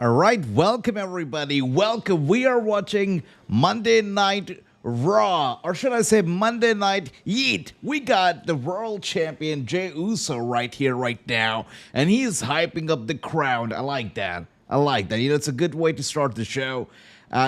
All right, welcome everybody. Welcome. We are watching Monday Night Raw, or should I say Monday Night Yeet. We got the world champion Jey Uso right here, right now, and he's hyping up the crowd. I like that. You know, it's a good way to start the show.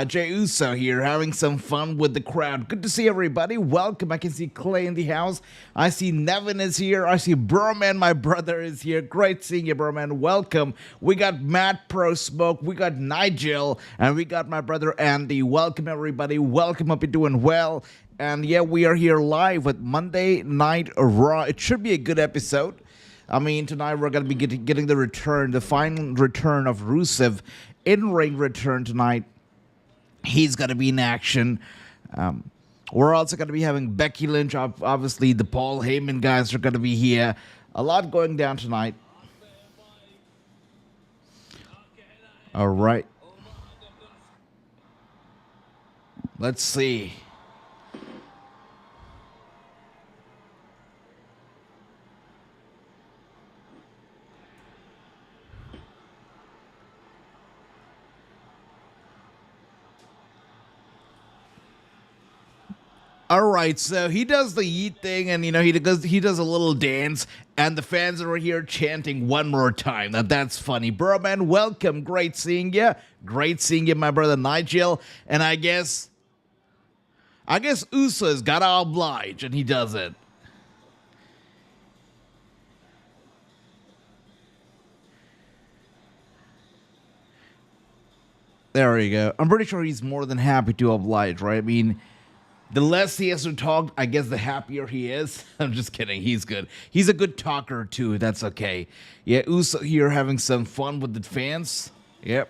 Jey Uso here having some fun with the crowd. Good to see everybody. Welcome. I can see Clay in the house. I see Nevin is here. I see Broman, my brother, is here. Great seeing you, Broman. Welcome. We got Matt Pro Smoke. We got Nigel. And we got my brother Andy. Welcome, everybody. Welcome. Hope you're doing well. And yeah, we are here live with Monday Night Raw. It should be a good episode. I mean, tonight we're going to be getting the return, the final return of Rusev, in-ring return tonight. He's going to be in action. We're also going to be having Becky Lynch. Obviously, the Paul Heyman guys are going to be here. A lot going down tonight. All right. Let's see. All right, so he does the yeet thing, and you know he does a little dance, and the fans are here chanting one more time. Now that's funny, bro, man. Welcome, great seeing you, my brother Nigel. And I guess Uso's gotta oblige, and he does it. There you go. I'm pretty sure he's more than happy to oblige, right? I mean, the less he has to talk, I guess the happier he is. I'm just kidding. He's good. He's a good talker, too. That's okay. Yeah, Uso here having some fun with the fans. Yep.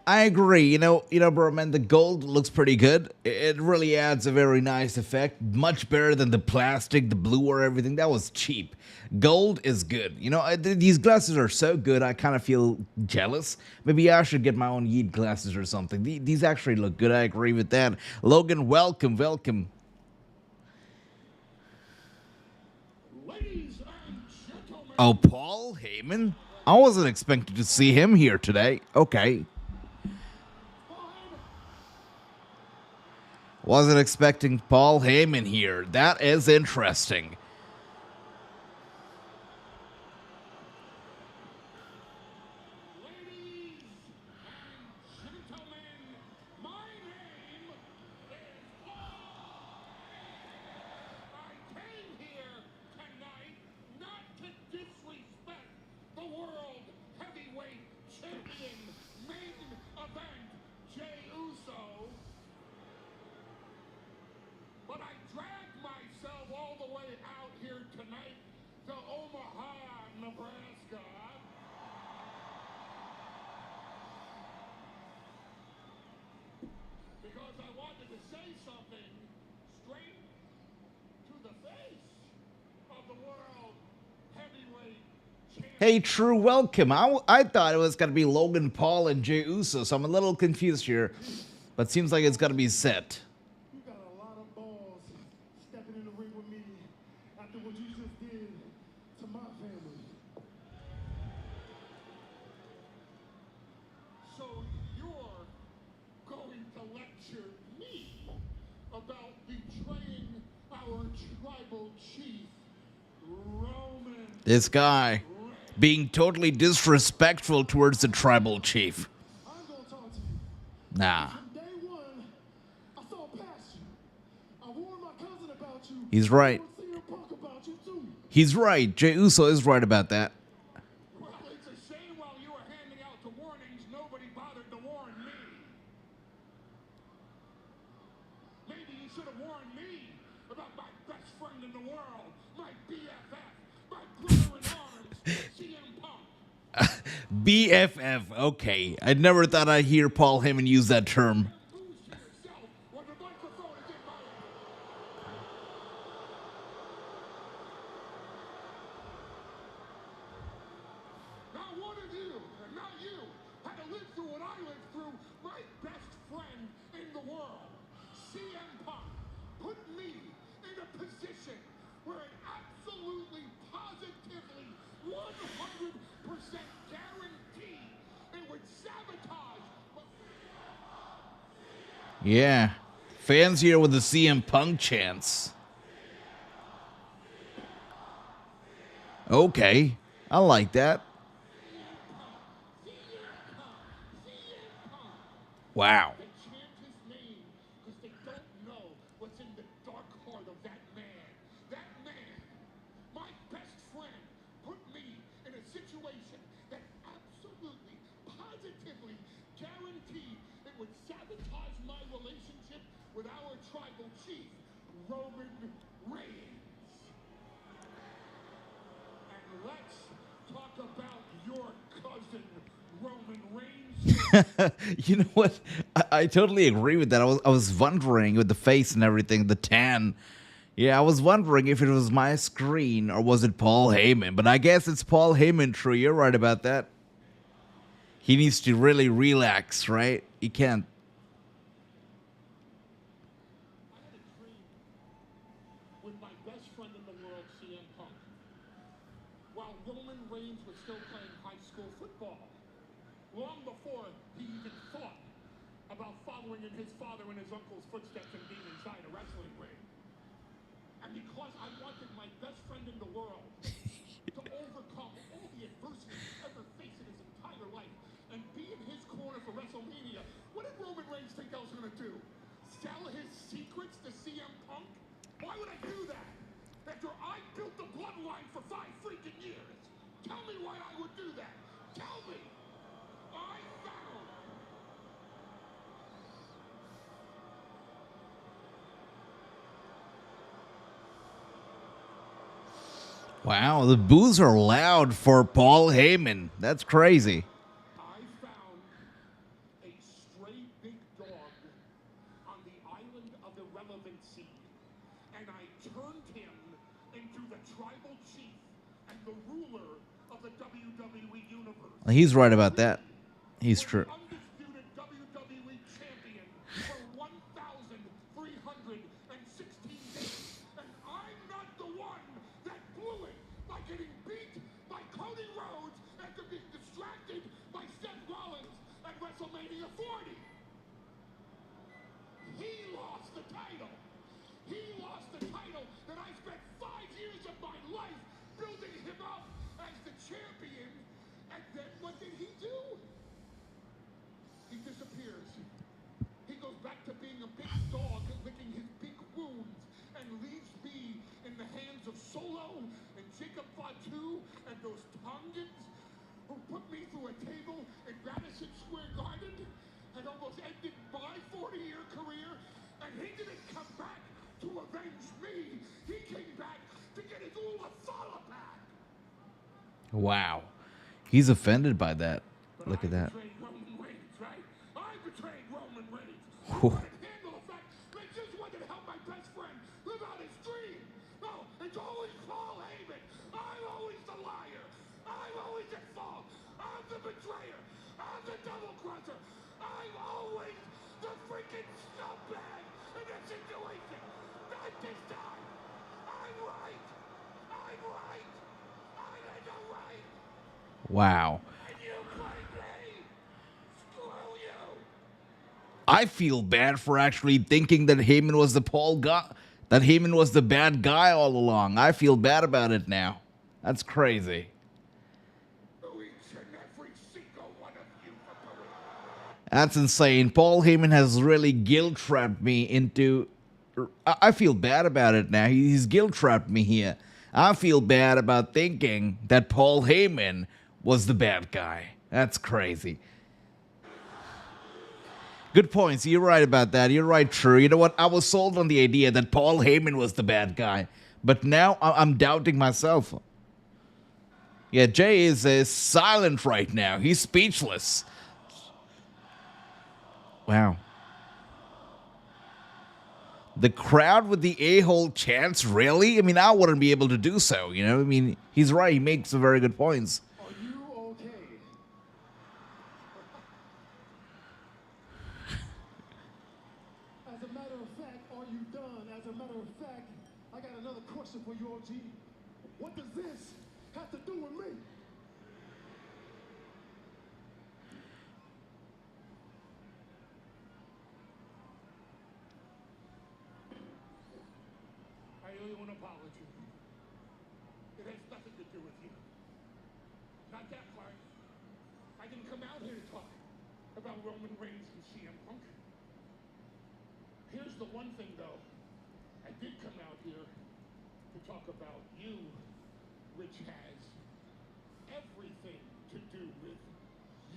I agree. You know, bro, man, the gold looks pretty good. It really adds a very nice effect. Much better than the plastic, the blue or everything. That was cheap. Gold is good. You know, these glasses are so good, I kind of feel jealous. Maybe I should get my own Yeet glasses or something. These actually look good. I agree with that. Logan, welcome. Oh, Paul Heyman? I wasn't expecting to see him here today. Okay. Wasn't expecting Paul Heyman here. That is interesting. Ladies and gentlemen, my name is Paul. I came here tonight not to disrespect the World Heavyweight Champion main event, Jey Uso. But I dragged myself all the way out here tonight to Omaha, Nebraska. Because I wanted to say something straight to the face of the World Heavyweight Champion. Hey, True, welcome. I thought it was going to be Logan Paul and Jey Uso, so I'm a little confused here. But seems like it's going to be set. This guy being totally disrespectful towards the tribal chief. Nah. He's right. He's right. Jey Uso is right about that. Well, it's a shame while you were handing out the warnings, nobody bothered to warn me. Maybe you should have warned me about my best friend in the world, my BFF, my glittering arms, CM Punk. BFF. Okay. I never thought I'd hear Paul Heyman use that term. Lose to yourself when the microphone is in my hand. Not one of you, and not you, had to live through what I lived through. My best friend in the world, CM Punk, put me in a position where it absolutely, positively, 100% guaranteed it would sabotage. Yeah. Fans here with the CM Punk chants. Okay. I like that. Wow. They chant his name because they don't know what's in the dark heart of that man. That man, my best friend, put me in a situation that absolutely, positively guaranteed it would sabotage my relationship with our tribal chief, Roman Reigns. And let's talk about your cousin, Roman Reigns. You know what? I totally agree with that. I was wondering with the face and everything, the tan. Yeah, I was wondering if it was my screen or was it Paul Heyman. But I guess it's Paul Heyman, true. You're right about that. He needs to really relax, right? He can't. I had a dream with my best friend in the world, CM Punk, while Roman Reigns was still playing high school football, long before he even thought about following in his father and his uncle's footsteps and being inside a wrestling ring. And because I wanted my best friend in the world to overcome all the adversity he's ever faced in his entire life and be in his corner for WrestleMania, what did Roman Reigns think I was going to do? Sell his secrets to CM Punk? Why would I do that? After I built the bloodline for 5 freaking years. Tell me why I would do that. Tell me. I found. Wow, the boos are loud for Paul Heyman. That's crazy. I found a stray big dog on the island of irrelevancy, and I turned him into the tribal chief and the ruler of the WWE Universe. He's right about that. He's true. Undisputed WWE champion for 1,316 days. And I'm not the one that blew it by getting beat by Cody Rhodes after being distracted by Seth Rollins at WrestleMania 40. He lost the title. He lost the title that I spent 5 years of my life building him up as the champion. And then what did he do? He disappears. He goes back to being a big dog, licking his big wounds, and leaves me in the hands of Solo and Jacob Fatu and those Tongans who put me through a table in Madison Square Garden and almost ended my 40-year career. And he didn't come back to avenge me. He came back to get his Ulathala back. Wow. He's offended by that. Look at that. I betrayed Roman Reigns, right? I betrayed Roman Reigns. Whew. I couldn't handle the fact that I just wanted to help my best friend live out his dream. No, it's always Paul Heyman. I'm always the liar. I'm always at fault. I'm the betrayer. I'm the double crosser. I'm always the freaking scumbag in this situation. Not this time. I'm right. I'm right. I'm in the right. Wow. And you play me. Screw you. I feel bad for actually thinking that Heyman was the that Heyman was the bad guy all along. I feel bad about it now. That's crazy. Each and every single one of you for believing. That's insane. Paul Heyman has really guilt-trapped me into... I feel bad about it now. He's guilt-trapped me here. I feel bad about thinking that Paul Heyman was the bad guy. That's crazy. Good points. You're right about that. You're right, true. You know what? I was sold on the idea that Paul Heyman was the bad guy. But now I'm doubting myself. Yeah, Jey is silent right now. He's speechless. Wow. The crowd with the a-hole chants, really? I mean, I wouldn't be able to do so, you know? I mean, he's right. He makes some very good points. Are you okay? As a matter of fact, are you done? As a matter of fact, I got another question for you, OG. What does this have to do with me? I owe you an apology. It has nothing to do with you. Not that part. I didn't come out here to talk about Roman Reigns and CM Punk. Here's the one thing, though. I did come out here to talk about you, which has everything to do with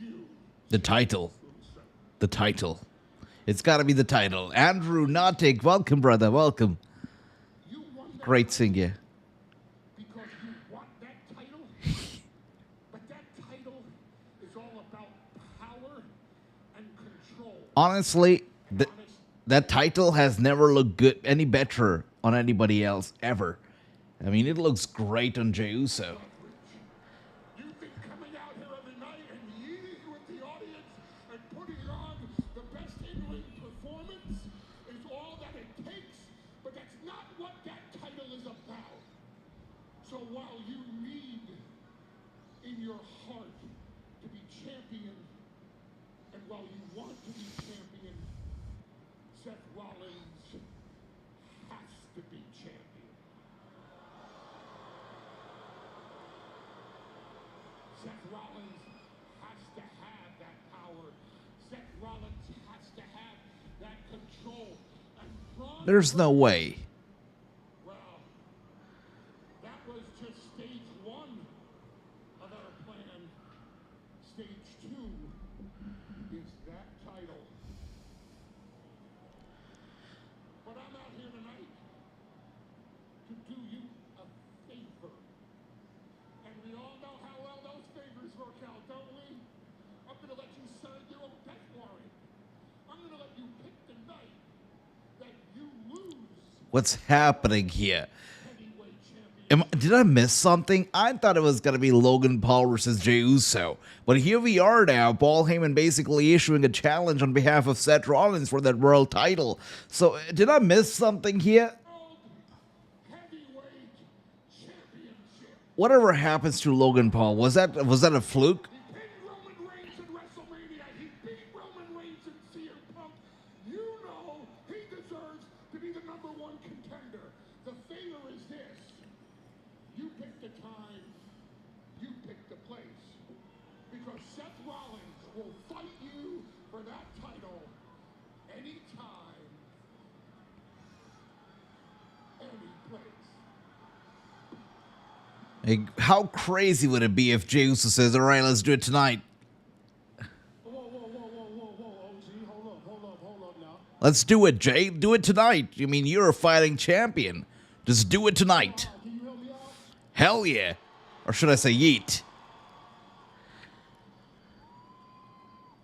you. The title. The title. It's got to be the title. Andrew Nautic, welcome, brother. Welcome. You won that Great title singer. because you want that title. But that title is all about power and control. Honestly, that title has never looked good any better on anybody else ever. I mean, it looks great on Jey Uso. You think coming out here every night and yeeting with the audience and putting on the best in-ring performance is all that it takes? But that's not what that title is about. So while you need in your heart to be champion, and while you want to be champion, Seth Rollins has to be champion. Seth Rollins has to have that power. Seth Rollins has to have that control. And Bron There's no way. Well, that was just stage one of our plan. Stage two is that title. But I'm out here tonight to do you a favor. And we all know how well those favors work out, don't we? I'm going to let you sign your own death warrant. I'm going to let you pick the night that you lose What's happening here? heavyweight champion. Did I miss something? I thought it was going to be Logan Paul versus Jey Uso. But here we are now. Paul Heyman basically issuing a challenge on behalf of Seth Rollins for that world title. So, did I miss something here? World Heavyweight Championship. Whatever happens to Logan Paul, was that a fluke? He pinned Roman Reigns at WrestleMania. He beat Roman Reigns and CM Punk. You know he deserves to be the number one contender. The favor is this. You pick the time. You pick the place. Because Seth Rollins will fight you for that title anytime, any place. Like, how crazy would it be if Jey Uso says, all right, let's do it tonight. Whoa, OG. Hold up now. Let's do it, Jey. Do it tonight. I mean, you're a fighting champion. Just do it tonight. Can you help me out? Hell yeah. Or should I say yeet?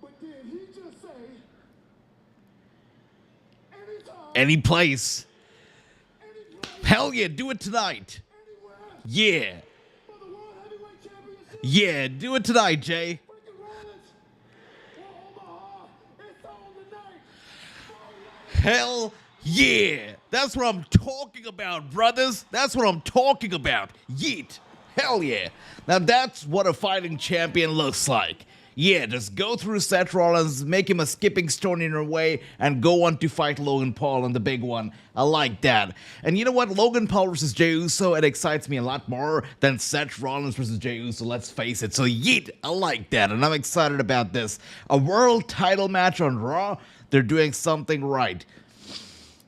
But did he just say anytime, Any place. any place, Hell yeah, do it tonight. anywhere Yeah. for the World Heavyweight Championship? Yeah, do it tonight, Jey. Freaking Rollins for Omaha. It's on tonight. Hell yeah. That's what I'm talking about, brothers. That's what I'm talking about. Yeet. Hell yeah. Now that's what a fighting champion looks like. Yeah, just go through Seth Rollins, make him a skipping stone in your way, and go on to fight Logan Paul in the big one. I like that. And you know what? Logan Paul versus Jey Uso, it excites me a lot more than Seth Rollins versus Jey Uso, let's face it. So yeet, I like that, and I'm excited about this. A world title match on Raw, they're doing something right.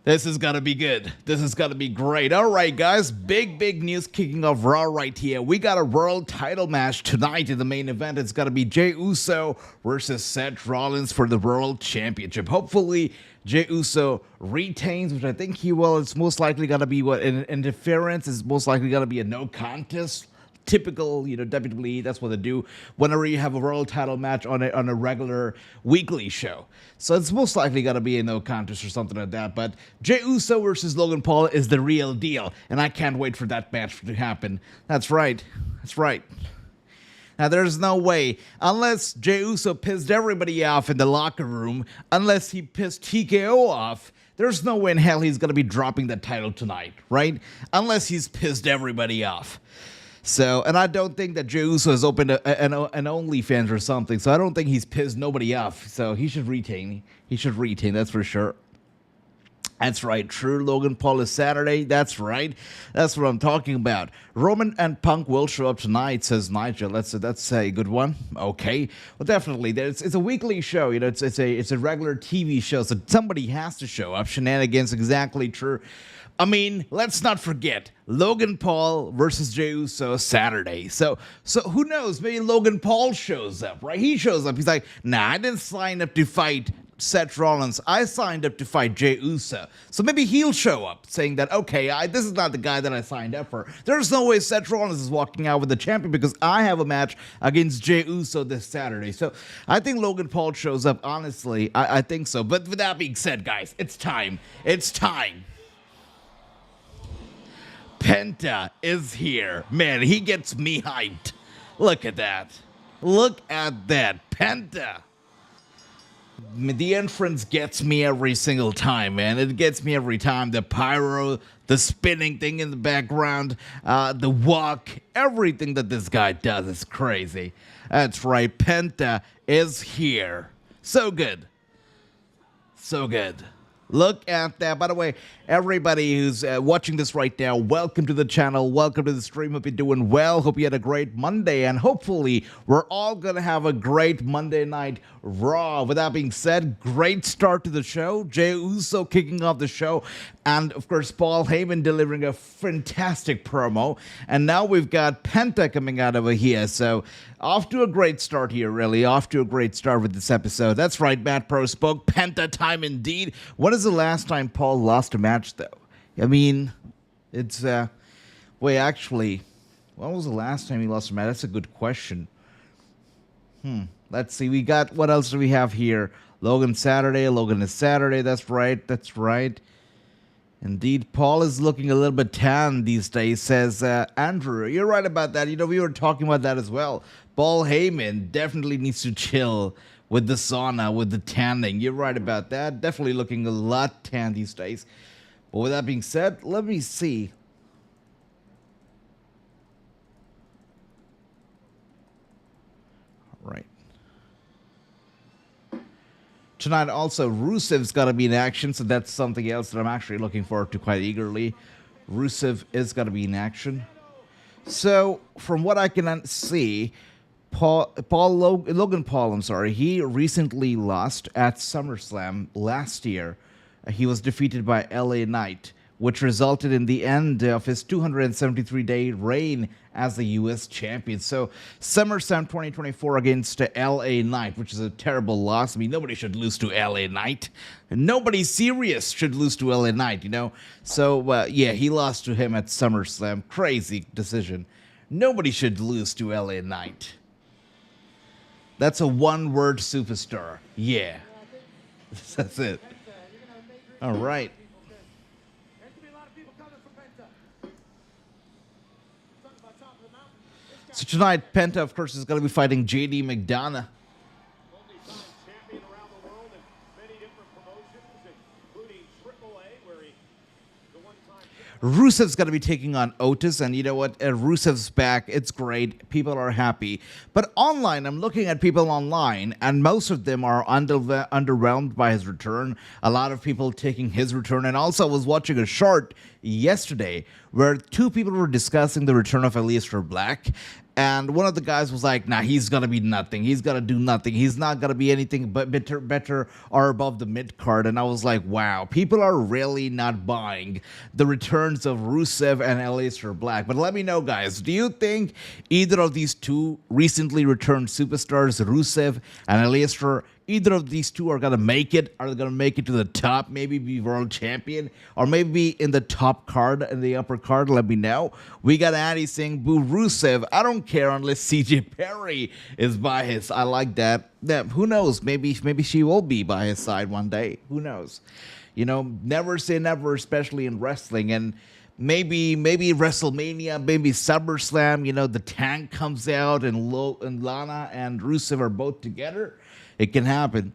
This is gonna be good. This is gonna be great. All right, guys. Big news kicking off Raw right here. We got a world title match tonight in the main event. It's gonna be Jey Uso versus Seth Rollins for the world championship. Hopefully, Jey Uso retains, which I think he will. It's most likely gonna be what an interference. It's most likely gonna be a no contest typical, WWE, that's what they do whenever you have a world title match on a regular weekly show. So it's most likely going to be a no contest or something like that. But Jey Uso versus Logan Paul is the real deal, and I can't wait for that match to happen. That's right. That's right. Now, there's no way, unless Jey Uso pissed everybody off in the locker room, unless he pissed TKO off, there's no way in hell he's going to be dropping that title tonight, right? Unless he's pissed everybody off. So, and I don't think that Jey Uso has opened an OnlyFans or something, so I don't think he's pissed nobody off. So he should retain. He should retain, that's for sure. That's right, true. Logan Paul is Saturday. That's right. That's what I'm talking about. Roman and Punk will show up tonight, says Nigel. That's a good one. Okay. Well, definitely. It's a weekly show. It's a regular TV show, so somebody has to show up. Shenanigans, exactly true. I mean, let's not forget, Logan Paul versus Jey Uso Saturday. So who knows? Maybe Logan Paul shows up, right? He shows up. He's like, nah, I didn't sign up to fight Seth Rollins. I signed up to fight Jey Uso. So maybe he'll show up saying that, okay, this is not the guy that I signed up for. There's no way Seth Rollins is walking out with the champion because I have a match against Jey Uso this Saturday. So I think Logan Paul shows up, honestly. I think so. But with that being said, guys, it's time. It's time. Penta is here. Man, he gets me hyped. Look at that. Look at that. Penta. The entrance gets me every single time, man. It gets me every time. The pyro, the spinning thing in the background, the walk, everything that this guy does is crazy. That's right. Penta is here. So good. So good. Look at that. By the way, everybody who's watching this right now, welcome to the channel. Welcome to the stream. Hope you're doing well. Hope you had a great Monday. And hopefully, we're all going to have a great Monday Night Raw. With that being said, great start to the show. Jey Uso kicking off the show. And, of course, Paul Heyman delivering a fantastic promo. And now we've got Penta coming out over here. So, off to a great start here, really. Off to a great start with this episode. That's right, Matt Pro spoke. Penta time indeed. When is the last time Paul lost a match, though? I mean, it's, wait, actually, when was the last time he lost a match? That's a good question. Let's see. We got, what else do we have here? Logan Saturday. Logan is Saturday. That's right. That's right. Indeed, Paul is looking a little bit tan these days, says Andrew. You're right about that. We were talking about that as well. Paul Heyman definitely needs to chill with the sauna, with the tanning. You're right about that. Definitely looking a lot tan these days. But with that being said, let me see. All right. Tonight also, Rusev's got to be in action, so that's something else that I'm actually looking forward to quite eagerly. Rusev is going to be in action. So, from what I can see, Logan Paul, he recently lost at SummerSlam last year. He was defeated by LA Knight, which resulted in the end of his 273-day reign as the U.S. champion. So, SummerSlam 2024 against LA Knight, which is a terrible loss. I mean, nobody should lose to LA Knight. Nobody serious should lose to LA Knight, So, yeah, he lost to him at SummerSlam. Crazy decision. Nobody should lose to LA Knight. That's a one-word superstar. Yeah. That's it. All right. So tonight, Penta, of course, is going to be fighting JD McDonagh. Rusev's going to be taking on Otis, and you know what? Rusev's back. It's great. People are happy. But online, I'm looking at people online, and most of them are underwhelmed by his return. A lot of people taking his return. And also, I was watching a short yesterday where two people were discussing the return of Aleister Black. And one of the guys was like, nah, he's going to be nothing. He's going to do nothing. He's not going to be anything but better or above the mid-card. And I was like, wow, people are really not buying the returns of Rusev and Aleister Black. But let me know, guys, do you think either of these two recently returned superstars, Rusev and Aleister, Either of these two are going to make it. Are they going to make it to the top, maybe be world champion, or maybe in the top card, in the upper card? Let me know. We got Andy saying, boo Rusev. I don't care unless CJ Perry is by his. I like that. Yeah, who knows? Maybe she will be by his side one day. Who knows? You know, never say never, especially in wrestling. And maybe WrestleMania, maybe SummerSlam, you know, the Tank comes out and Lana and Rusev are both together. It can happen.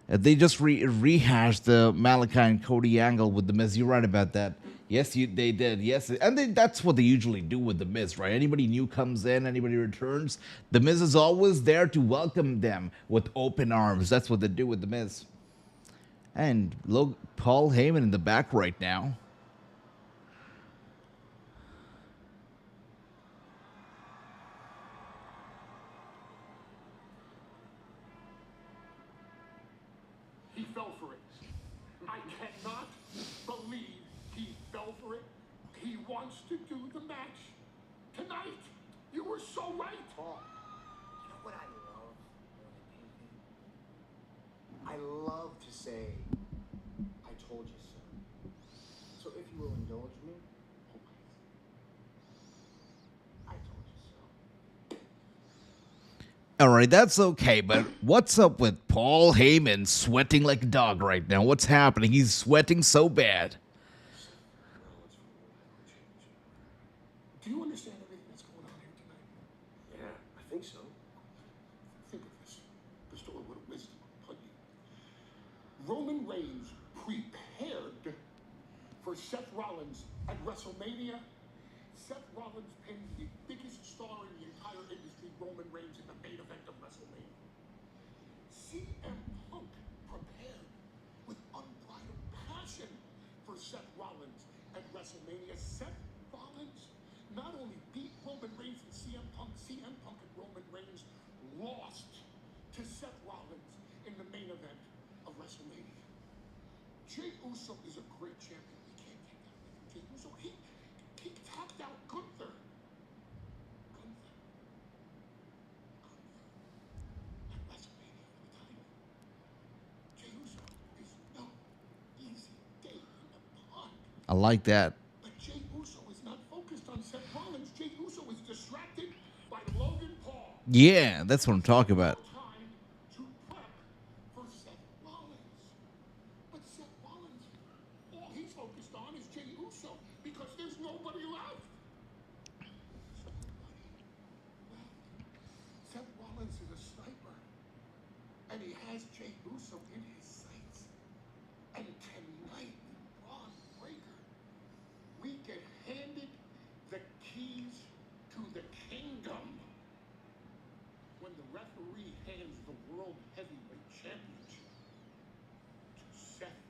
They just rehashed the Malachi and Cody angle with The Miz. You're right about that. Yes, they did. Yes, and that's what they usually do with The Miz, right? Anybody new comes in, anybody returns, The Miz is always there to welcome them with open arms. That's what they do with The Miz. And look, Paul Heyman in the back right now. He fell for it. I cannot believe he fell for it. He wants to do the match tonight. You were so right. Paul, you know what I love to say, I told you so. So if you will indulge me, I told you so. All right, that's okay, but what's up with Paul Heyman sweating like a dog right now? What's happening? He's sweating so bad. Do you understand everything that's going on here tonight? Yeah, I think so. Think of this. Bestow a little wisdom upon you. Roman Reigns prepared for Seth Rollins at WrestleMania. Seth Rollins pinned the biggest star in the entire industry, Roman Reigns, in the main event of WrestleMania. CM Punk prepared with unbridled passion for Seth Rollins at WrestleMania. Seth Rollins not only beat Roman Reigns and CM Punk and Roman Reigns lost to Seth Rollins in the main event of WrestleMania. Jey Uso is a great champion. We can't take that away from Jey Uso. He tapped out Gunther. At WrestleMania for the title. Jey Uso is no easy day in the pond. I like that. But Jey Uso is not focused on Seth Rollins. Jey Uso is distracted by Logan Paul. Yeah, that's what I'm talking about. Time to prep for Seth Rollins. But Seth Rollins, all he's focused on is Jey Uso because there's nobody left. Seth Rollins is a sniper, and he has Jey Uso in his sights. And tonight, Bron Breakker, we get handed the keys to the kingdom when the referee hands the World Heavyweight Championship to Seth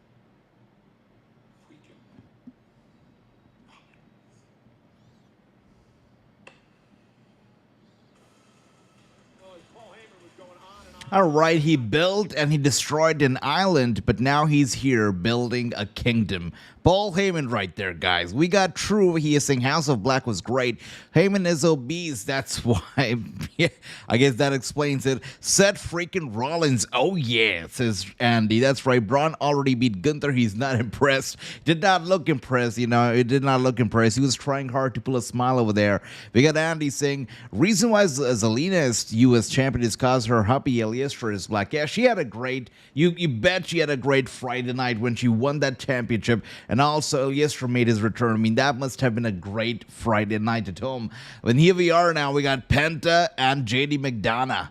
freaking Rollins. Well, Paul Heyman was going on and on. All right, he built and he destroyed an island, but now he's here building a kingdom. Paul Heyman right there, guys. We got True. He is saying House of Black was great. Heyman is obese. That's why. Yeah, I guess that explains it. Seth freaking Rollins. Oh, yeah, says Andy. That's right. Braun already beat Gunther. He's not impressed. Did not look impressed, you know. It did not look impressed. He was trying hard to pull a smile over there. We got Andy saying, reason why Zelina is U.S. champion is because her hubby Eliastra is black. Yeah, she had a great, you bet she had a great Friday night when she won that championship. And also, Eliastra made his return. I mean, that must have been a great Friday night at home. And here we are now. We got Penta and JD McDonagh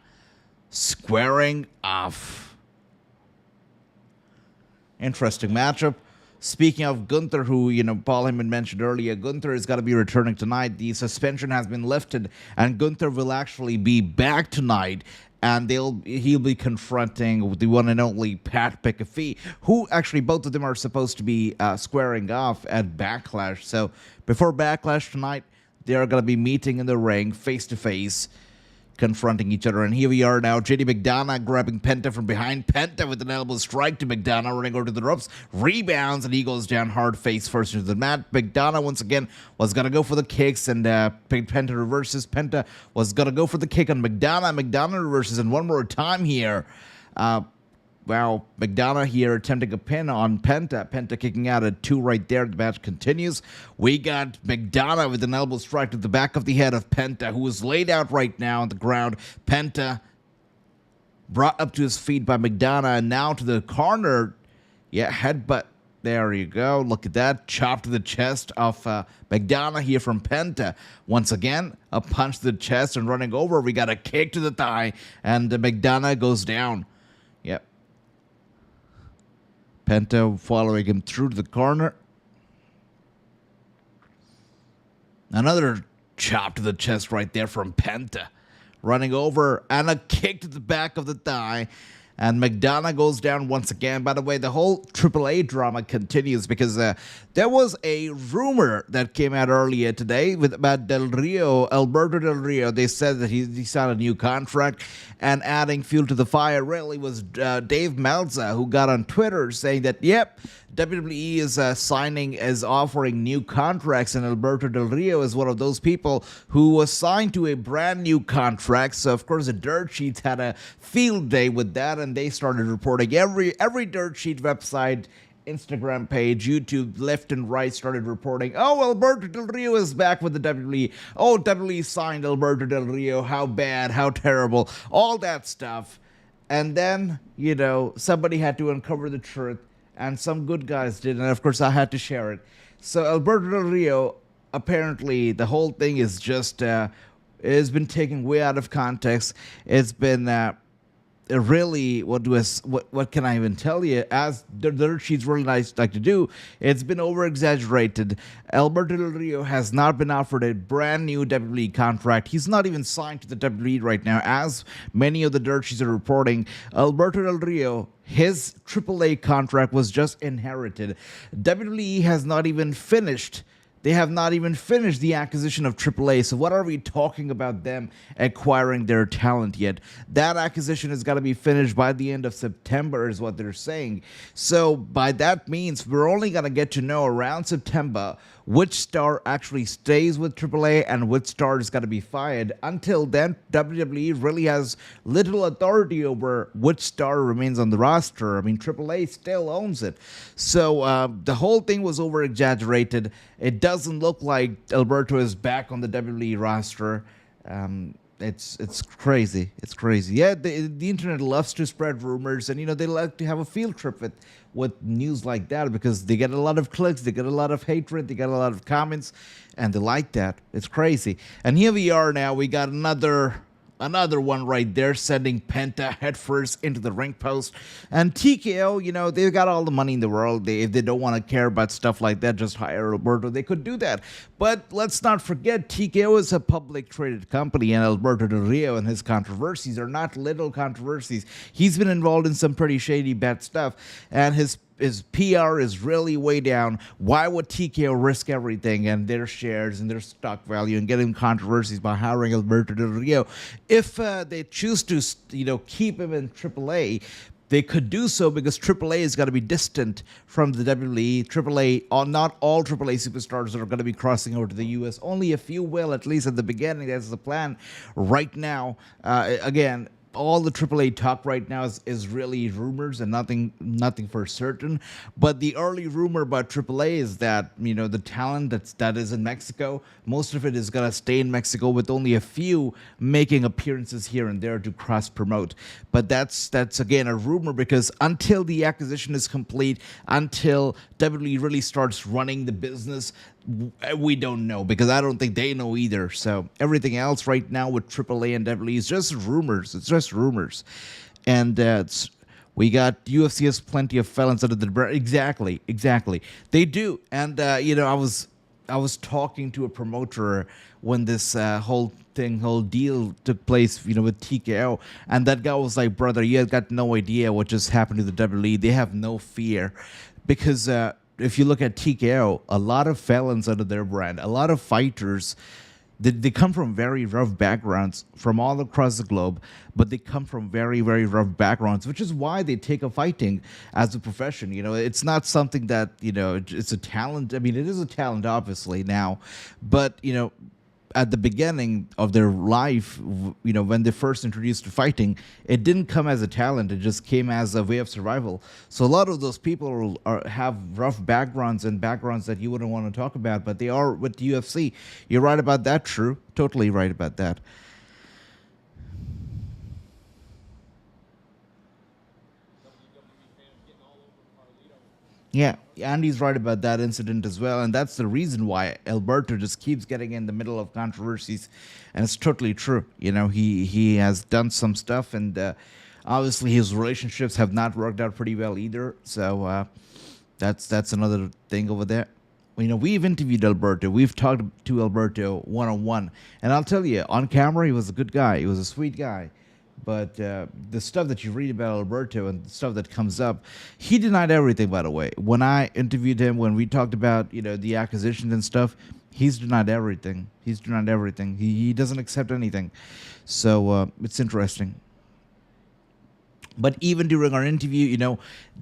squaring off. Interesting matchup. Speaking of Gunther, who, you know, Paul Heyman mentioned earlier, Gunther is going to be returning tonight. The suspension has been lifted, and Gunther will actually be back tonight. And he'll be confronting the one and only Pat McAfee, who actually both of them are supposed to be squaring off at Backlash. So before Backlash tonight, they are going to be meeting in the ring face to face, confronting each other. And here we are now. JD McDonagh grabbing Penta from behind. Penta with an elbow strike to McDonagh, running over to the ropes. Rebounds, and he goes down hard face first into the mat. McDonagh, once again, was going to go for the kicks, and Penta reverses. Penta was going to go for the kick on McDonagh. McDonagh reverses, and one more time here. Well, McDonagh here attempting a pin on Penta. Penta kicking out at 2 right there. The match continues. We got McDonagh with an elbow strike to the back of the head of Penta, who is laid out right now on the ground. Penta brought up to his feet by McDonagh, and now to the corner. Yeah, headbutt. There you go. Look at that. Chop to the chest of McDonagh here from Penta. Once again, a punch to the chest and running over. We got a kick to the thigh, and McDonagh goes down. Yep. Penta following him through to the corner. Another chop to the chest right there from Penta. Running over and a kick to the back of the thigh. And McDonagh goes down once again. By the way, the whole AAA drama continues because there was a rumor that came out earlier today about Alberto Del Rio. They said that he signed a new contract, and adding fuel to the fire really was Dave Meltzer, who got on Twitter saying that, yep, WWE is offering new contracts, and Alberto Del Rio is one of those people who was signed to a brand new contract. So of course the Dirt Sheets had a field day with that, and they started reporting. Every Dirt Sheet website, Instagram page, YouTube, left and right started reporting, oh, Alberto Del Rio is back with the WWE. Oh, WWE signed Alberto Del Rio. How bad, how terrible, all that stuff. And then, somebody had to uncover the truth. And some good guys did, and of course I had to share it. So Alberto Del Rio, apparently the whole thing is just, it has been taken way out of context. It's been really, what can I even tell you? As the Dirt Sheets really like to do, it's been over-exaggerated. Alberto Del Rio has not been offered a brand new WWE contract. He's not even signed to the WWE right now, as many of the Dirt Sheets are reporting. Alberto Del Rio, his AAA contract was just inherited. WWE has not even finished. They have not even finished the acquisition of AAA. So what are we talking about them acquiring their talent yet? That acquisition has got to be finished by the end of September is what they're saying. So by that means, we're only going to get to know around September which star actually stays with AAA and which star is going to be fired. Until then, WWE really has little authority over which star remains on the roster. I mean, AAA still owns it. So the whole thing was over-exaggerated. It doesn't look like Alberto is back on the WWE roster. It's crazy. It's crazy. Yeah, the internet loves to spread rumors, and they like to have a field trip with news like that because they get a lot of clicks, they get a lot of hatred, they get a lot of comments, and they like that. It's crazy. And here we are now. We got another one right there, sending Penta headfirst into the ring post. And TKO, they've got all the money in the world. If they don't want to care about stuff like that, just hire Alberto. They could do that. But let's not forget, TKO is a public traded company, and Alberto Del Rio and his controversies are not little controversies. He's been involved in some pretty shady, bad stuff, and his PR is really way down. Why would TKO risk everything and their shares and their stock value and getting controversies by hiring Alberto Del Rio? If they choose to, keep him in AAA, they could do so because AAA is going to be distant from the WWE. AAA, not all AAA superstars are going to be crossing over to the U.S. Only a few will, at least at the beginning. That's the plan right now. Again, all the AAA talk right now is really rumors and nothing for certain. But the early rumor about AAA is that the talent that is in Mexico, most of it is gonna stay in Mexico, with only a few making appearances here and there to cross promote. But that's again a rumor, because until the acquisition is complete, until WWE really starts running the business, we don't know, because I don't think they know either. So everything else right now with AAA and WWE is just rumors. It's just rumors. And we got UFC has plenty of felons under the brand. Exactly. They do. And I was talking to a promoter when this whole deal took place, with TKO, and that guy was like, "Brother, you have got no idea what just happened to the WWE. They have no fear," because if you look at TKO, a lot of felons under their brand, a lot of fighters, they come from very rough backgrounds from all across the globe, but they come from very, very rough backgrounds, which is why they take up fighting as a profession. It's not something that, it's a talent. I mean, it is a talent, obviously, now, but, at the beginning of their life, when they first introduced to fighting, it didn't come as a talent. It just came as a way of survival. So a lot of those people have rough backgrounds and backgrounds that you wouldn't want to talk about, but they are with the UFC. You're right about that, True. Totally right about that. Yeah, Andy's right about that incident as well, and that's the reason why Alberto just keeps getting in the middle of controversies, and it's totally true. He has done some stuff, and obviously his relationships have not worked out pretty well either. So that's another thing over there. We've interviewed Alberto, we've talked to Alberto one-on-one, and I'll tell you, on camera he was a good guy, he was a sweet guy. But the stuff that you read about Alberto and the stuff that comes up, he denied everything, by the way. When I interviewed him, when we talked about, the acquisitions and stuff, he's denied everything. He's denied everything. He doesn't accept anything. So it's interesting. But even during our interview,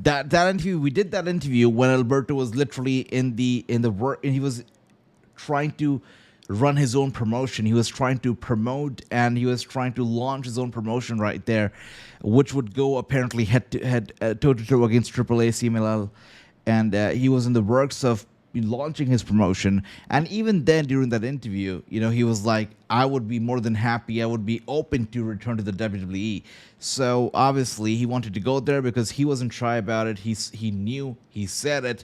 that interview, we did that interview when Alberto was literally in the work, and he was trying to run his own promotion. He was trying to promote, and he was trying to launch his own promotion right there, which would go apparently head to head, toe to toe against AAA CMLL, and he was in the works of launching his promotion. And even then, during that interview, he was like, I would be more than happy, I would be open to return to the WWE. So obviously he wanted to go there because he wasn't shy about it. He knew, he said it,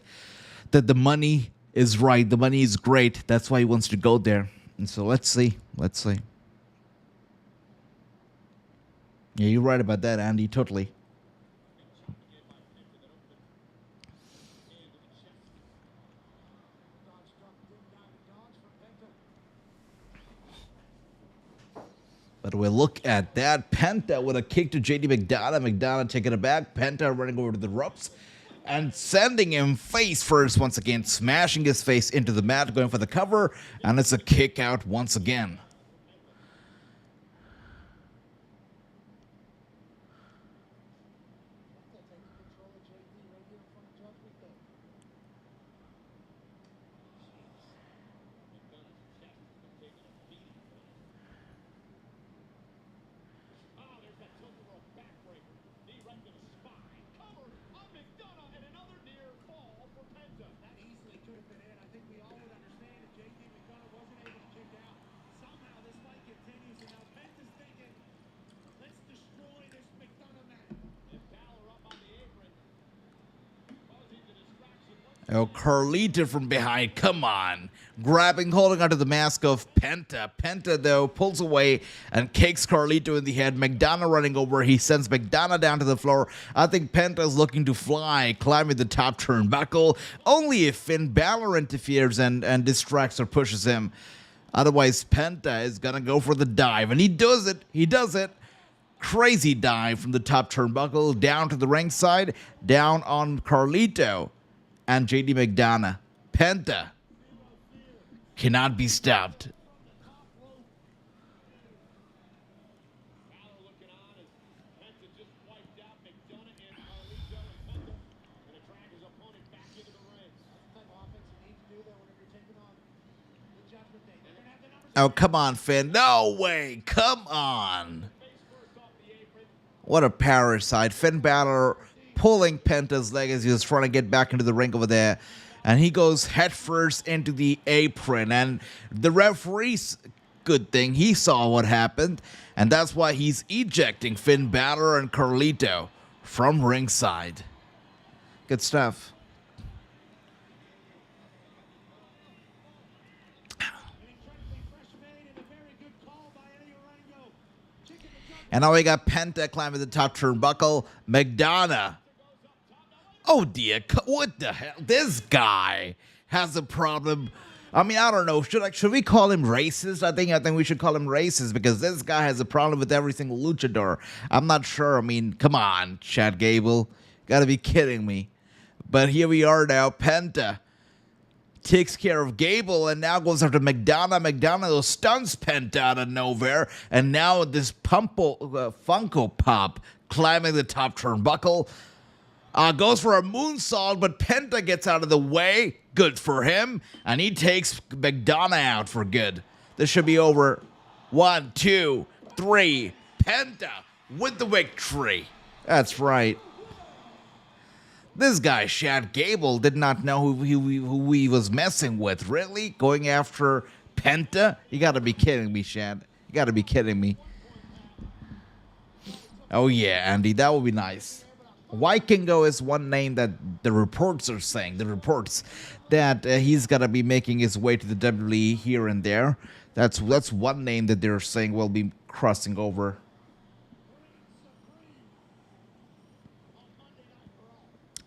that the money is right, the money is great. That's why he wants to go there. And so let's see. Yeah, you're right about that, Andy. Totally. But we'll look at that. Penta with a kick to JD McDonagh. McDonagh taking it back. Penta running over to the ropes and sending him face first once again, smashing his face into the mat, going for the cover, and it's a kick out once again. Oh, Carlito from behind. Come on. Grabbing, holding onto the mask of Penta. Penta, though, pulls away and kicks Carlito in the head. McDonagh running over. He sends McDonagh down to the floor. I think Penta's looking to fly, climbing the top turnbuckle. Only if Finn Balor interferes and distracts or pushes him. Otherwise, Penta is going to go for the dive. And he does it. He does it. Crazy dive from the top turnbuckle down to the ringside. Down on Carlito and JD McDonagh. Penta cannot be stopped. Oh, come on, Finn. No way. Come on. What a parasite. Finn Balor pulling Penta's leg as he was trying to get back into the ring over there. And he goes headfirst into the apron. And the referee's good thing, he saw what happened. And that's why he's ejecting Finn Balor and Carlito from ringside. Good stuff. And now we got Penta climbing the top turnbuckle. McDonagh. Oh dear, what the hell? This guy has a problem. I mean, I don't know. Should we call him racist? I think we should call him racist because this guy has a problem with every single luchador. I'm not sure. I mean, come on, Chad Gable. Gotta be kidding me. But here we are now. Penta takes care of Gable and now goes after McDonagh. McDonagh stuns Penta out of nowhere. And now this Funko Pop climbing the top turnbuckle. Goes for a moonsault, but Penta gets out of the way. Good for him. And he takes McDonagh out for good. This should be over. 1, 2, 3. Penta with the victory. That's right. This guy, Chad Gable, did not know who he was messing with. Really? Going after Penta? You gotta be kidding me, Chad. You gotta be kidding me. Oh yeah, Andy, that would be nice. Vikingo is one name that the reports are saying. The reports that he's gonna be making his way to the WWE here and there. That's one name that they're saying will be crossing over.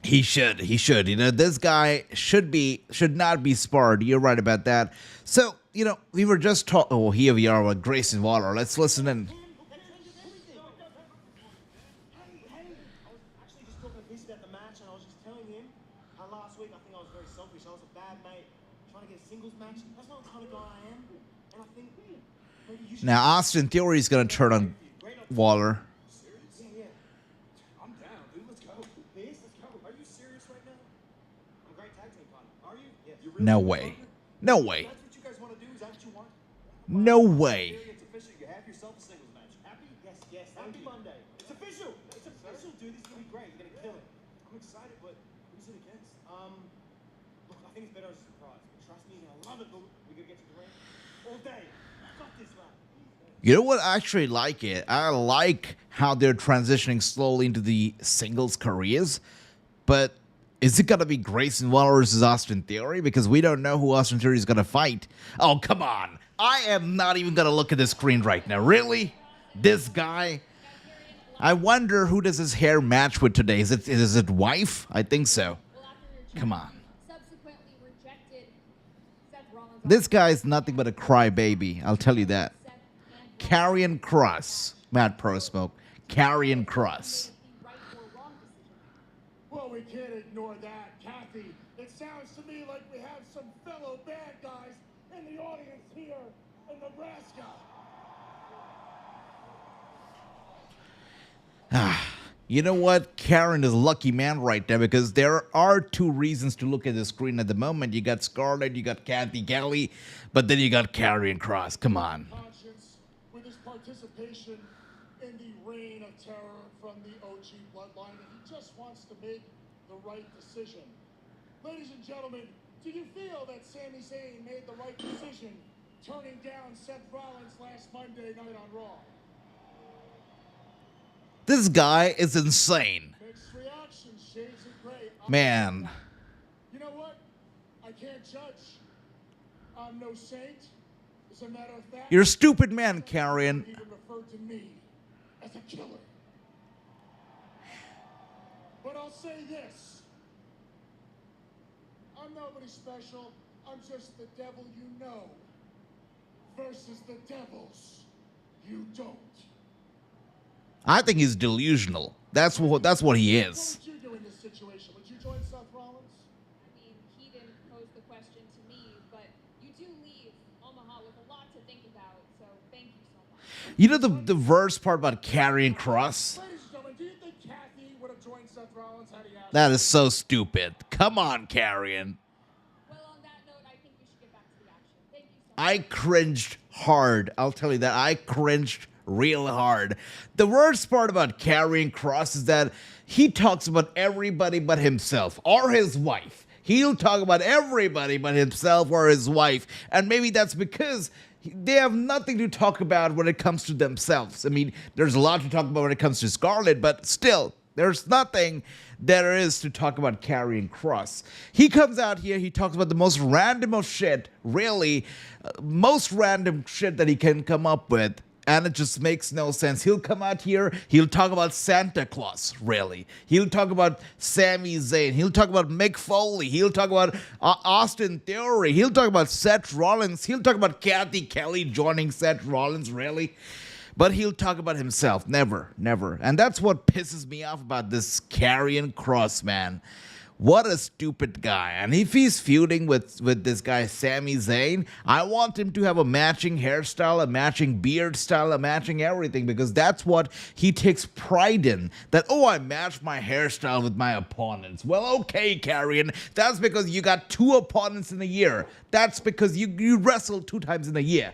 He should. You know, this guy should not be sparred. You're right about that. So, you know, we were just talking. Oh, here we are with Grayson Waller. Let's listen in. Hey, I was actually just talking to Vince about the match, and I was just telling him how last week I think I was very selfish. I was a bad mate trying to get a singles match. That's not the kind of guy I am. And I think maybe you should. Now, Austin Theory is going to turn on Waller. Yeah. I'm down, dude. Let's go. Please, let's go. Are you serious right now? I'm a great tag team partner. Are you? Yes. You really No way. No way. That's what you guys want to do? Is that what you want? No way. It's official. You have yourself a singles match. Happy? Yes. Happy Monday. It's official. It's official, dude. This is gonna be great. You're gonna kill it. I'm excited, but who's it against? Look, I think it's better as a surprise. But trust me, I love it. But we gonna get to the ring all day. Got this, man. You know what? I actually like it. I like how they're transitioning slowly into the singles careers. But is it going to be Grayson Waller versus Austin Theory? Because we don't know who Austin Theory is going to fight. Oh, come on. I am not even going to look at the screen right now. Really? This guy? I wonder who does his hair match with today. Is it wife? I think so. Come on. Subsequently rejected Seth Rollins. This guy is nothing but a crybaby. I'll tell you that. Karrion Kross. Matt Pro Smoke. Karrion Kross. Well, we can't ignore that, Kathy. It sounds to me like we have some fellow bad guys in the audience here in Nebraska. You know what? Karen is a lucky man right there because there are two reasons to look at the screen at the moment. You got Scarlett, you got Kathy Kelly, but then you got Karrion Kross. Come on. Conscience with his participation in the reign of terror from the OG bloodline, and he just wants to make the right decision. Ladies and gentlemen, do you feel that Sami Zayn made the right decision turning down Seth Rollins last Monday night on Raw? This guy is insane. Mixed reaction, shades of gray. Man. You know what? I can't judge. I'm no saint. As a matter of fact, You're a stupid man, Karrion. even referred to me as a killer. But I'll say this. I'm nobody special. I'm just the devil you know versus the devils you don't. I think he's delusional. That's what he What is. would you do in this situation? Would you join Seth Rollins? I mean, he didn't pose the question to me, but you do leave Omaha with a lot to think about, so thank you so much. You know the worst part about Karrion Kross? Ladies and gentlemen, do you think Kathy would have joined Seth Rollins had he asked? That is so stupid. Come on, Karrion. Well, on that note, I think we should get back to the action. Thank you so much. I cringed hard. I'll tell you that. I cringed real hard. The worst part about Karrion Kross is that he talks about everybody but himself or his wife. He'll talk about everybody but himself or his wife. And maybe that's because they have nothing to talk about when it comes to themselves. I mean, there's a lot to talk about when it comes to Scarlett, but still, there's nothing there is to talk about Karrion Kross. He comes out here, he talks about the most random of shit, really, most random shit that he can come up with. And it just makes no sense. He'll come out here, he'll talk about Santa Claus, really. He'll talk about Sami Zayn. He'll talk about Mick Foley. He'll talk about Austin Theory. He'll talk about Seth Rollins. He'll talk about Kathy Kelly joining Seth Rollins, really. But he'll talk about himself. Never. And that's what pisses me off about this Karrion Kross, man. What a stupid guy. And if he's feuding with this guy, Sami Zayn, I want him to have a matching hairstyle, a matching beard style, a matching everything, because that's what he takes pride in. That, oh, I match my hairstyle with my opponents. Well, okay, Karrion, that's because you got 2 opponents in a year. That's because you wrestle 2 times in a year.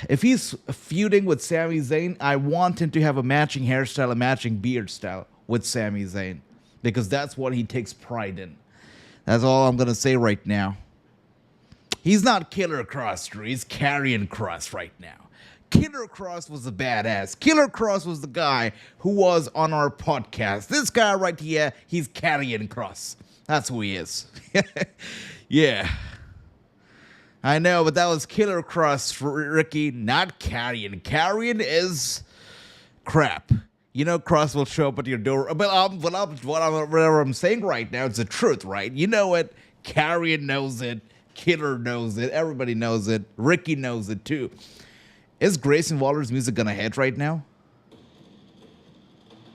If he's feuding with Sami Zayn, I want him to have a matching hairstyle, a matching beard style with Sami Zayn, because that's what he takes pride in. That's all I'm going to say right now. He's not Killer Kross, Drew. He's Karrion Kross right now. Killer Kross was a badass. Killer Kross was the guy who was on our podcast. This guy right here, he's Karrion Kross. That's who he is. Yeah. I know, but that was Killer Kross for Ricky, not Karrion. Karrion is crap. You know, Kross will show up at your door. But whatever I'm saying right now, it's the truth, right? You know it. Karrion knows it. Killer knows it. Everybody knows it. Ricky knows it too. Is Grayson Waller's music gonna hit right now?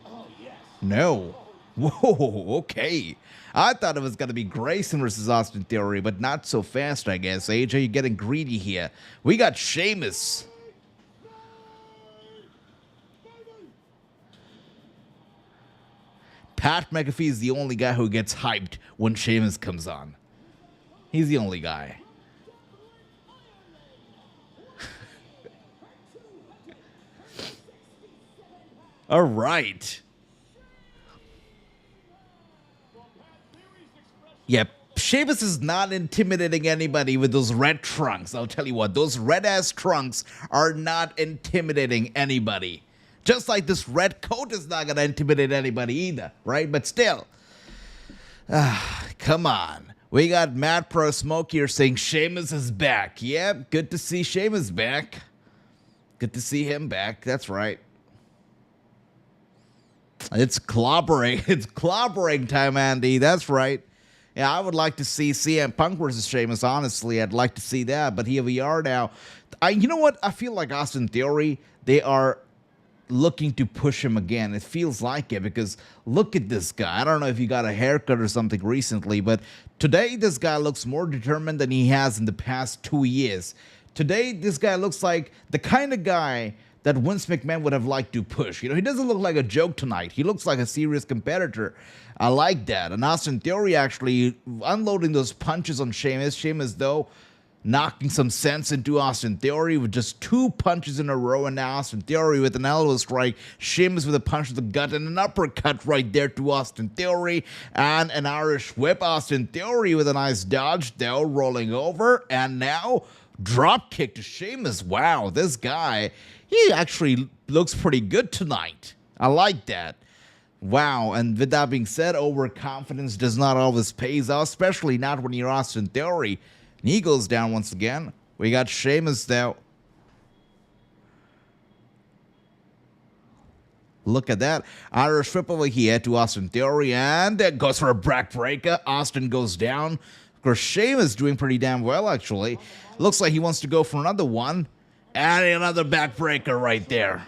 Oh, yes. No. Whoa, okay. I thought it was going to be Grayson versus Austin Theory, but not so fast, I guess. AJ, you're getting greedy here. We got Sheamus. Pat McAfee is the only guy who gets hyped when Sheamus comes on. He's the only guy. All right. Yep, Sheamus is not intimidating anybody with those red trunks. I'll tell you what, those red-ass trunks are not intimidating anybody. Just like this red coat is not going to intimidate anybody either, right? But still, come on. We got Matt Pro Smoke here saying Sheamus is back. Yep, good to see Sheamus back. Good to see him back, that's right. It's clobbering. It's clobbering time, Andy, that's right. Yeah, I would like to see CM Punk versus Sheamus, honestly. I'd like to see that, but here we are now. You know what? I feel like Austin Theory, they are looking to push him again. It feels like it, because look at this guy. I don't know if he got a haircut or something recently, but today this guy looks more determined than he has in the past 2 years. Today, this guy looks like the kind of guy that Vince McMahon would have liked to push. You know, he doesn't look like a joke tonight. He looks like a serious competitor. I like that. And Austin Theory actually unloading those punches on Sheamus. Sheamus, though, knocking some sense into Austin Theory with just 2 punches in a row. And now Austin Theory with an elbow strike. Sheamus with a punch to the gut and an uppercut right there to Austin Theory. And an Irish whip. Austin Theory with a nice dodge, though, rolling over. And now drop kick to Sheamus. Wow, this guy, he actually looks pretty good tonight. I like that. Wow, and with that being said, overconfidence does not always pay off, especially not when you're Austin Theory. Knee goes down once again. We got Sheamus though. Look at that. Irish whip over here to Austin Theory, and it goes for a Bron Breakker. Austin goes down. Of course, Sheamus doing pretty damn well, actually. Looks like he wants to go for another one. And another backbreaker right there.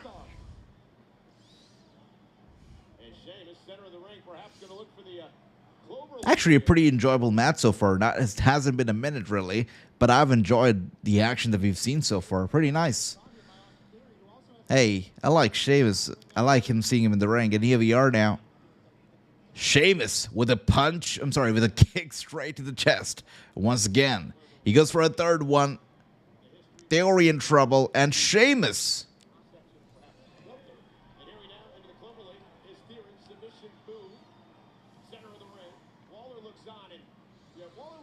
Actually, a pretty enjoyable match so far. It hasn't been a minute, really, but I've enjoyed the action that we've seen so far. Pretty nice. Hey, I like Sheamus. I like him, seeing him in the ring, and here we are now. Sheamus with a punch, with a kick straight to the chest. Once again, he goes for a third one. Theory in trouble, and Sheamus.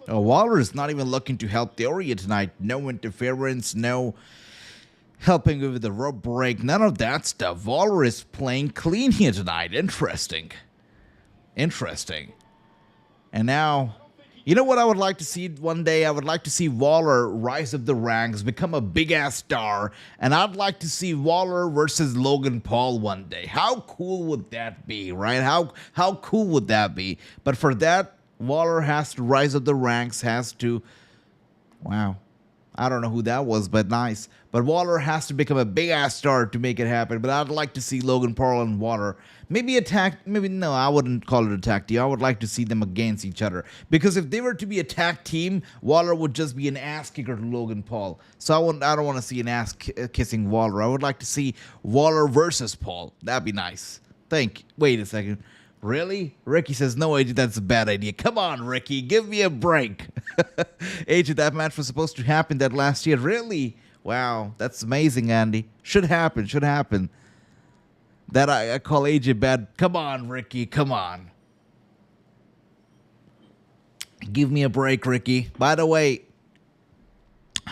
Oh, Waller is not even looking to help Theory tonight. No interference, no helping with the rope break, none of that stuff. Waller is playing clean here tonight. Interesting. Interesting. And now, you know what I would like to see one day? I would like to see Waller rise up the ranks, become a big-ass star, and I'd like to see Waller versus Logan Paul one day. How cool would that be, right? How cool would that be? But for that, Waller has to rise up the ranks, has to... Wow. I don't know who that was, but nice. But Waller has to become a big-ass star to make it happen. But I'd like to see Logan Paul and Waller maybe no, I wouldn't call it a tag team. I would like to see them against each other. Because if they were to be a tag team, Waller would just be an ass kicker to Logan Paul. So I don't want to see an ass kissing Waller. I would like to see Waller versus Paul. That'd be nice. Wait a second. Really? Ricky says, no, AJ, that's a bad idea. Come on, Ricky, give me a break. AJ, that match was supposed to happen that last year. Really? Wow, that's amazing, Andy. Should happen. That I call AJ bad. Come on, Ricky, come on. Give me a break, Ricky. By the way,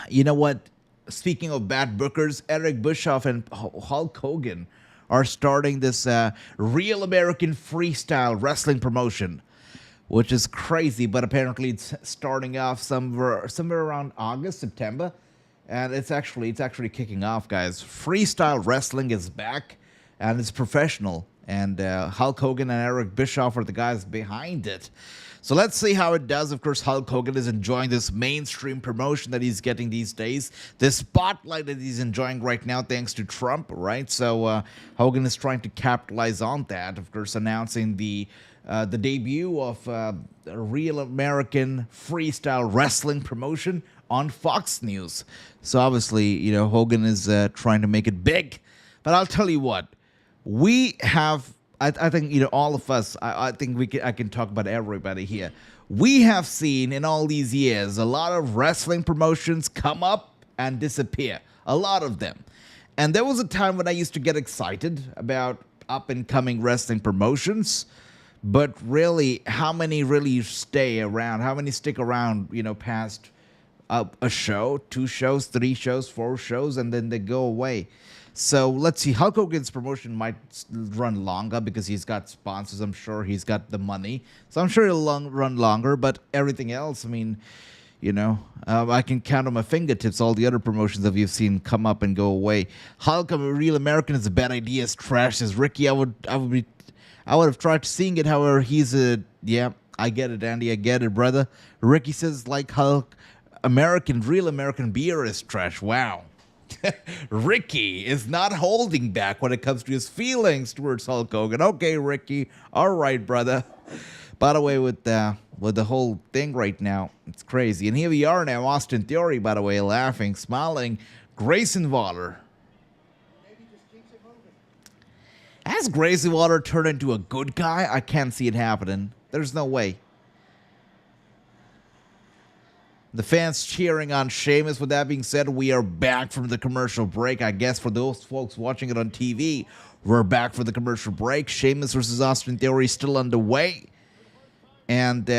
you know what? Speaking of bad bookers, Eric Bischoff and Hulk Hogan are starting this Real American Freestyle Wrestling promotion, which is crazy, but apparently it's starting off somewhere around August, September, and it's actually kicking off, guys. Freestyle wrestling is back, and it's professional, and Hulk Hogan and Eric Bischoff are the guys behind it. So let's see how it does. Of course, Hulk Hogan is enjoying this mainstream promotion that he's getting these days. This spotlight that he's enjoying right now thanks to Trump, right? So Hogan is trying to capitalize on that. Of course, announcing the debut of a Real American Freestyle Wrestling promotion on Fox News. So obviously, you know, Hogan is trying to make it big. But I'll tell you what, we have... I think, you know, all of us, I think I can talk about everybody here. We have seen in all these years a lot of wrestling promotions come up and disappear. A lot of them. And there was a time when I used to get excited about up-and-coming wrestling promotions. But really, how many really stay around? How many stick around, you know, past a show, 2 shows, 3 shows, 4 shows, and then they go away? So let's see. Hulk Hogan's promotion might run longer because he's got sponsors. I'm sure he's got the money. So I'm sure it'll run longer. But everything else, I mean, you know, I can count on my fingertips all the other promotions that we've seen come up and go away. Hulk, a Real American, is a bad idea. It's trash. Says Ricky. I would have tried seeing it. However, he's yeah, I get it, Andy. I get it, brother. Ricky says, like Hulk, Real American beer is trash. Wow. Ricky is not holding back when it comes to his feelings towards Hulk Hogan. Okay, Ricky. All right, brother. By the way, with the whole thing right now, it's crazy. And here we are now, Austin Theory, by the way, laughing, smiling. Grayson Waller. Has Grayson Waller turned into a good guy? I can't see it happening. There's no way. The fans cheering on Sheamus. With that being said, we are back from the commercial break. I guess for those folks watching it on TV, we're back for the commercial break. Sheamus versus Austin Theory still underway. And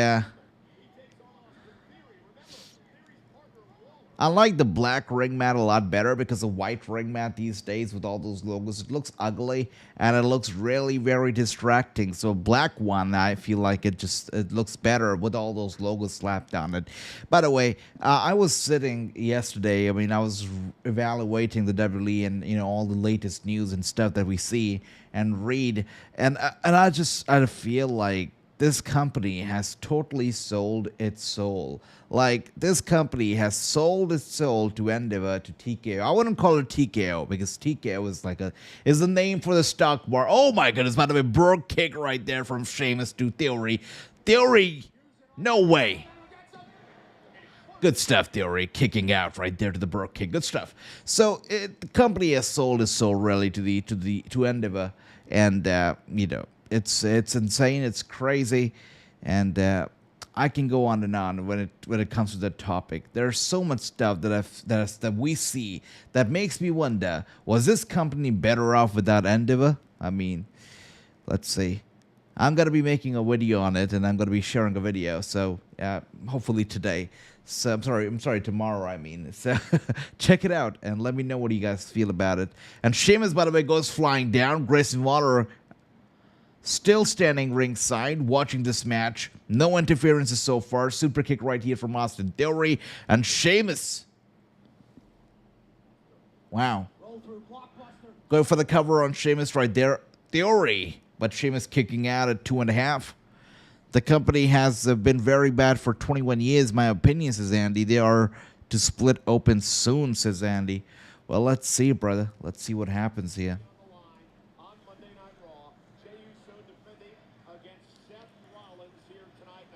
I like the black ring mat a lot better because the white ring mat these days with all those logos, it looks ugly and it looks really very distracting. So black one, I feel like it looks better with all those logos slapped on it. By the way, I was sitting yesterday, I was evaluating the WWE and, you know, all the latest news and stuff that we see and read, and I feel like this company has totally sold its soul. Like, this company has sold its soul to Endeavor, to TKO. I wouldn't call it TKO because TKO is the name for the stock bar. Oh my goodness, by the way, broke kick right there from Sheamus to Theory. Theory, no way. Good stuff, Theory, kicking out right there to the broke kick. Good stuff. So the company has sold its soul really to Endeavor, and you know, it's insane, it's crazy, and I can go on and on when it comes to that topic. There's so much stuff that we see that makes me wonder: was this company better off without Endeavor? I mean, let's see. I'm gonna be making a video on it, and I'm gonna be sharing a video. So hopefully today. So I'm sorry, tomorrow. I mean, so check it out and let me know what you guys feel about it. And Sheamus, by the way, goes flying down. Grayson Waller still standing ringside, watching this match. No interferences so far. Super kick right here from Austin Theory. And Sheamus. Wow. Going for the cover on Sheamus right there. Theory. But Sheamus kicking out at 2.5. The company has been very bad for 21 years, my opinion, says Andy. They are to split open soon, says Andy. Well, let's see, brother. Let's see what happens here. On the line on Monday Night Raw, Jey Uso defending against Seth Rollins here tonight.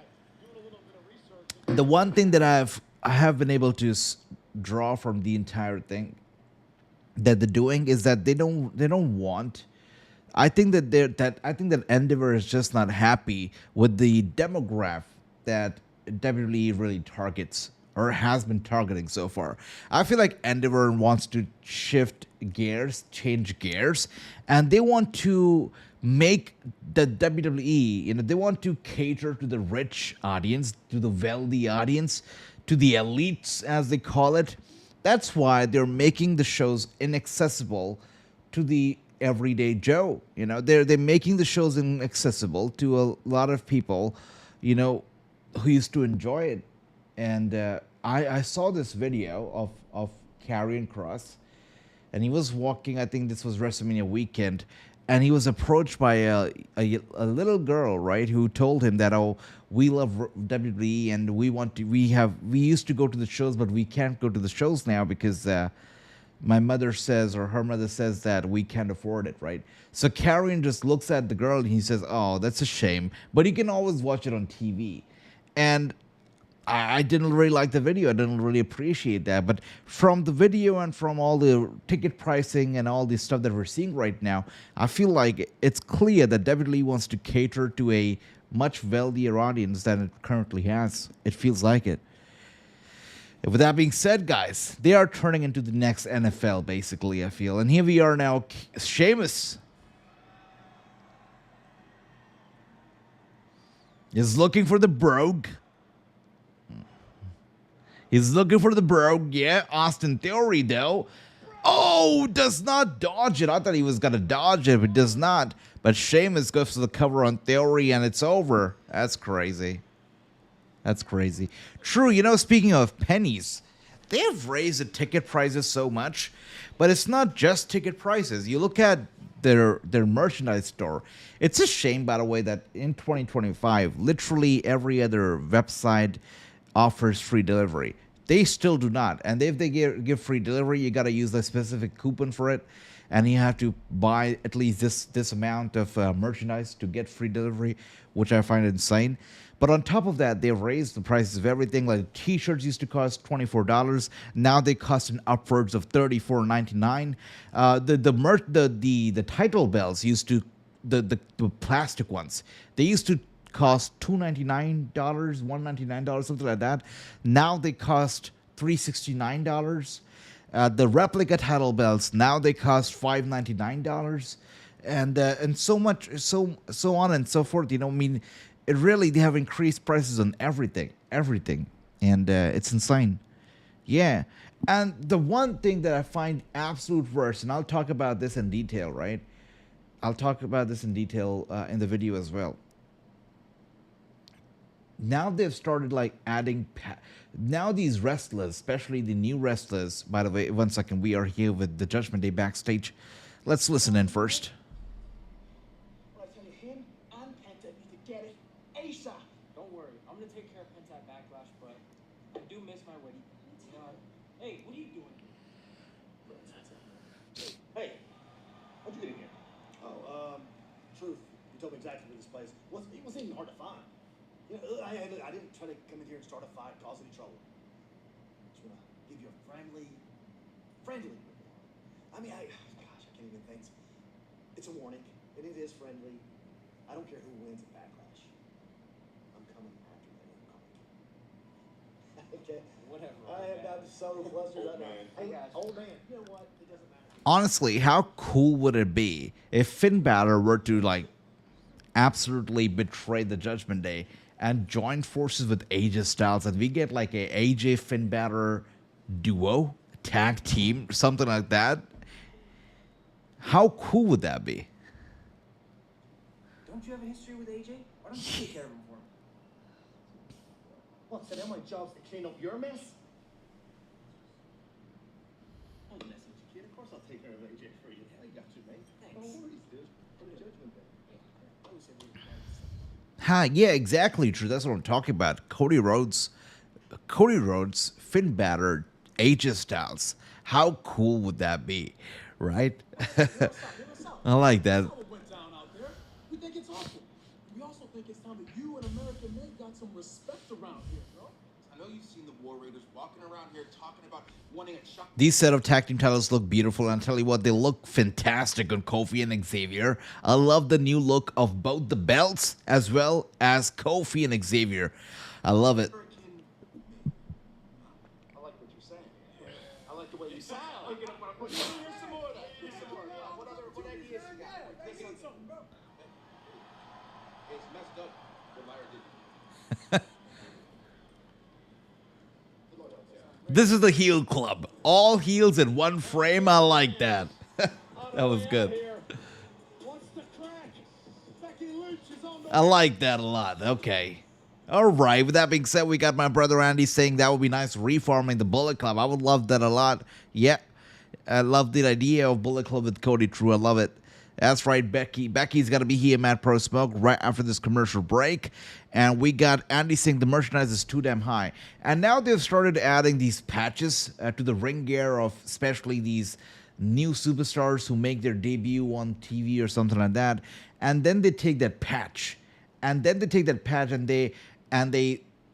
Doing a little bit of research. The one thing that I have been able to draw from the entire thing that they're doing is that they don't want. I think that Endeavor is just not happy with the demographic that WWE really targets or has been targeting so far. I feel like Endeavor wants to change gears, and they want to make the WWE, they want to cater to the rich audience, to the wealthy audience, to the elites, as they call it. That's why they're making the shows inaccessible to the everyday Joe. They're making the shows inaccessible to a lot of people, who used to enjoy it. And I saw this video of Karrion Kross, and he was walking. I think this was WrestleMania weekend, and he was approached by a little girl, right, who told him that, oh, we love WWE and we used to go to the shows, but we can't go to the shows now because my mother says, or her mother says, that we can't afford it, right? So Karrion just looks at the girl and he says, oh, that's a shame, but you can always watch it on TV. And I didn't really like the video. I didn't really appreciate that. But from the video and from all the ticket pricing and all the stuff that we're seeing right now, I feel like it's clear that WWE wants to cater to a much wealthier audience than it currently has. It feels like it. With that being said, guys, they are turning into the next NFL, basically, I feel. And here we are now, Sheamus is looking for the brogue. He's looking for the brogue, yeah. Austin Theory, though. Oh, does not dodge it. I thought he was going to dodge it, but does not. But Sheamus goes to the cover on Theory, and it's over. That's crazy. That's crazy. True, speaking of pennies, they have raised the ticket prices so much, but it's not just ticket prices. You look at their merchandise store. It's a shame, by the way, that in 2025, literally every other website offers free delivery. They still do not. And if they give free delivery, you got to use a specific coupon for it. And you have to buy at least this amount of merchandise to get free delivery, which I find insane. But on top of that, they've raised the prices of everything. Like T-shirts used to cost $24. Now they cost an upwards of $34.99. The title belts used to, the plastic ones, they used to cost $299, $199, something like that. Now they cost $369. The replica title belts, now they cost $599, and so much, so on and so forth. It really, they have increased prices on everything, and it's insane. Yeah, and the one thing that I find absolute worst, and I'll talk about this in detail, right? I'll talk about this in detail in the video as well. Now they've started adding. Now these wrestlers, especially the new wrestlers. By the way, 1 second, we are here with the Judgment Day backstage. Let's listen in first. Well, I tell you, him and Penta need to get it ASAP. Don't worry, I'm gonna take care of Penta at Backlash, but I do miss my wedding. Hey, what are you doing? Hey, how'd you get in here? Oh, truth. You told me exactly where this place was. It wasn't even hard to find. I didn't try to come in here and start a fight, cause any trouble. I just want to give you a friendly. I can't even think. It's a warning, and it is friendly. I don't care who wins at Backlash. I'm coming after that. Okay. Whatever. I am about to so flustered right now. Hey, guys. Old man. You know what? It doesn't matter. Honestly, how cool would it be if Finn Balor were to absolutely betray the Judgment Day and join forces with AJ Styles, and we get a AJ Finn Balor duo, tag team, something like that? How cool would that be? Don't you have a history with AJ? Why don't you take care of him for him? What, so now my job's to clean up your mess? I'm messing with you, kid. Of course I'll take care of AJ for you. I got you, mate. Thanks. No worries, dude. For the Judgment Day. Yeah, exactly, true. That's what I'm talking about. Cody Rhodes Cody Rhodes, Finn Balor, AJ Styles. How cool would that be, right? I like that. That's how it went down out there. We think it's awful. We also think it's time that you and American men got some respect around here, bro. I know you've seen the War Raiders walking around here talking about wanting a Chuck. These set of tag team titles look beautiful, and I'll tell you what, they look fantastic on Kofi and Xavier. I love the new look of both the belts as well as Kofi and Xavier. I love it. I like what you're saying. I like the way you sound. Here's some more of that. Here's some more. What ideas you got? It's messed up what Lyra did. This is the heel club. All heels in one frame. I like that. That was good. What's the crack? Becky Lynch is on the I like that a lot. Okay. All right. With that being said, we got my brother Andy saying that would be nice reforming the Bullet Club. I would love that a lot. Yeah. I love the idea of Bullet Club with Cody True. I love it. That's right, Becky. Becky's going to be here at Pro Smoke right after this commercial break. And we got Andy saying the merchandise is too damn high. And now they've started adding these patches to the ring gear of especially these new superstars who make their debut on TV or something like that. And then they take that patch. And then they take that patch and they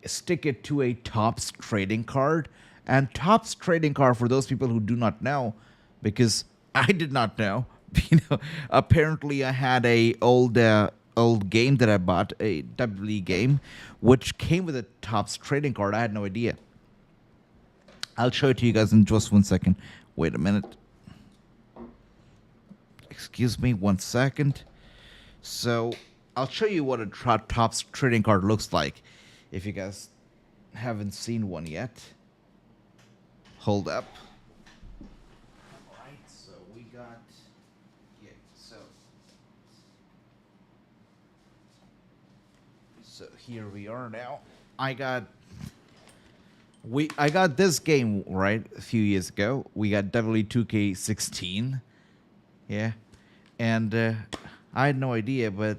stick it to a Topps trading card. And Topps trading card, for those people who do not know, because I did not know, apparently I had a old game that I bought, a WWE game, which came with a Topps trading card. I had no idea. I'll show it to you guys in just 1 second. Wait a minute. Excuse me 1 second. So I'll show you what a Topps trading card looks like if you guys haven't seen one yet. Hold up. All right, so we got so here we are now. I got this game right a few years ago. We got WWE 2K16. Yeah. And I had no idea, but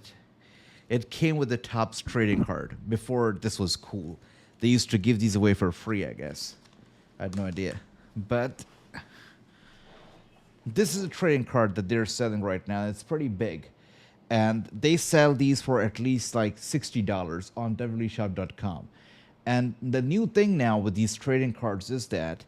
it came with the Topps trading card. Before this was cool. They used to give these away for free, I guess. I had no idea. But this is a trading card that they're selling right now. It's pretty big. And they sell these for at least like $60 on WWEshop.com. And the new thing now with these trading cards is that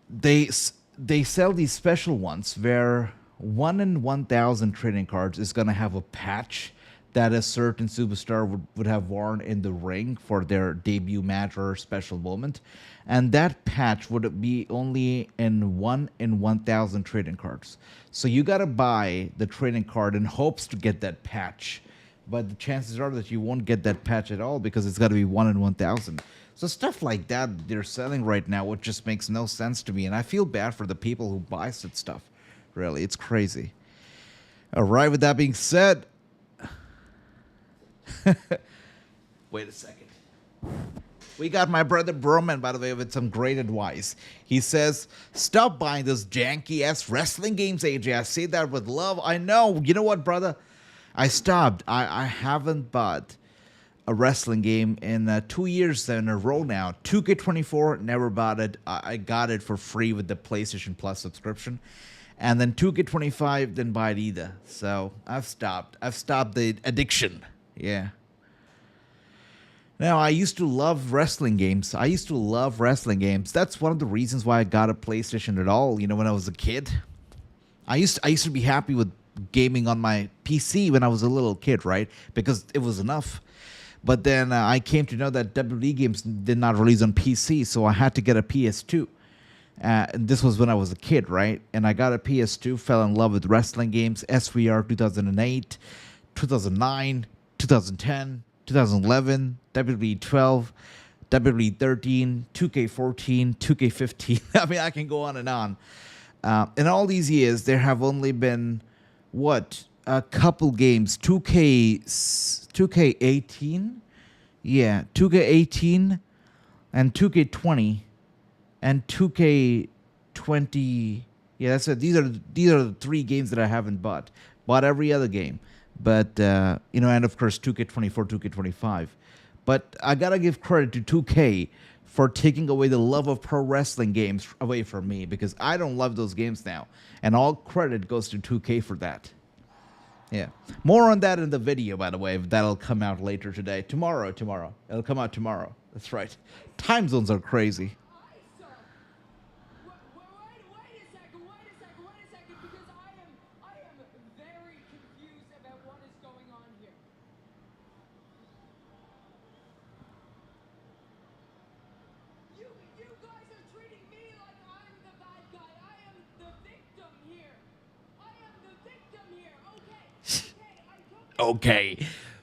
they sell these special ones where 1 in 1,000 trading cards is going to have a patch that a certain superstar would have worn in the ring for their debut match or special moment. And that patch would be only in 1 in 1,000 trading cards. So you got to buy the trading card in hopes to get that patch. But the chances are that you won't get that patch at all because it's got to be 1 in 1,000. So stuff like that they're selling right now, which just makes no sense to me. And I feel bad for the people who buy such stuff. Really, it's crazy. All right, with that being said, wait a second. We got my brother Broman, by the way, with some great advice. He says, stop buying those janky-ass wrestling games, AJ. I say that with love. I know. You know what, brother? I stopped. I haven't bought a wrestling game in 2 years in a row now. 2K24, never bought it. I got it for free with the PlayStation Plus subscription. And then 2K25, didn't buy it either. So I've stopped. I've stopped the addiction. Yeah. Now, I used to love wrestling games. That's one of the reasons why I got a PlayStation at all, when I was a kid. I used to be happy with gaming on my PC when I was a little kid, right? Because it was enough. But then I came to know that WWE games did not release on PC, so I had to get a PS2. This was when I was a kid, right? And I got a PS2, fell in love with wrestling games, SVR 2008, 2009, 2010, 2011, WWE 12, WWE 13, 2K14, 2K15. I mean, I can go on and on. In all these years, there have only been, a couple games. 2K18? Yeah, 2K18 and 2K20 and 2K20. Yeah, that's it. These are the 3 games that I haven't bought. Bought every other game. But, and of course, 2K24, 2K25. But I gotta give credit to 2K for taking away the love of pro wrestling games away from me, because I don't love those games now. And all credit goes to 2K for that. Yeah. More on that in the video, by the way. That'll come out later today. Tomorrow. It'll come out tomorrow. That's right. Time zones are crazy. Hi, sir. Wait a second, because I am very confused about what is going on here. You guys are treating me like I'm the bad guy. I am the victim here. Okay, I took Okay.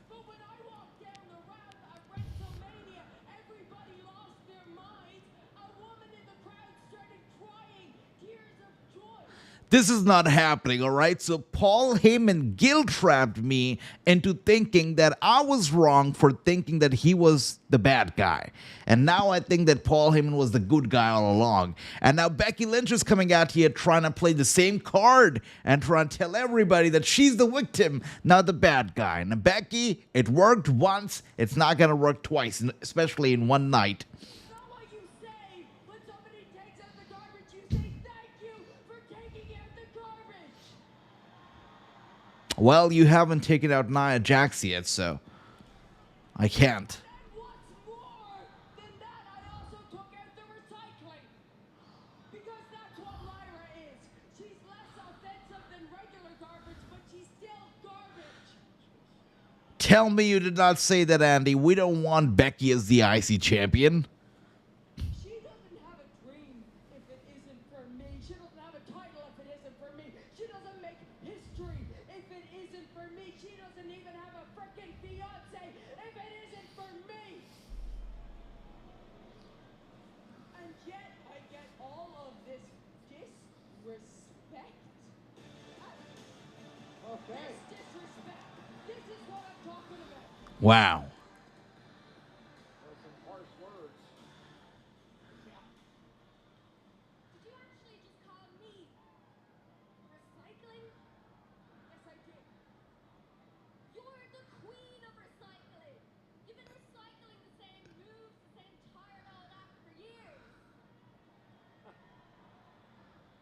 But when I walked down the ramp at WrestleMania, everybody lost their minds. A woman in the crowd started crying tears of joy. This is not happening, all right? So Paul Heyman guilt-trapped me into thinking that I was wrong for thinking that he was the bad guy. And now I think that Paul Heyman was the good guy all along. And now Becky Lynch is coming out here trying to play the same card and trying to tell everybody that she's the victim, not the bad guy. Now, Becky, it worked once. It's not going to work twice, especially in one night. It's not what you say. When somebody takes out the garbage, you say thank you for taking out the garbage. Well, you haven't taken out Nia Jax yet, so I can't. And what's more than that, I also took out the recycling. Because that's what Lyra is. She's less offensive than regular garbage, but she's still garbage. Tell me you did not say that, Andy. We don't want Becky as the IC champion. She doesn't have a dream if it isn't for me. She doesn't have a title if it isn't for me. She doesn't make history if it isn't for me. She doesn't even have a frickin' fiance if it isn't for me. And yet I get all of this disrespect. Okay. This disrespect. This is what I'm talking about. Wow. Those are some harsh words. Did you actually just call me recycling? Yes, I did. You're the queen of recycling. You've been recycling the same moves, the same tire and all that for years. But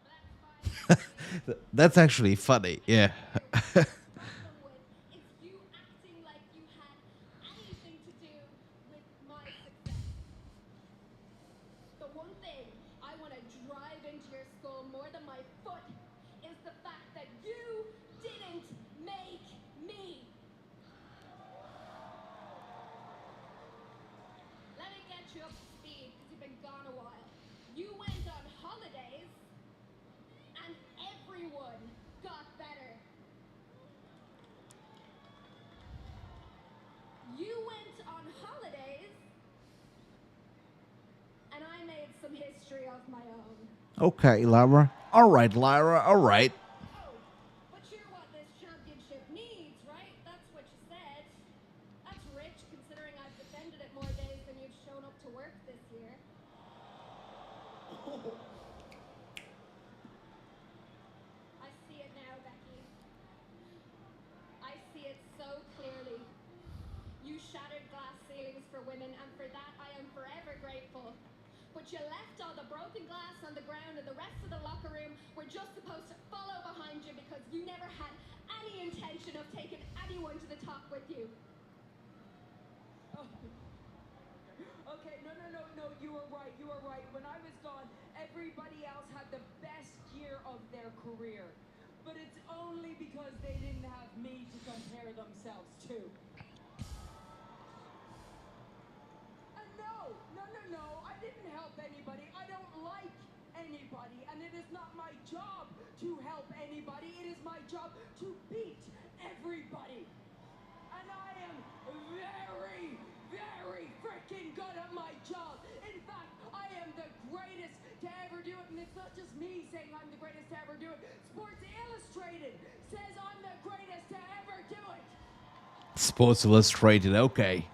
that's fine. That's actually funny. Yeah. Problem with is you acting like you had anything to do with my success. The one thing I want to drive into your skull more than my foot is the fact that you didn't make me. Let me get you up to speed because you've been gone a while. You went on holidays and everyone got better. You went on holidays and I made some history of my own. Okay, Lyra. All right, Lyra. All right. Oh, but you're what this championship needs, right? That's what you said. That's rich considering I've defended it more days than you've shown up to work this year. I see it now, Becky. I see it so clearly. You shattered glass ceilings for women, and for that I am forever grateful. But you left all the broken glass on the ground, and the rest of the locker room were just supposed to follow behind you because you never had any intention of taking anyone to the top with you. Oh. Okay, no, you were right. When I was gone, everybody else had the best year of their career. But it's only because they didn't have me to compare themselves to. And no, I didn't help anybody. I don't like anybody. And it is not my job to help anybody. It is my job to beat everybody. And I am very, very freaking good at my job. In fact, I am the greatest to ever do it. And it's not just me saying I'm the greatest to ever do it. Sports Illustrated says I'm the greatest to ever do it. Sports Illustrated. Okay.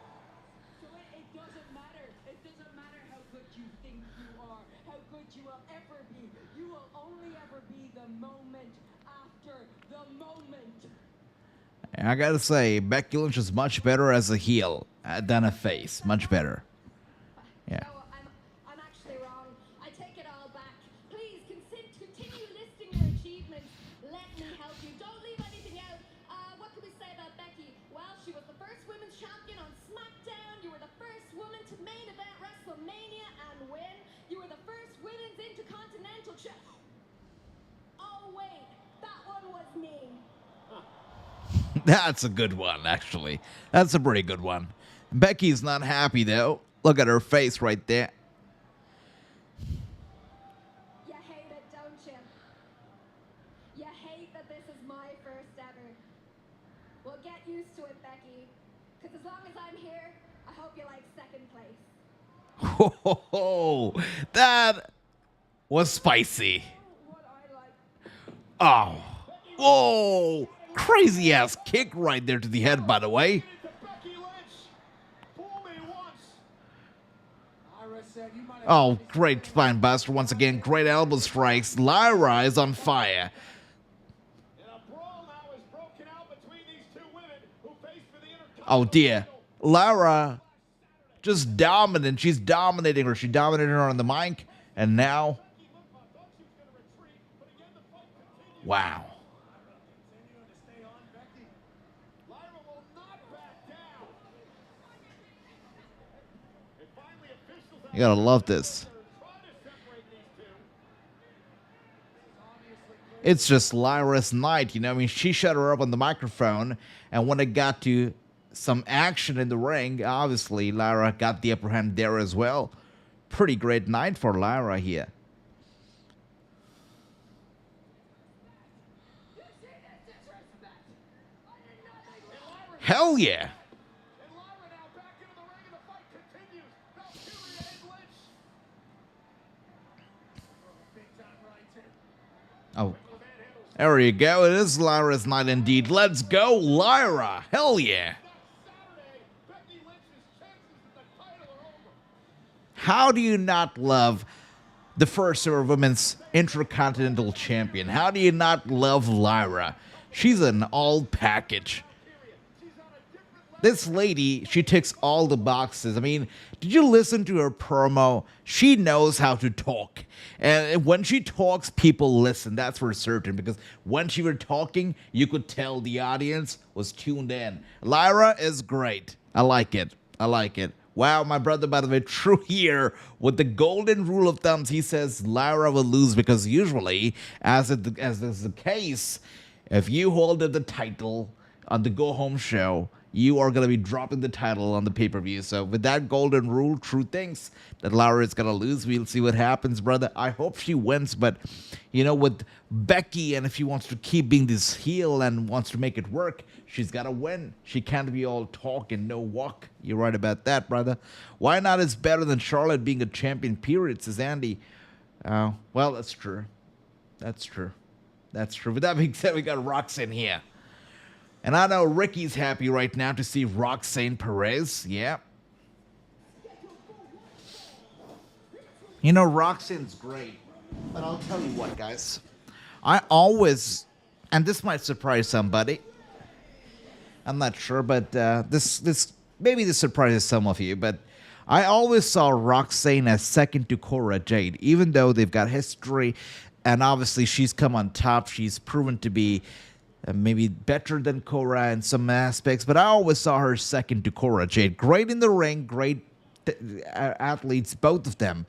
So it doesn't matter. It doesn't matter how good you think you are, how good you will ever be. You will only ever be the moment after the moment. And I gotta say, Becky Lynch is much better as a heel. than a face. Much better. Yeah. No, I'm actually wrong. I take it all back. Please continue listing your achievements. Let me help you. Don't leave anything out. What can we say about Becky? Well, she was the first women's champion on SmackDown. You were the first woman to main event WrestleMania and win. You were the first women's Intercontinental champion. Oh wait, that one was me. That's a good one, actually. That's a pretty good one. Becky's not happy, though. Look at her face right there. You hate it, don't you? You hate that this is my first ever. Well, get used to it, Becky. Because as long as I'm here, I hope you like second place. Ho, that was spicy. What I like. Oh. Whoa. Crazy ass kick right there to the head, by the way. To Becky Lynch. Fool me once. Lyra said you might have Oh, great spine buster once again. Great elbow strikes. Lyra is on fire. And a brawl now is broken out between these two women who face for the Intercontinental. Oh, dear. Lyra just dominant. She's dominating her. She dominated her on the mic. And now, Becky looked like thought she was going to retreat, but again the fight continues. wow. Continuing to stay on Becky. Lyra will not back down. And finally, officials You gotta love this. trying to separate these two. It's just Lyra's night, you know. I mean, she shut her up on the microphone, and when it got to some action in the ring, obviously Lyra got the upper hand there as well. Pretty great night for Lyra here. You see this disrespect? I did nothing wrong. Hell yeah. And Lyra now back into the ring and the fight continues. Valkyria and Lynch. Big time right here. Oh, there you go. It is Lyra's night indeed. Let's go, Lyra. Hell yeah. Saturday, Becky Lynch's chances at the title are over. How do you not love the first ever women's Intercontinental Champion? How do you not love Lyra? She's an all package. This lady, she ticks all the boxes. I mean, did you listen to her promo? She knows how to talk. And when she talks, people listen. That's for certain. Because when she was talking, you could tell the audience was tuned in. Lyra is great. I like it. I like it. Wow, my brother, by the way, true here with the golden rule of thumbs. He says Lyra will lose because usually, as is the case, if you hold up the title on the Go Home show, you are going to be dropping the title on the pay-per-view. So with that golden rule, true thinks that Lyra is going to lose. We'll see what happens, brother. I hope she wins, but, you know, with Becky, and if she wants to keep being this heel and wants to make it work, she's got to win. She can't be all talk and no walk. You're right about that, brother. Why not? It's better than Charlotte being a champion, period, says Andy. Well, that's true. That's true. That's true. With that being said, we got Roxanne here. And I know Ricky's happy right now to see Roxanne Perez. Yeah. You know, Roxanne's great. But I'll tell you what, guys. I always, and this might surprise somebody. I'm not sure, but maybe this surprises some of you, but I always saw Roxanne as second to Cora Jade, even though they've got history, and obviously she's come on top. She's proven to be maybe better than Cora in some aspects, but I always saw her second to Cora Jade. Great in the ring, great athletes, both of them.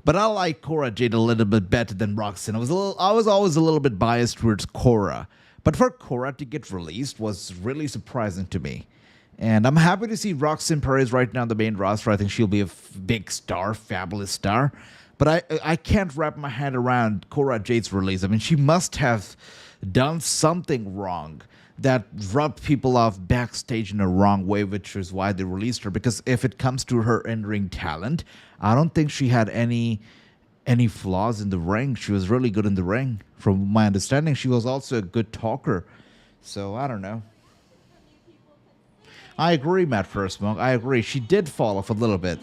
But I like Cora Jade a little bit better than Roxanne. I was always a little bit biased towards Cora. But for Cora to get released was really surprising to me. And I'm happy to see Roxanne Perez right now on the main roster. I think she'll be a big star, fabulous star. But I can't wrap my head around Cora Jade's release. I mean, she must have done something wrong that rubbed people off backstage in a wrong way, which is why they released her. Because if it comes to her in-ring talent, I don't think she had any flaws in the ring. She was really good in the ring. From my understanding, she was also a good talker. So, I don't know. I agree, Matt First Monk. I agree. She did fall off a little bit.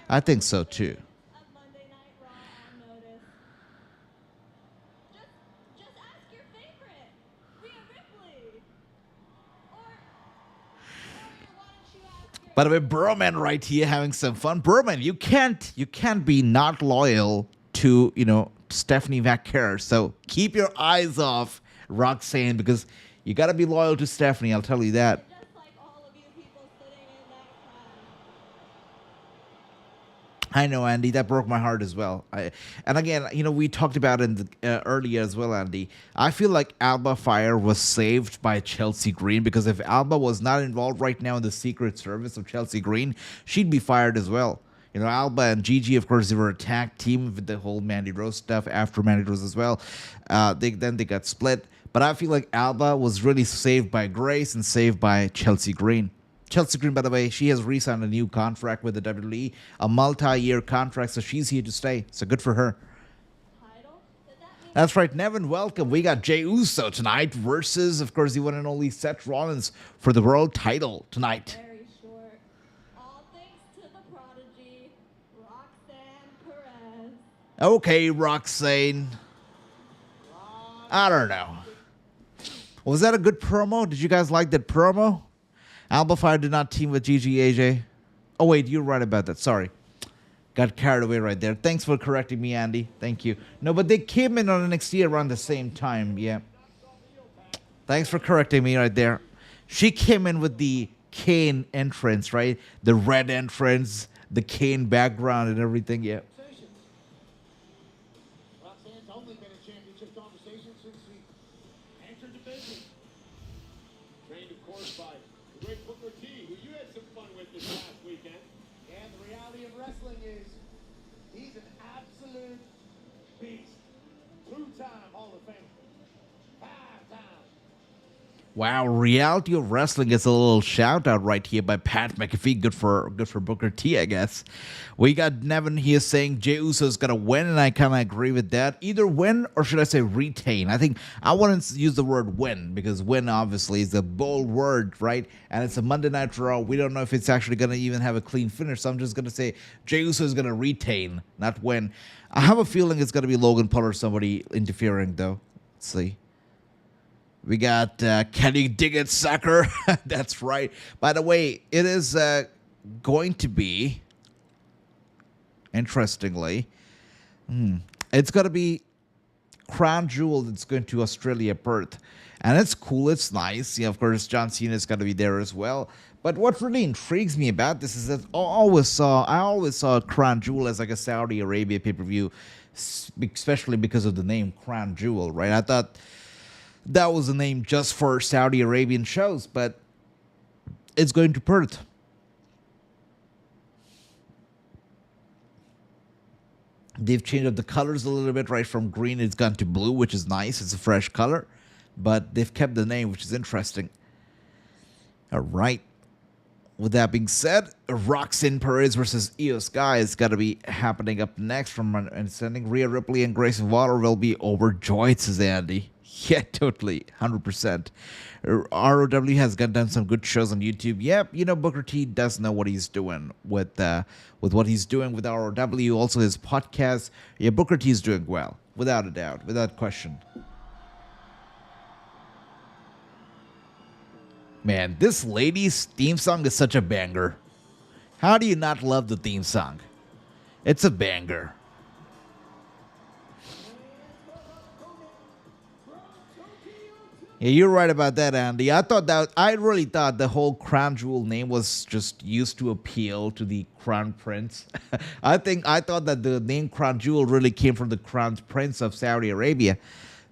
I think so, too. Of Monday Night Raw on notice. Just ask your favorite, Rhea Ripley. Or why don't you ask your By the way, Burman right here having some fun. Burman, you can't be not loyal to, Stephanie McAfee. So keep your eyes off Roxanne, because you got to be loyal to Stephanie, I'll tell you that. Just like all of you people sitting in that crowd. I know, Andy, that broke my heart as well. And again, we talked about it earlier as well, Andy. I feel like Alba Fire was saved by Chelsea Green, because if Alba was not involved right now in the Secret Service of Chelsea Green, she'd be fired as well. Alba and Gigi, of course, they were a tag team with the whole Mandy Rose stuff after Mandy Rose as well. They got split. But I feel like Alba was really saved by Grace and saved by Chelsea Green. Chelsea Green, by the way, she has re-signed a new contract with the WWE, a multi-year contract, so she's here to stay. So good for her. Title? Does that mean That's right, Nevin, welcome. We got Jey Uso tonight versus, of course, the one and only Seth Rollins for the world title tonight. very short? All thanks to the prodigy, Roxanne Perez. Okay, Roxane. I don't know. Was that a good promo? Did you guys like that promo? Alba Fire did not team with Gigi AJ. Oh, wait, you're right about that. Sorry. Got carried away right there. Thanks for correcting me, Andy. Thank you. No, but they came in on NXT around the same time. Yeah. Thanks for correcting me right there. She came in with the Kane entrance, right? The red entrance, the Kane background and everything. Yeah. Roxanne's only been in championship conversation since she entered the business. Trained, of course, by the great Booker T, who you had some fun with this last weekend. And the reality of wrestling is he's an absolute beast. Two-time Hall of Famer. 5 times. Wow, reality of wrestling gets a little shout out right here by Pat McAfee. Good for Booker T, I guess. We got Nevin here saying Jey Uso's gonna win, and I kind of agree with that. Either win or should I say retain? I think I wouldn't use the word win, because win obviously is a bold word, right? And it's a Monday Night Raw. We don't know if it's actually gonna even have a clean finish, so I'm just gonna say Jey Uso is gonna retain, not win. I have a feeling it's gonna be Logan Paul or somebody interfering, though. Let's see. We got Kenny Diggett Sucker. That's right. By the way, it is going to be, interestingly, it's going to be Crown Jewel that's going to Australia, Perth. And it's cool. It's nice. Yeah, of course, John Cena is going to be there as well. But what really intrigues me about this is that I always saw Crown Jewel as like a Saudi Arabia pay-per-view, especially because of the name Crown Jewel, right? I thought that was a name just for Saudi Arabian shows, but it's going to Perth. They've changed up the colors a little bit, right? From green, it's gone to blue, which is nice. It's a fresh color, but they've kept the name, which is interesting. All right. With that being said, Roxanne Perez versus Iyo Sky is going to be happening up next. From my understanding, Rhea Ripley and Grayson Waller will be overjoyed, says Andy. Yeah, totally, 100%. ROW has done some good shows on YouTube. Yep, Booker T does know what he's doing with what he's doing with ROW. Also, his podcast. Yeah, Booker T is doing well, without a doubt, without question. Man, this lady's theme song is such a banger. How do you not love the theme song? It's a banger. Yeah, you're right about that, Andy. I really thought the whole Crown Jewel name was just used to appeal to the Crown Prince. I thought that the name Crown Jewel really came from the Crown Prince of Saudi Arabia,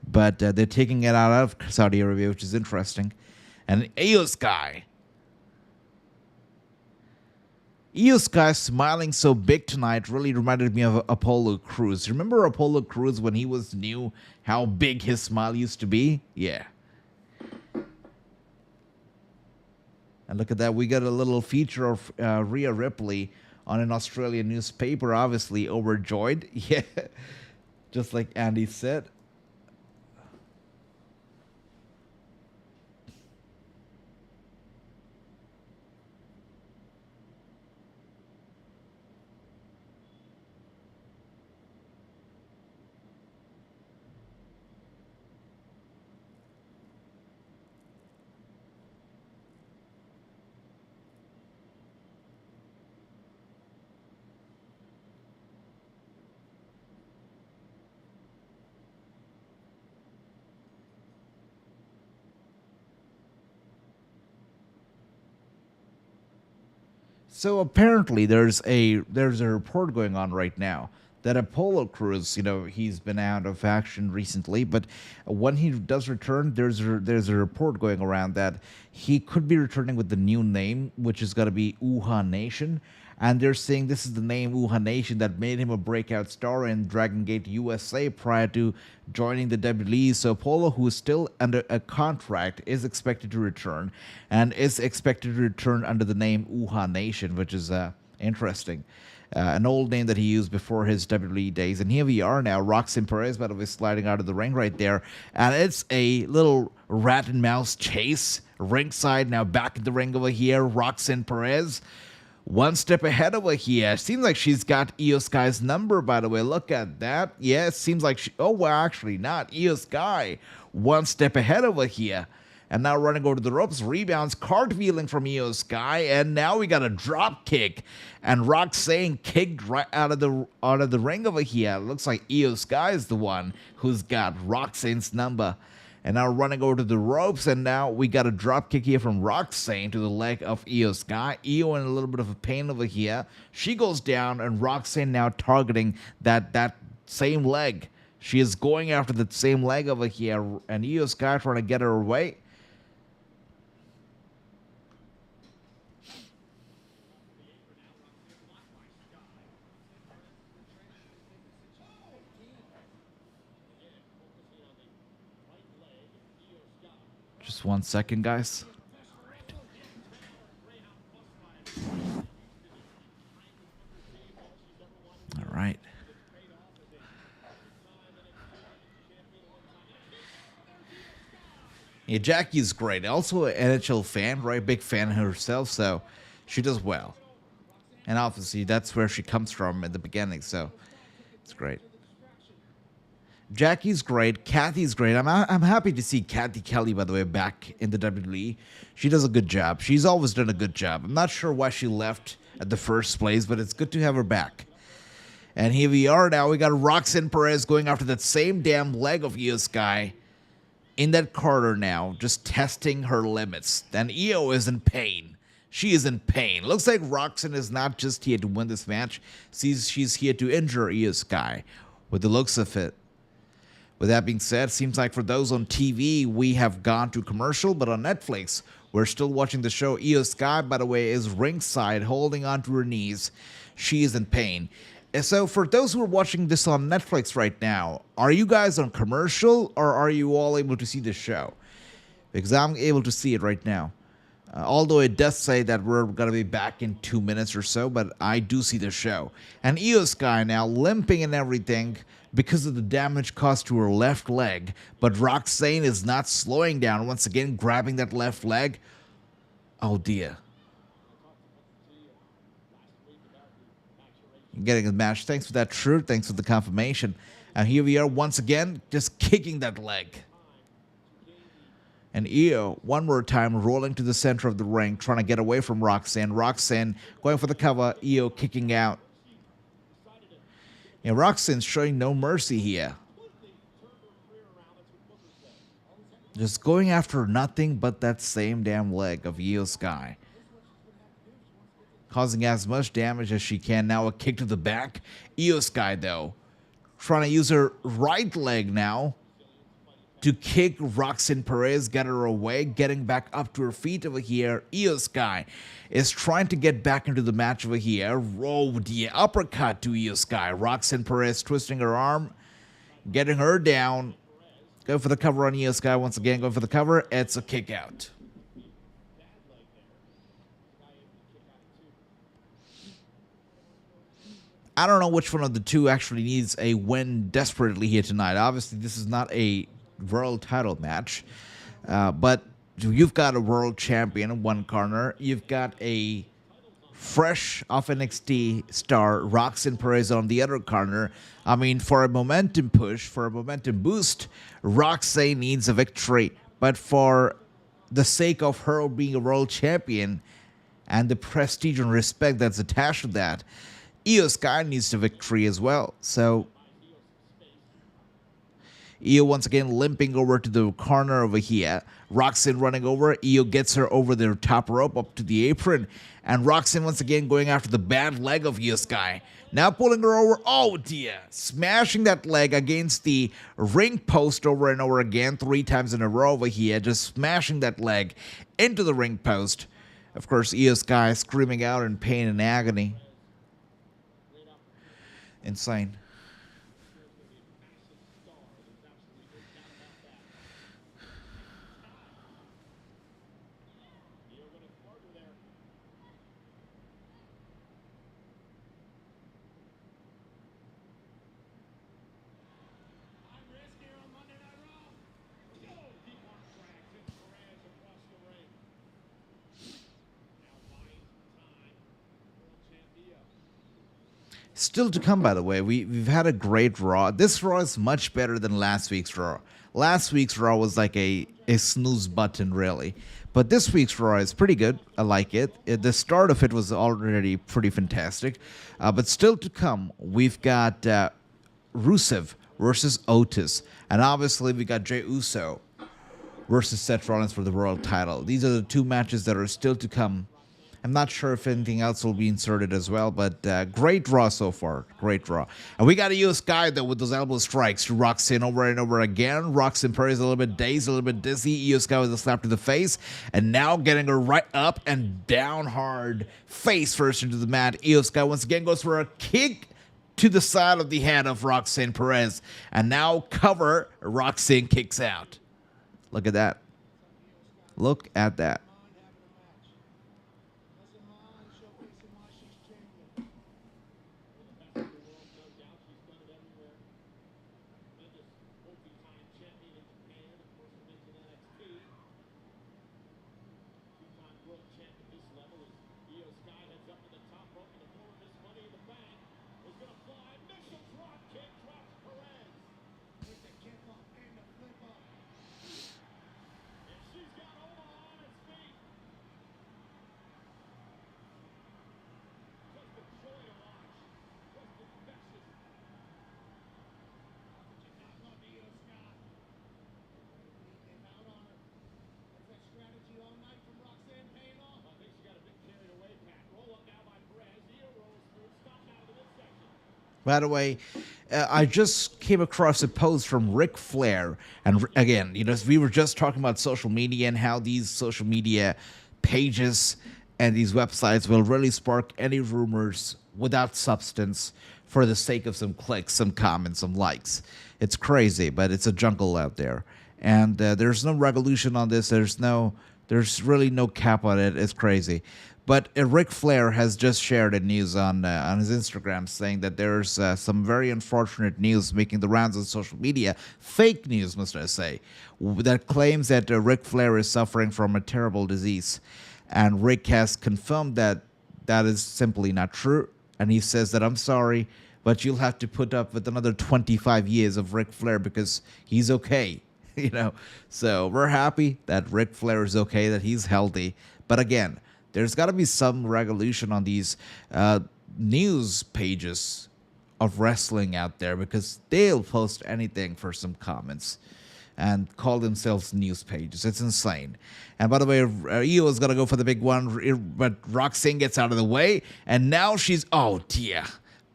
but they're taking it out of Saudi Arabia, which is interesting. And Iyo Sky. Iyo Sky smiling so big tonight really reminded me of Apollo Crews. Remember Apollo Crews when he was new, how big his smile used to be? Yeah. And look at that, we got a little feature of Rhea Ripley on an Australian newspaper, obviously overjoyed. Yeah, just like Andy said. So apparently there's a report going on right now that Apollo Crews, he's been out of action recently, but when he does return, there's a report going around that he could be returning with the new name, which is going to be Uha Nation. And they're saying this is the name Uha Nation that made him a breakout star in Dragon Gate USA prior to joining the WWE. So Apollo, who is still under a contract, is expected to return, and is expected to return under the name Uha Nation, which is interesting. An old name that he used before his WWE days. And here we are now. Roxanne Perez, by the way, sliding out of the ring right there. And it's a little rat and mouse chase. Ringside, now back in the ring over here. Roxanne Perez, one step ahead over here. Seems like she's got Iyo Sky's number, by the way. Look at that. Yeah, it seems like she... Oh, well, actually not. Iyo Sky, one step ahead over here. And now running over to the ropes, rebounds, cartwheeling from Iyo Sky, and now we got a drop kick. And Roxanne kicked right out of the ring over here. It looks like Iyo Sky is the one who's got Roxanne's number. And now running over to the ropes, and now we got a drop kick here from Roxanne to the leg of Iyo Sky. Iyo in a little bit of a pain over here. She goes down, and Roxanne now targeting that same leg. She is going after that same leg over here, and Iyo Sky trying to get her away. Just 1 second, guys. All right. Yeah, Jackie's great. Also an NHL fan, right? Big fan herself, so she does well. And obviously, that's where she comes from at the beginning, so it's great. Jackie's great. Kathy's great. I'm happy to see Kathy Kelly, by the way, back in the WWE. She does a good job. She's always done a good job. I'm not sure why she left at the first place, but it's good to have her back. And here we are now. We got Roxanne Perez going after that same damn leg of Iyo Sky in that corner now, just testing her limits. And Iyo is in pain. She is in pain. Looks like Roxanne is not just here to win this match. She's here to injure Iyo Sky with the looks of it. With that being said, seems like for those on TV, we have gone to commercial, but on Netflix, we're still watching the show. Iyo Sky, by the way, is ringside, holding onto her knees. She is in pain. And so for those who are watching this on Netflix right now, are you guys on commercial, or are you all able to see the show? Because I'm able to see it right now. Although it does say that we're going to be back in 2 minutes or so, but I do see the show. And Iyo Sky now limping and everything because of the damage caused to her left leg. But Roxanne is not slowing down. Once again, grabbing that left leg. Oh, dear. Getting a match. Thanks for that, True. Thanks for the confirmation. And here we are once again, just kicking that leg. And Iyo, one more time, rolling to the center of the ring, trying to get away from Roxanne. Roxanne going for the cover. Iyo kicking out. And Roxanne's showing no mercy here. Just going after nothing but that same damn leg of Iyo Sky. Causing as much damage as she can. Now a kick to the back. Iyo Sky, though, trying to use her right leg now to kick Roxanne Perez, get her away, getting back up to her feet over here. Iyo Sky is trying to get back into the match over here. Oh, the uppercut to Iyo Sky. Roxanne Perez twisting her arm, getting her down. Go for the cover on Iyo Sky once again. Go for the cover. It's a kick out. I don't know which one of the two actually needs a win desperately here tonight. Obviously, this is not a world title match, but you've got a world champion in one corner. You've got a fresh off NXT star, Roxanne Perez, on the other corner. I mean, for a momentum push, for a momentum boost, Roxanne needs a victory. But for the sake of her being a world champion and the prestige and respect that's attached to that, Iyo Sky needs the victory as well. So Iyo once again limping over to the corner over here. Roxanne running over. Iyo gets her over the top rope up to the apron. And Roxanne once again going after the bad leg of Iyo Sky. Now pulling her over. Oh dear. Smashing that leg against the ring post over and over again 3 times in a row over here. Just smashing that leg into the ring post. Of course, Iyo Sky screaming out in pain and agony. Insane. Still to come, by the way, we've had a great Raw. This Raw is much better than last week's Raw. Last week's Raw was like a snooze button, really. But this week's Raw is pretty good. I like it. The start of it was already pretty fantastic. But still to come, we've got Rusev versus Otis. And obviously, we got Jey Uso versus Seth Rollins for the world title. These are the 2 matches that are still to come. I'm not sure if anything else will be inserted as well, but great Raw so far. Great Raw. And we got Iyo Sky, though, with those elbow strikes to Roxanne over and over again. Roxanne Perez a little bit dazed, a little bit dizzy. Iyo Sky with a slap to the face. And now getting her right up and down hard. Face first into the mat. Iyo Sky once again goes for a kick to the side of the head of Roxanne Perez. And now cover. Roxanne kicks out. Look at that. Look at that. By the way, I just came across a post from Ric Flair. And again, we were just talking about social media and how these social media pages and these websites will really spark any rumors without substance for the sake of some clicks, some comments, some likes. It's crazy, but it's a jungle out there. And there's no resolution on this. There's really no cap on it. It's crazy. But Ric Flair has just shared a news on his Instagram saying that there's some very unfortunate news making the rounds on social media, fake news, must I say, that claims that Ric Flair is suffering from a terrible disease. And Rick has confirmed that that is simply not true. And he says that, I'm sorry, but you'll have to put up with another 25 years of Ric Flair because he's okay. So we're happy that Ric Flair is okay, that he's healthy. But again, there's got to be some regulation on these news pages of wrestling out there because they'll post anything for some comments and call themselves news pages. It's insane. And by the way, Iyo is going to go for the big one, but Roxanne gets out of the way, and now she's, oh dear,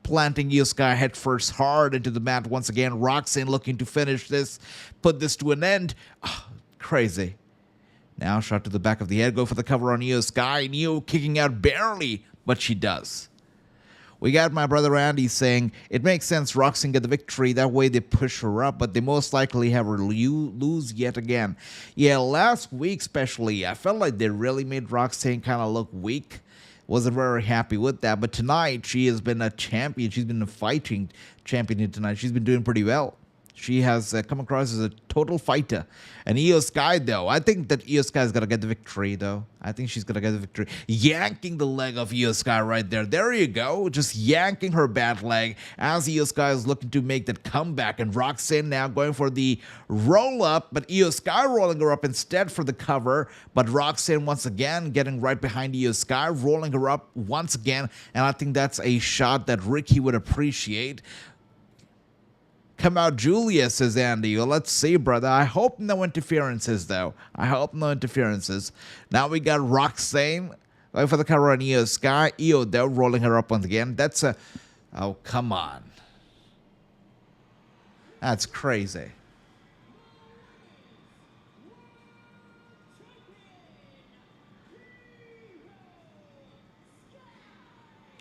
planting Iyo Sky head first hard into the mat once again. Roxanne looking to finish this, put this to an end. Oh, crazy. Now shot to the back of the head, go for the cover on Iyo Sky, and Iyo kicking out barely, but she does. We got my brother Randy saying, it makes sense Roxanne get the victory, that way they push her up, but they most likely have her lose yet again. Yeah, last week especially, I felt like they really made Roxanne kind of look weak. Wasn't very happy with that, but tonight she has been a champion. She's been a fighting champion tonight. She's been doing pretty well. She has come across as a total fighter. And Iyo Sky, though, I think that Iyo Sky is going to get the victory, though. I think she's going to get the victory. Yanking the leg of Iyo Sky right there. There you go. Just yanking her bad leg as Iyo Sky is looking to make that comeback. And Roxanne now going for the roll-up, but Iyo Sky rolling her up instead for the cover. But Roxanne once again getting right behind Iyo Sky, rolling her up once again. And I think that's a shot that Ricky would appreciate. Come out, Julia, says Andy. Well, let's see, brother. I hope no interferences, though. I hope no interferences. Now we got Roxanne going for the cover on Iyo Sky. Iyo, though, rolling her up once again. That's a... Oh, come on. That's crazy.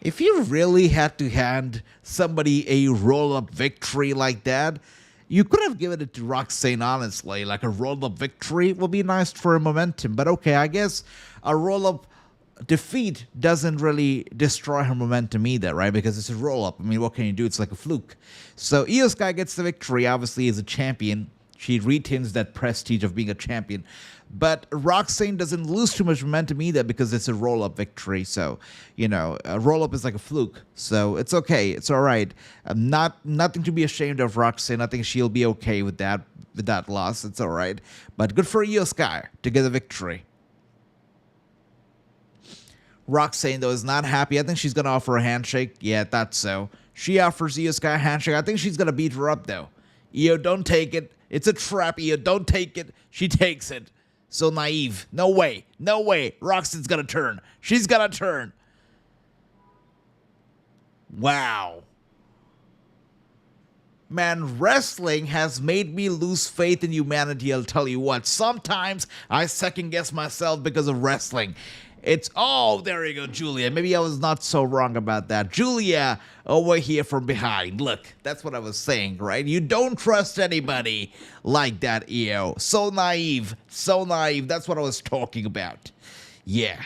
If you really had to hand somebody a roll-up victory like that, you could have given it to Roxanne, honestly. Like a roll-up victory would be nice for a momentum. But okay, I guess a roll-up defeat doesn't really destroy her momentum either, right? Because it's a roll-up. I mean, what can you do? It's like a fluke. So Iyo Sky gets the victory, obviously, as a champion. She retains that prestige of being a champion. But Roxanne doesn't lose too much momentum either because it's a roll-up victory. So, you know, a roll-up is like a fluke. So it's okay. It's all right. Nothing to be ashamed of, Roxanne. I think she'll be okay with that loss. It's all right. But good for Iyo Sky to get the victory. Roxanne, though, is not happy. I think she's going to offer a handshake. Yeah, that's so. She offers Iyo Sky a handshake. I think she's going to beat her up, though. Iyo, don't take it. It's a trap, Iyo. Don't take it. She takes it. So naive. No way. No way. Roxanne's going to turn. She's going to turn. Wow. Man, wrestling has made me lose faith in humanity, I'll tell you what. Sometimes I second guess myself because of wrestling. It's, oh, there you go, Julia. Maybe I was not so wrong about that. Julia, over here from behind. Look, that's what I was saying, right? You don't trust anybody like that, Iyo. So naive. So naive. That's what I was talking about. Yeah.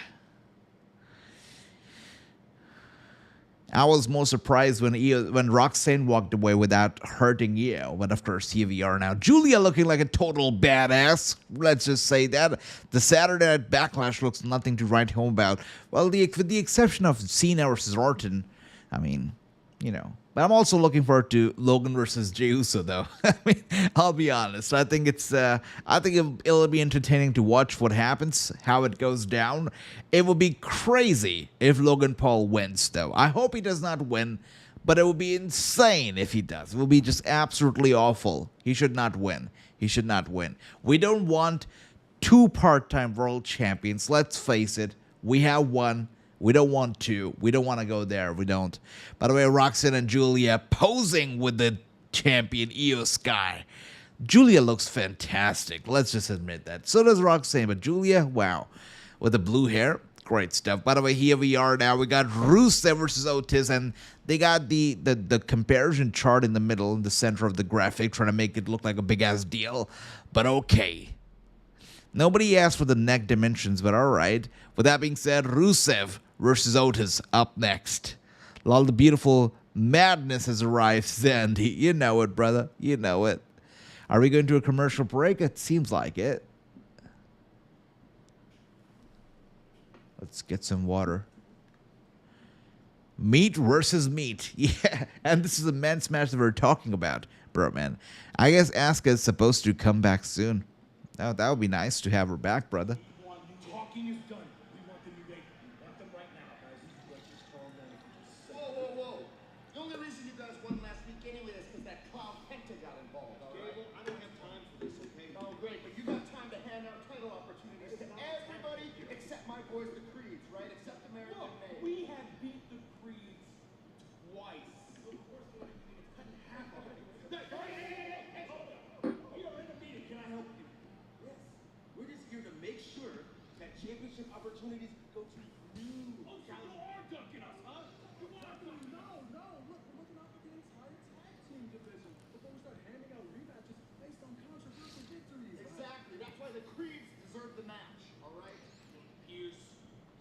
I was more surprised when Roxanne walked away without hurting Iyo. But of course, here we are now. Julia looking like a total badass. Let's just say that. The Saturday Night Backlash looks nothing to write home about. Well, with the exception of Cena versus Orton, I mean, you know. But I'm also looking forward to Logan versus Jey Uso, though. I mean, I'll be honest. I think it'll be entertaining to watch what happens, how it goes down. It would be crazy if Logan Paul wins, though. I hope he does not win, but it would be insane if he does. It will be just absolutely awful. He should not win. He should not win. We don't want two part-time world champions. Let's face it. We have one. We don't want to. We don't want to go there. We don't. By the way, Roxanne and Julia posing with the champion, Iyo Sky. Julia looks fantastic. Let's just admit that. So does Roxanne. But Julia, wow. With the blue hair, great stuff. By the way, here we are now. We got Rusev versus Otis. And they got the comparison chart in the middle, in the center of the graphic, trying to make it look like a big-ass deal. But okay. Nobody asked for the neck dimensions, but all right. With that being said, Rusev versus Otis up next. All the beautiful madness has arrived, Sandy. You know it, brother. You know it. Are we going to a commercial break? It seems like it. Let's get some water. Meat versus meat. Yeah, and this is the men's match that we're talking about, bro, man. I guess Asuka is supposed to come back soon. Oh, that would be nice to have her back, brother. Talking is done. We want the new day. We want them right now, guys. Let's just calm down. Whoa. The only reason you guys won last week anyway is because that clown Penta got involved. Gable, I don't have time for this, okay? Oh, great. But you got time to hand out title opportunities to everybody except my boys, the Creeds, right? Except American May. We have beat the Creeds twice. Of course, what do you mean? It's cut in half already. Hey, hold on. We are in a meeting. Can I help you? Yes. We're just here to make sure that championship opportunities go to you. Oh, so you are ducking us, huh? You want to? No. Look, we're looking out for the entire tag team division before we start handing out rematches based on controversial victories. Exactly. Right? That's why the Creeds deserve the match, all right? Pierce,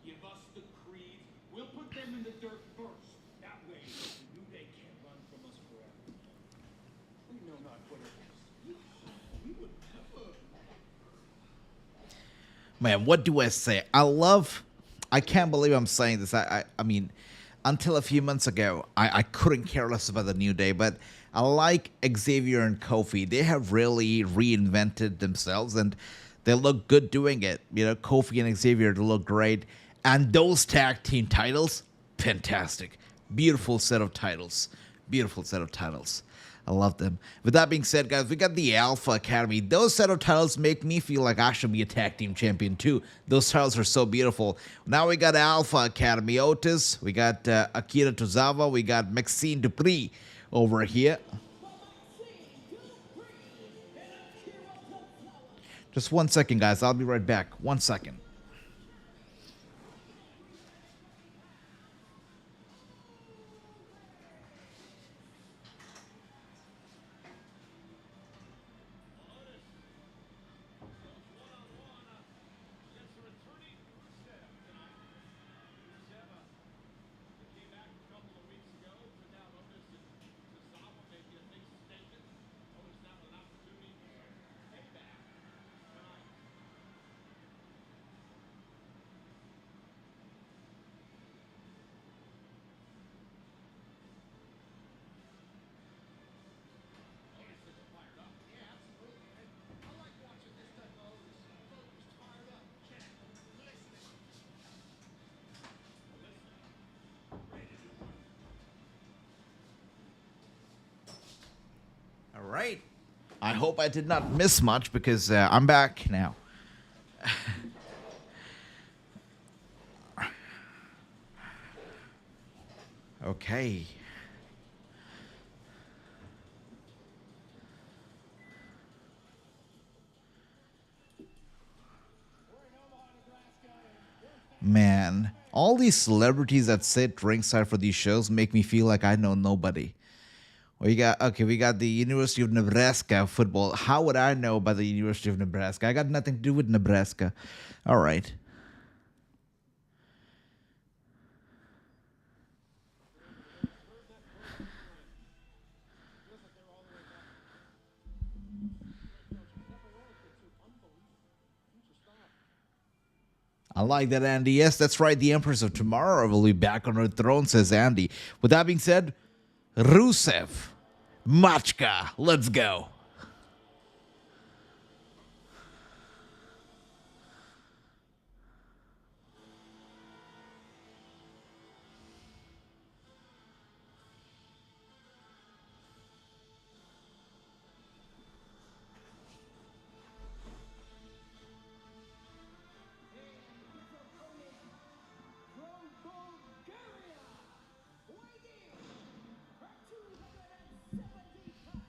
give us the Creeds. We'll put them in the dirt first. That way, the New Day can't run from us forever. We know not quitters. We would never. Man, what do I say? I can't believe I'm saying this. I mean, until a few months ago, I couldn't care less about the New Day, but I like Xavier and Kofi. They have really reinvented themselves, and they look good doing it. You know, Kofi and Xavier, they look great. And those tag team titles, fantastic. Beautiful set of titles. Beautiful set of titles. I love them. With that being said, guys, we got the Alpha Academy. Those set of titles make me feel like I should be a tag team champion too. Those titles are so beautiful. Now we got Alpha Academy Otis. We got Akira Tozawa. We got Maxine Dupree over here. Just 1 second, guys. I'll be right back. 1 second. All right. I hope I did not miss much because I'm back now. Okay. Man, all these celebrities that sit ringside for these shows make me feel like I know nobody. We got the University of Nebraska football. How would I know about the University of Nebraska? I got nothing to do with Nebraska. All right. I like that, Andy. Yes, that's right. The Empress of Tomorrow will be back on her throne, says Andy. With that being said, Rusev, Machka, let's go.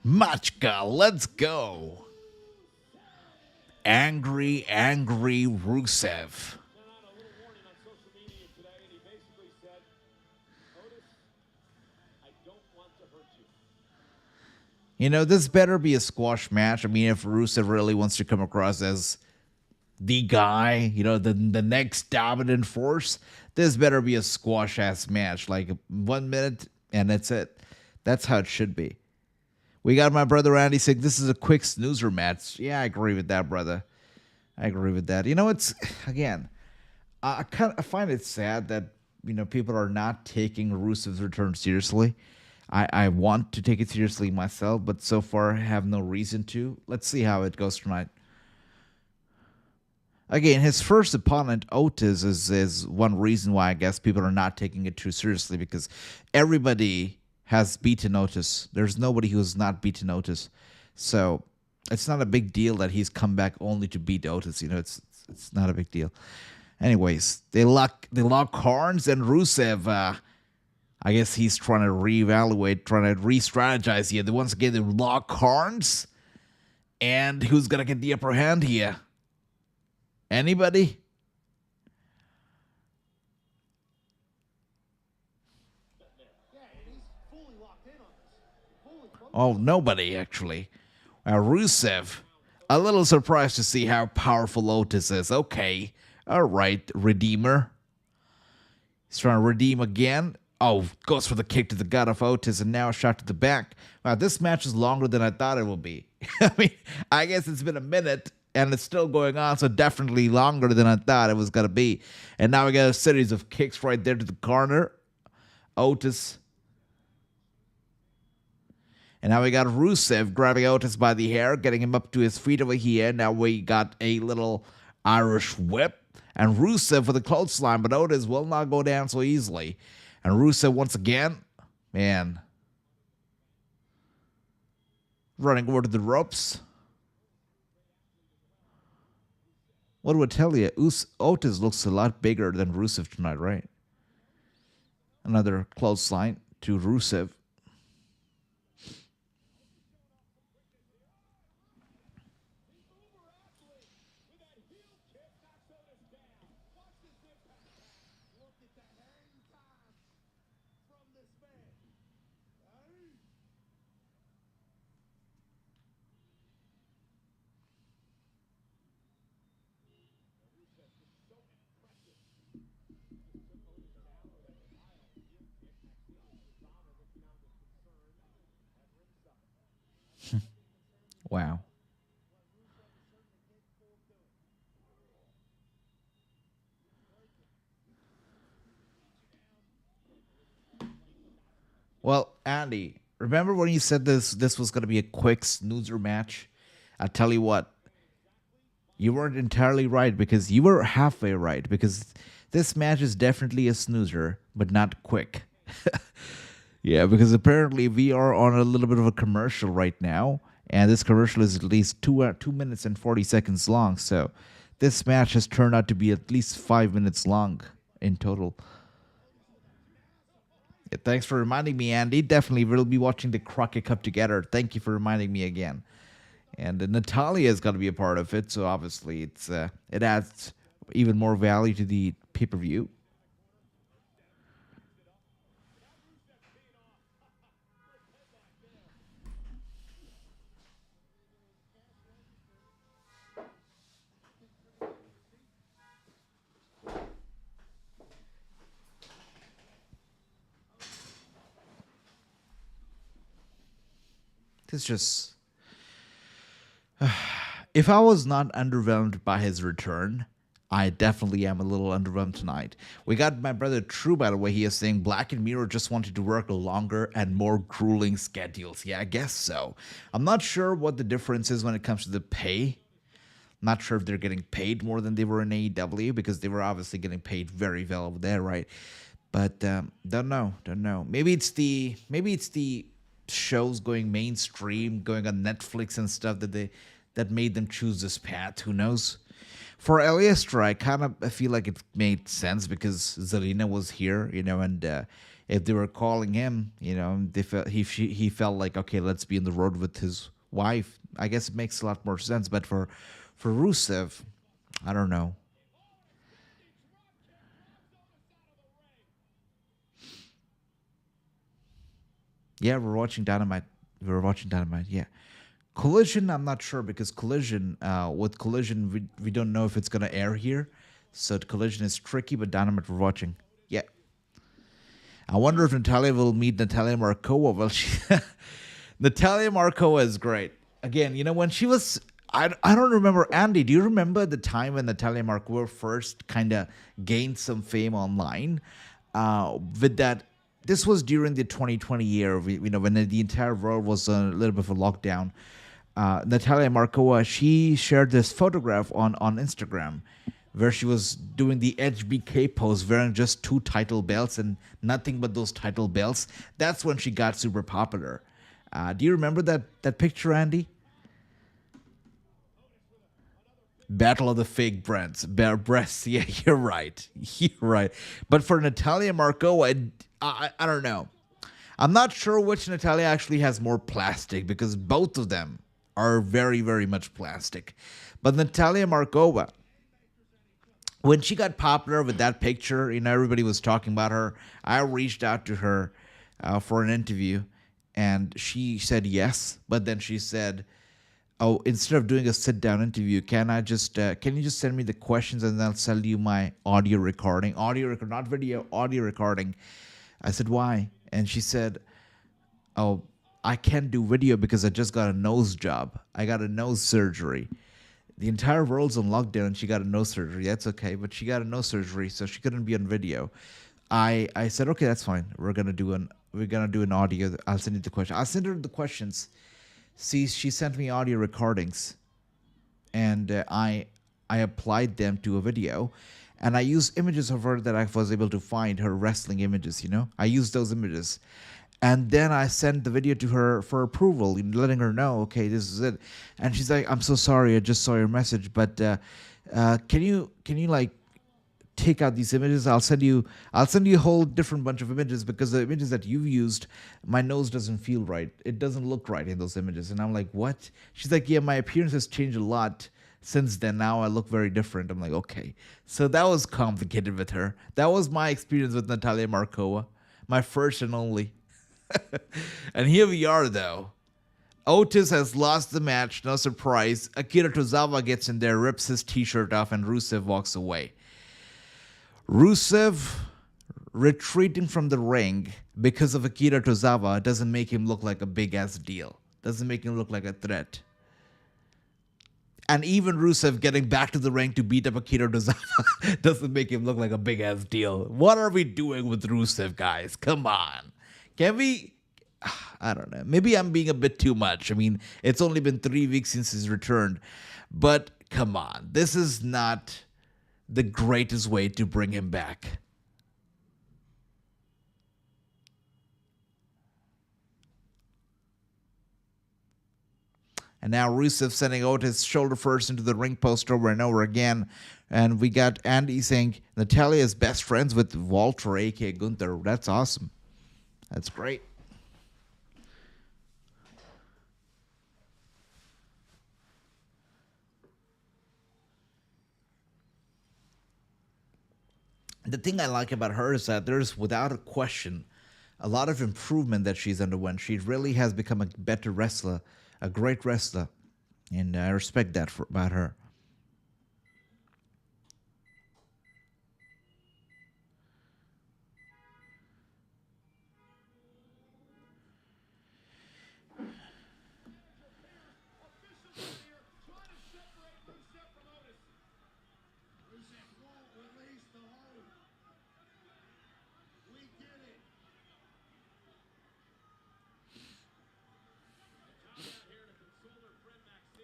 Machka, let's go. Angry Rusev. Sent out a little warning on social media today, and he basically said, Otis, I don't want to hurt you. You know, this better be a squash match. I mean, if Rusev really wants to come across as the guy, you know, the next dominant force, this better be a squash-ass match. Like 1 minute, and that's it. That's how it should be. We got my brother Randy saying this is a quick snoozer match. Yeah, I agree with that, brother. I agree with that. You know, it's, again, I find it sad that, you know, people are not taking Rusev's return seriously. I want to take it seriously myself, but so far I have no reason to. Let's see how it goes tonight. Again, his first opponent, Otis, is one reason why I guess people are not taking it too seriously, because everybody has beaten Otis. There's nobody who's not beaten Otis. So it's not a big deal that he's come back only to beat Otis. You know, it's not a big deal. Anyways, they lock horns, and Rusev, I guess he's trying to reevaluate, trying to re-strategize here. Once again, they lock horns. And who's going to get the upper hand here? Anybody? Oh, nobody, actually. Rusev, a little surprised to see how powerful Otis is. Okay, all right, Redeemer. He's trying to redeem again. Oh, goes for the kick to the gut of Otis, and now a shot to the back. Wow, this match is longer than I thought it would be. I mean, I guess it's been a minute, and it's still going on, so definitely longer than I thought it was going to be. And now we got a series of kicks right there to the corner. Otis. And now we got Rusev grabbing Otis by the hair, getting him up to his feet over here. Now we got a little Irish whip. And Rusev with a clothesline, but Otis will not go down so easily. And Rusev once again, man. Running over to the ropes. What do I tell you? Otis looks a lot bigger than Rusev tonight, right? Another close line to Rusev. Wow. Well, Andy, remember when you said this was going to be a quick snoozer match? I tell you what, you weren't entirely right because you were halfway right because this match is definitely a snoozer, but not quick. Yeah, because apparently we are on a little bit of a commercial right now, and this commercial is at least 2 minutes and 40 seconds long. So this match has turned out to be at least 5 minutes long in total. Yeah, thanks for reminding me, Andy. Definitely, we'll be watching the Crockett Cup together. Thank you for reminding me again. And Natalia is going to be a part of it, so obviously it adds even more value to the pay-per-view. It's just... If I was not underwhelmed by his return, I definitely am a little underwhelmed tonight. We got my brother True, by the way. He is saying Black and Mirror just wanted to work longer and more grueling schedules. Yeah, I guess so. I'm not sure what the difference is when it comes to the pay. Not sure if they're getting paid more than they were in AEW because they were obviously getting paid very well over there, right? But don't know. Maybe it's the shows going mainstream, going on Netflix and stuff that made them choose this path. Who knows? For Eliastra, I feel like it made sense because Zelina was here, and if they were calling him, he felt like, okay, let's be on the road with his wife. I guess it makes a lot more sense. But for Rusev, I don't know. Yeah, we're watching Dynamite. Yeah. Collision, I'm not sure because with Collision, we don't know if it's going to air here. So Collision is tricky, but Dynamite we're watching. Yeah. I wonder if Natalia will meet Natalia Markova. Well, Natalia Markova is great. Again, when she was... I don't remember. Andy, do you remember the time when Natalia Markova first kind of gained some fame online? With that... This was during the 2020 year, when the entire world was a little bit of a lockdown. Natalia Markova, she shared this photograph on Instagram where she was doing the HBK pose wearing just 2 title belts and nothing but those title belts. That's when she got super popular. Do you remember that picture, Andy? Battle of the fake breasts. Yeah, you're right. But for Natalia Markova, I don't know. I'm not sure which Natalia actually has more plastic because both of them are very, very much plastic. But Natalia Markova, when she got popular with that picture, everybody was talking about her. I reached out to her for an interview, and she said yes. But then she said, "Oh, instead of doing a sit-down interview, can you just send me the questions and then I'll send you my audio recording? Not video, audio recording." I said, "Why?" And she said, "Oh, I can't do video because I just got a nose job. I got a nose surgery. The entire world's on lockdown and she got a nose surgery. That's okay, but she got a nose surgery, so she couldn't be on video." I said, "Okay, that's fine. We're gonna do an audio. I'll send you the question." I sent her the questions. See, she sent me audio recordings, and I applied them to a video, and I used images of her that I was able to find, her wrestling images. I used those images, And then I sent the video to her for approval, letting her know, okay, this is it. And she's like, I'm so sorry, I just saw your message, but can you like take out these images? I'll send you a whole different bunch of images, because the images that you've used, my nose doesn't feel right. It doesn't look right in those images. And I'm like, what? She's like, yeah, my appearance has changed a lot since then. Now I look very different. I'm like, okay. So that was complicated with her. That was my experience with Natalia Markova, my first and only. And here we are, though. Otis has lost the match, no surprise. Akira Tozawa gets in there, rips his t-shirt off, and Rusev walks away. Rusev retreating from the ring because of Akira Tozawa doesn't make him look like a big-ass deal. Doesn't make him look like a threat. And even Rusev getting back to the ring to beat up Akira Tozawa doesn't make him look like a big-ass deal. What are we doing with Rusev, guys? Come on. Can we... I don't know. Maybe I'm being a bit too much. I mean, it's only been 3 weeks since he's returned. But come on. This is not the greatest way to bring him back. And now Rusev sending Otis shoulder first into the ring post over and over again. And we got Andy saying Natalia is best friends with Walter, a.k.a. Gunther. That's awesome. That's great. The thing I like about her is that there's, without a question, a lot of improvement that she's underwent. She really has become a better wrestler, a great wrestler, and I respect that about her.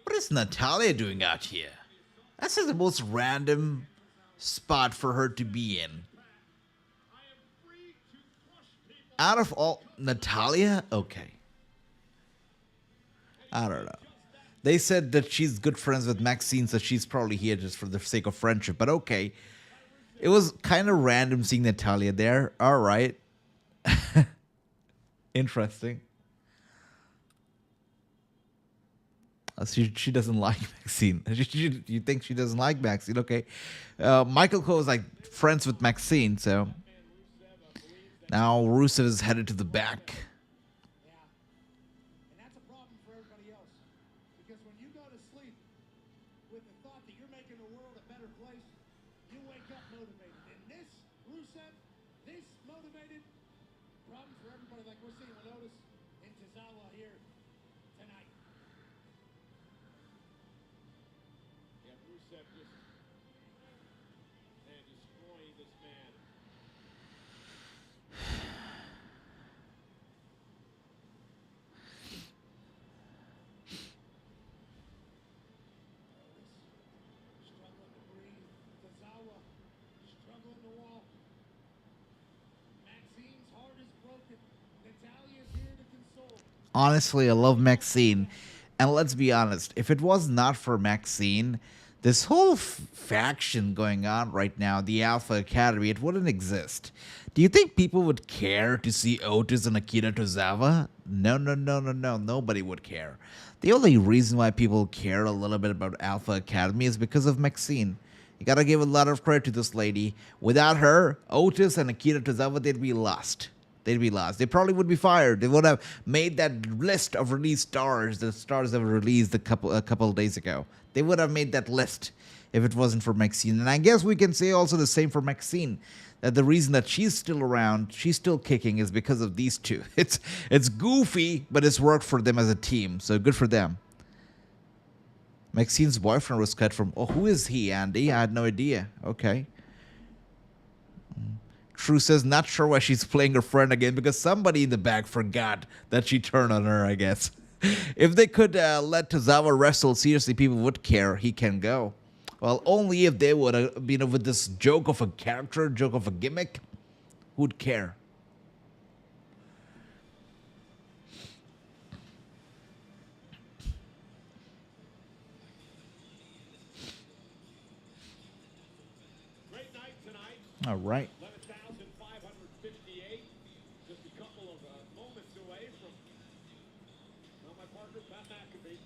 What is Natalia doing out here? That's just the most random spot for her to be in. Out of all... Natalia? Okay. I don't know. They said that she's good friends with Maxine, so she's probably here just for the sake of friendship. But okay. It was kind of random seeing Natalia there. All right. Interesting. She doesn't like Maxine. You think she doesn't like Maxine? Okay. Michael Cole is like friends with Maxine, so now Rusev is headed to the back. Yeah. And that's a problem for everybody else. Because when you go to sleep with the thought that you're making the world a better place, you wake up motivated. And this, Rusev, this motivated, problem for everybody like we're seeing with Otis and Tozawa here tonight. Yeah, Rusev just destroying this man. Struggling to breathe. Tozawa struggling to walk. Maxine's heart is broken. Natalia's here to console. Honestly, I love Maxine. And let's be honest, if it was not for Maxine, this whole faction going on right now, the Alpha Academy, it wouldn't exist. Do you think people would care to see Otis and Akira Tozawa? No. Nobody would care. The only reason why people care a little bit about Alpha Academy is because of Maxine. You gotta give a lot of credit to this lady. Without her, Otis and Akira Tozawa, they'd be lost. They'd be lost. They probably would be fired. They would have made that list of released stars, the stars that were released a couple of days ago. They would have made that list if it wasn't for Maxine. And I guess we can say also the same for Maxine, that the reason that she's still around, she's still kicking, is because of these two. It's goofy, but it's worked for them as a team, so good for them. Maxine's boyfriend was cut from... Oh, who is he, Andy? I had no idea. Okay. True says not sure why she's playing her friend again, because somebody in the back forgot that she turned on her, I guess. If they could let Tozawa wrestle, seriously, people would care. He can go. Well, only if they would have been with this joke of a character, joke of a gimmick, who'd care? All right. 11,558. Just a couple of moments away from my partner, Pat McAfee.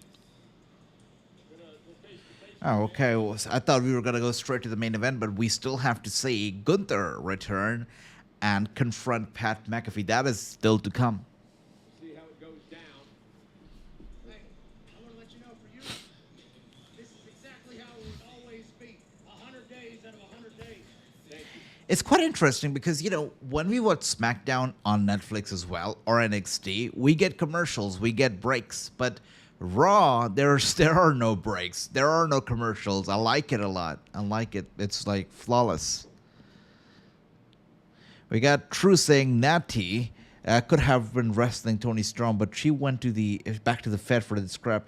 We'll face-to-face. Oh, okay. Well, I thought we were going to go straight to the main event, but we still have to see Gunther return and confront Pat McAfee. That is still to come. See how it goes down. Hey, I want to let you know for you, this is exactly how it would always be. 100 days out of 100 days. Thank you. It's quite interesting because, when we watch SmackDown on Netflix as well, or NXT, we get commercials, we get breaks. But Raw, there are no breaks. There are no commercials. I like it a lot. I like it. It's like flawless. We got True saying Natty could have been wrestling Tony Storm, but she went back to the Fed for the scrap.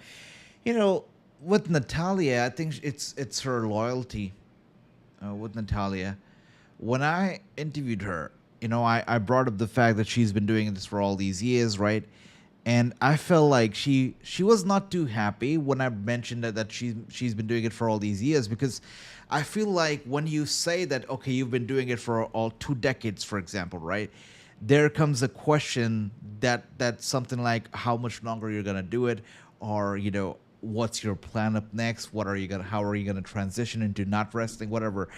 With Natalya, I think it's her loyalty. With Natalya, when I interviewed her, I brought up the fact that she's been doing this for all these years, right? And I felt like she was not too happy when I mentioned that she's been doing it for all these years, because I feel like when you say that, okay, you've been doing it for all 2 decades, for example, right? There comes a question that's something like how much longer you're gonna do it, or what's your plan up next? How are you gonna transition into not wrestling, whatever?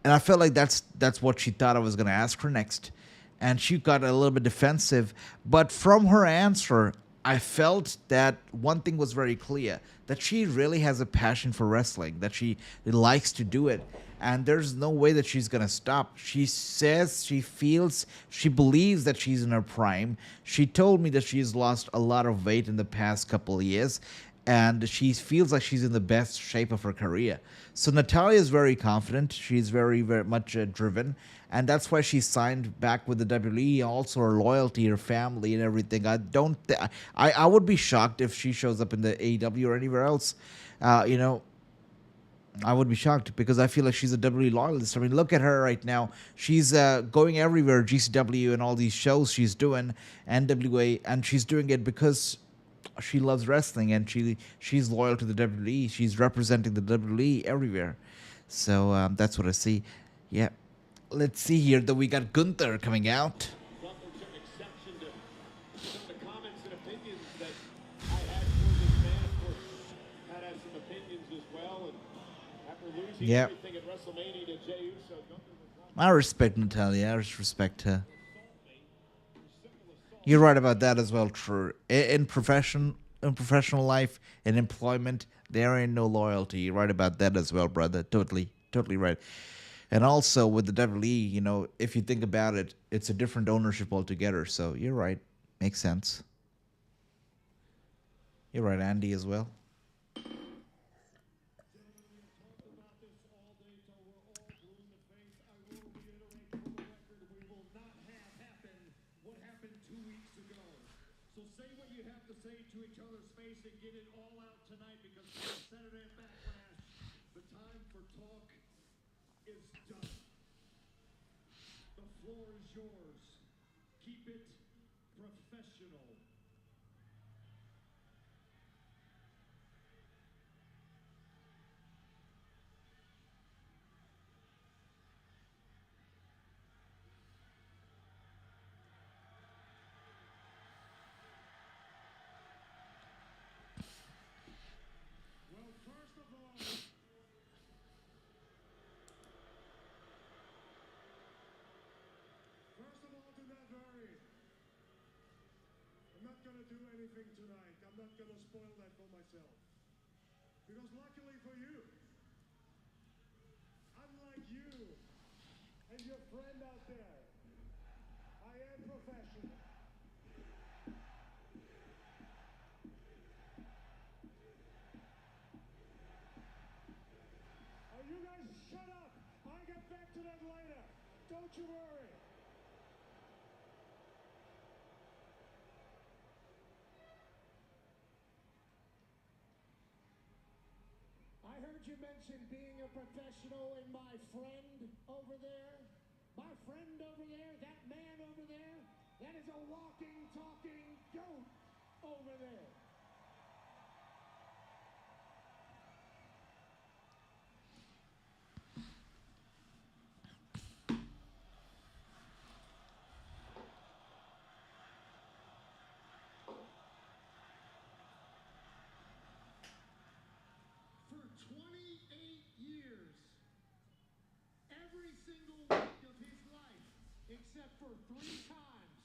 And I felt like that's what she thought I was gonna ask her next. And she got a little bit defensive. But from her answer, I felt that one thing was very clear, that she really has a passion for wrestling, that she likes to do it. And there's no way that she's going to stop. She says she believes that she's in her prime. She told me that she's lost a lot of weight in the past couple of years, and she feels like she's in the best shape of her career. So Natalya is very confident. She's very, very much driven. And that's why she signed back with the WWE. Also, her loyalty, her family, and everything. I would be shocked if she shows up in the AEW or anywhere else. I would be shocked because I feel like she's a WWE loyalist. I mean, look at her right now. She's going everywhere, GCW and all these shows she's doing, NWA, and she's doing it because she loves wrestling and she's loyal to the WWE. She's representing the WWE everywhere. So that's what I see. Yeah. Let's see here that we got Gunther coming out. Gunther took exception to some of the comments and opinions that I had for this man. Of course, Pat had some opinions as well. And after losing everything at WrestleMania to Jey Uso, Gunther was I respect Natalya. I respect her. You're right about that as well, true. In professional life, in employment, there ain't no loyalty. You're right about that as well, brother. Totally right. And also with the WWE, if you think about it, it's a different ownership altogether. So you're right. Makes sense. You're right, Andy, as well. Say what you have to say to each other's face and get it all out tonight, because Saturday at Backlash, the time for talk is done. The floor is yours. Keep it professional. I'm not going to do anything tonight. I'm not going to spoil that for myself. Because luckily for you, unlike you and your friend out there, I am professional. Oh, you guys shut up. I'll get back to that later. Don't you worry. I heard you mention being a professional and my friend over there. My friend over there, that man over there, that is a walking, talking goat over there. single week of his life, except for 3 times,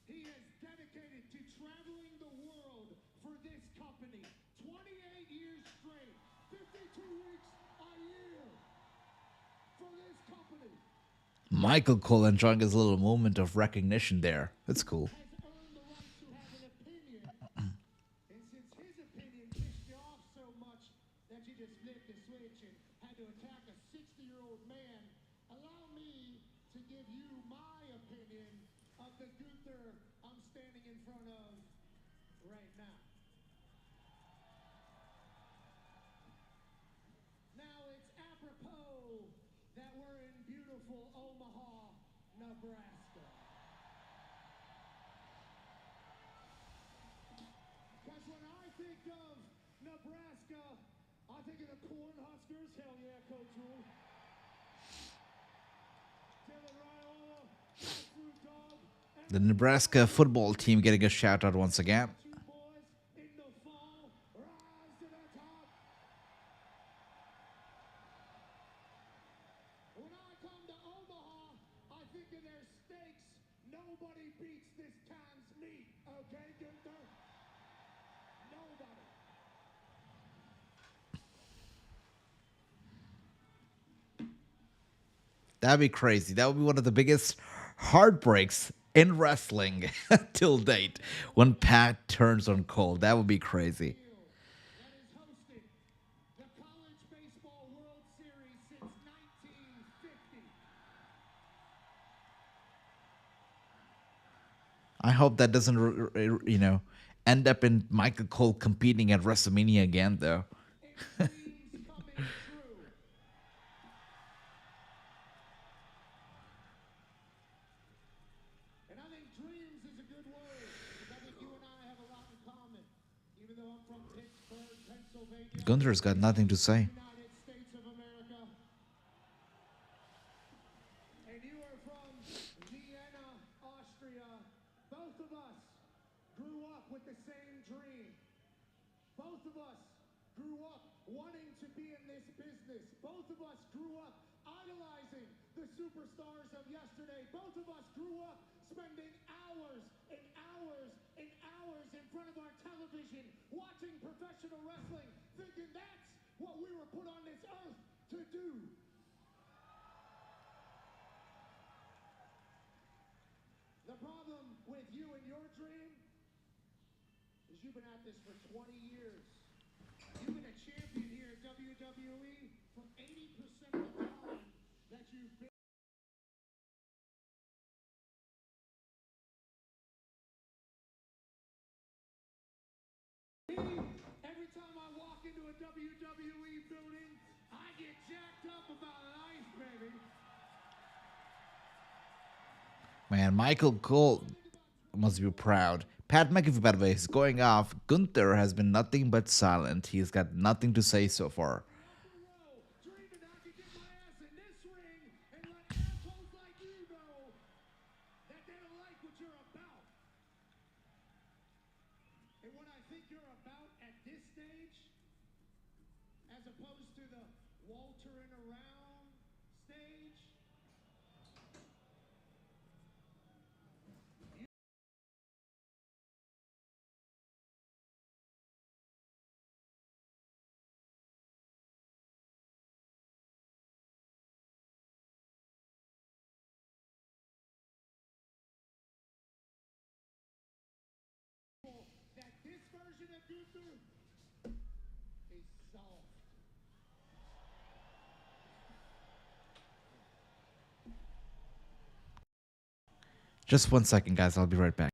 he has dedicated to traveling the world for this company. 28 years straight, 52 weeks a year for this company. Michael Cole enjoying his little moment of recognition there. That's cool. Has earned the right to have an opinion. And since his opinion pissed you off so much that you just flipped the switch and had to attack a 60-year-old man, allow me to give you my opinion of the Gunther I'm standing in front of right now. Now it's apropos that we're in beautiful Omaha, Nebraska. Because when I think of Nebraska, I think of the Cornhuskers. Hell yeah, Coach Rule. Dylan Raiola, absolute dog. The Nebraska football team getting a shout out once again. You boys in the fall, rise to the top. When I come to Omaha, I think of their steaks. Nobody beats this can's meat, okay, Gunther? Nobody. That'd be crazy. That would be one of the biggest heartbreaks in wrestling till date when Pat turns on Cole. That would be crazy. That has hosted the College Baseball World Series since 1950. I hope that doesn't, end up in Michael Cole competing at WrestleMania again, though. And dreams coming true. And I think dreams is a good word, because I think you and I have a lot in common. Even though I'm from Pittsburgh, Pennsylvania, Gunther's got nothing to say. United States of America. And you are from Vienna, Austria. Both of us grew up with the same dream. Both of us grew up wanting to be in this business. Both of us grew up idolizing the superstars of yesterday. Both of us grew up spending hours and hours and hours in front of our television watching professional wrestling, thinking that's what we were put on this earth to do. The problem with you and your dream is you've been at this for 20 years. You've been a champion here at WWE for 80% of the time that you've been. Every time I walk into a WWE building, I get jacked up about life, baby. Man, Michael Cole must be proud. Pat McAfee, by the way, is going off. Gunther has been nothing but silent. He's got nothing to say so far. Dreaming I could get my ass in this ring and let assholes like you know that they don't like what you're about. And what I think you're about at this stage, as opposed to the Waltering around stage, that this version of Gunther is soft. Just 1 second, guys. I'll be right back.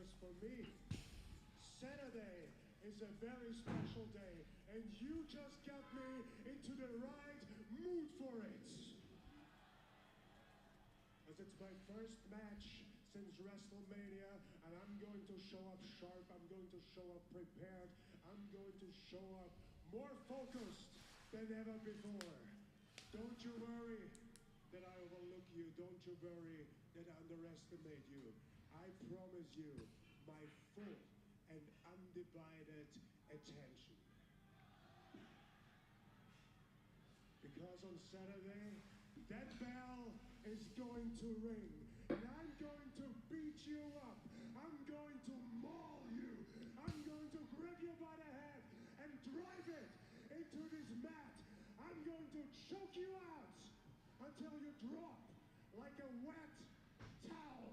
because for me, Saturday is a very special day, and you just got me into the right mood for it. Because it's my first match since WrestleMania, and I'm going to show up sharp, I'm going to show up prepared, I'm going to show up more focused than ever before. Don't you worry that I overlook you. Don't you worry that I underestimate you. I promise you my full and undivided attention. Because on Saturday, that bell is going to ring, and I'm going to beat you up. I'm going to maul you. I'm going to grab you by the head and drive it into this mat. I'm going to choke you out until you drop like a wet towel.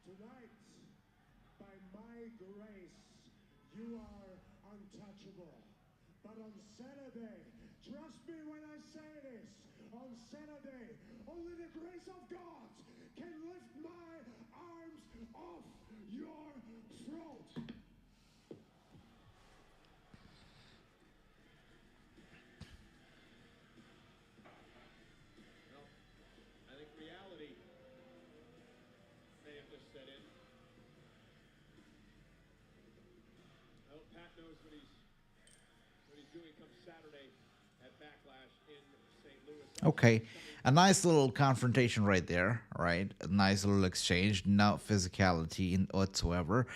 Tonight, by my grace, you are untouchable. But on Saturday, trust me when I say this, on Saturday, only the grace of God can lift my arms off your throat. Well, I think reality may have just set in. I hope Pat knows what he's doing come Saturday at Backlash in St. Louis. Okay, a nice little confrontation right there, right? A nice little exchange, no physicality in whatsoever.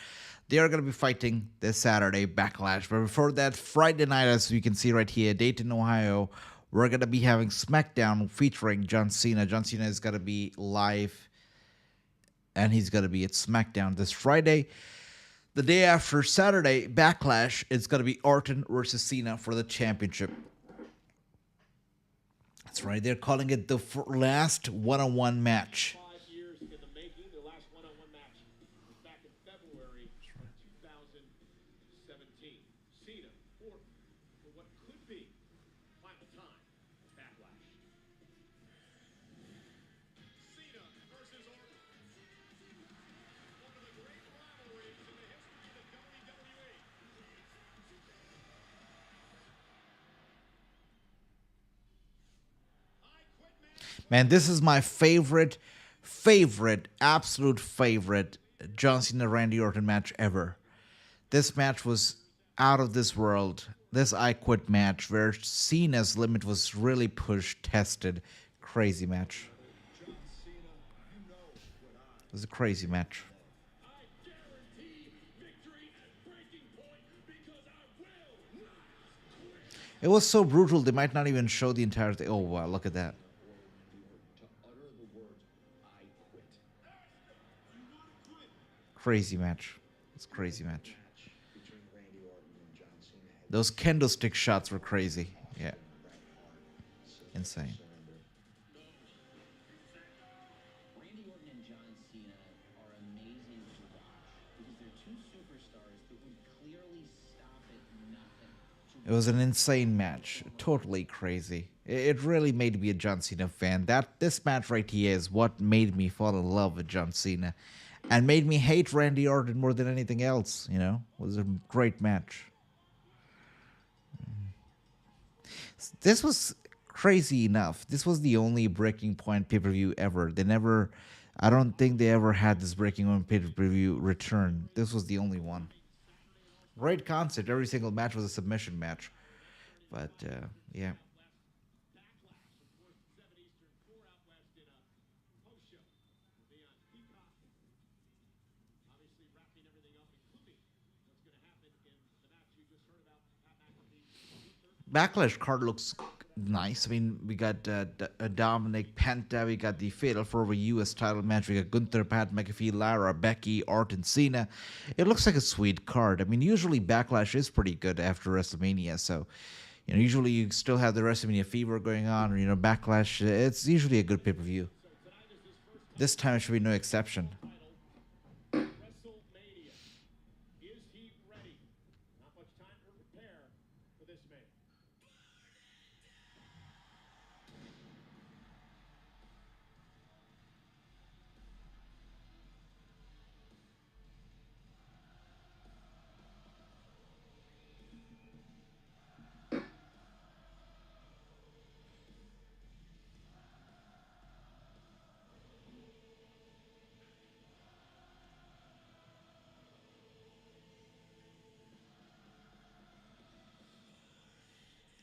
They are going to be fighting this Saturday, Backlash. But before that, Friday night, as you can see right here, Dayton, Ohio, we're going to be having SmackDown featuring John Cena. John Cena is going to be live, and he's going to be at SmackDown this Friday. The day after Saturday, Backlash, it's going to be Orton versus Cena for the championship. That's right, they're calling it the last one-on-one match. 5 years in the making. The last one-on-one match was back in February 2017. Cena, Orton, for what could be final time at Backlash. Cena versus Orton. One of the great rivalries in the history of the WWE. Man, this is my favorite, absolute favorite John Cena Randy Orton match ever. This match was out of this world. This I Quit match where Cena's limit was really pushed, tested. Crazy match. It was a crazy match. I guarantee victory at breaking point because I will not quit. It was so brutal, they might not even show the entire thing. Oh, wow, look at that. To utter the words, I quit. You want to quit? Crazy match. It's a crazy match. Between Randy Orton and John Cena had Those candlestick shots were crazy. Yeah, insane. Randy Orton and John Cena are amazing to watch because they're two superstars that would clearly stop at nothing. It was an insane match. Totally crazy. It really made me a John Cena fan. This match right here is what made me fall in love with John Cena and made me hate Randy Orton more than anything else, you know? It was a great match. This was crazy enough. This was the only Breaking Point pay-per-view ever. I don't think they ever had this Breaking Point pay-per-view return. This was the only one. Great concept. Every single match was a submission match. But, yeah. Backlash card looks nice. I mean, we got Dominic, Penta, we got the Fatal 4-Way US title match, we got Gunther, Pat McAfee, Lyra, Becky, Orton, Cena. It looks like a sweet card. I mean, usually Backlash is pretty good after WrestleMania, so, you know, usually you still have the WrestleMania fever going on, or, you know, Backlash, it's usually a good pay-per-view. This time it should be no exception. WrestleMania. Is he ready? Not much time to prepare for this man.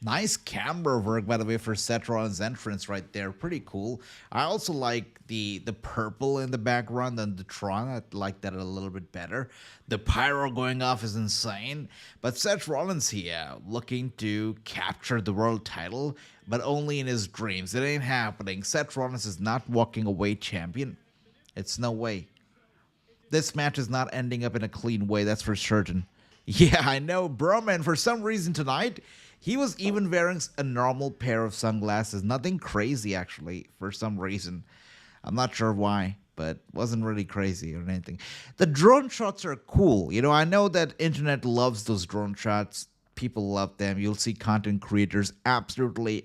Nice camera work, by the way, for Seth Rollins' entrance right there. Pretty cool. I also like the purple in the background and the Tron. I like that a little bit better. The pyro going off is insane. But Seth Rollins here looking to capture the world title, but only in his dreams. It ain't happening. Seth Rollins is not walking away champion. It's no way. This match is not ending up in a clean way, that's for certain. Yeah, I know, bro, man. For some reason tonight, he was even wearing a normal pair of sunglasses. Nothing crazy, actually, for some reason. I'm not sure why, but wasn't really crazy or anything. The drone shots are cool. You know, I know that internet loves those drone shots. People love them. You'll see content creators absolutely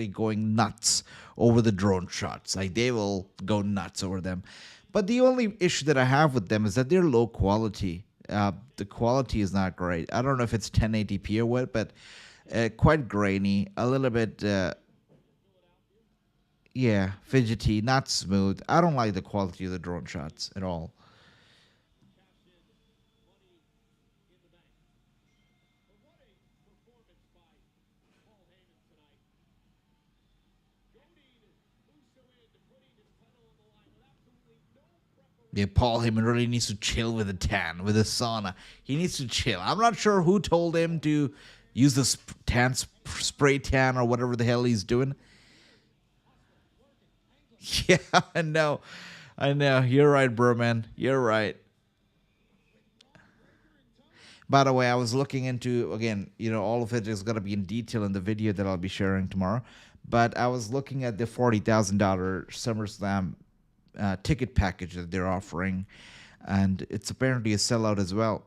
going nuts over the drone shots. Like, they will go nuts over them. But the only issue that I have with them is that they're low quality. The quality is not great. I don't know if it's 1080p or what, but quite grainy, a little bit, yeah, fidgety, not smooth. I don't like the quality of the drone shots at all. Yeah, Paul Heyman really needs to chill with the tan, with the sauna. He needs to chill. I'm not sure who told him to use the spray tan or whatever the hell he's doing. Yeah, I know. You're right, bro, man. You're right. By the way, I was looking into, again, you know, all of it is going to be in detail in the video that I'll be sharing tomorrow. But I was looking at the $40,000 SummerSlam ticket package that they're offering, and it's apparently a sellout as well.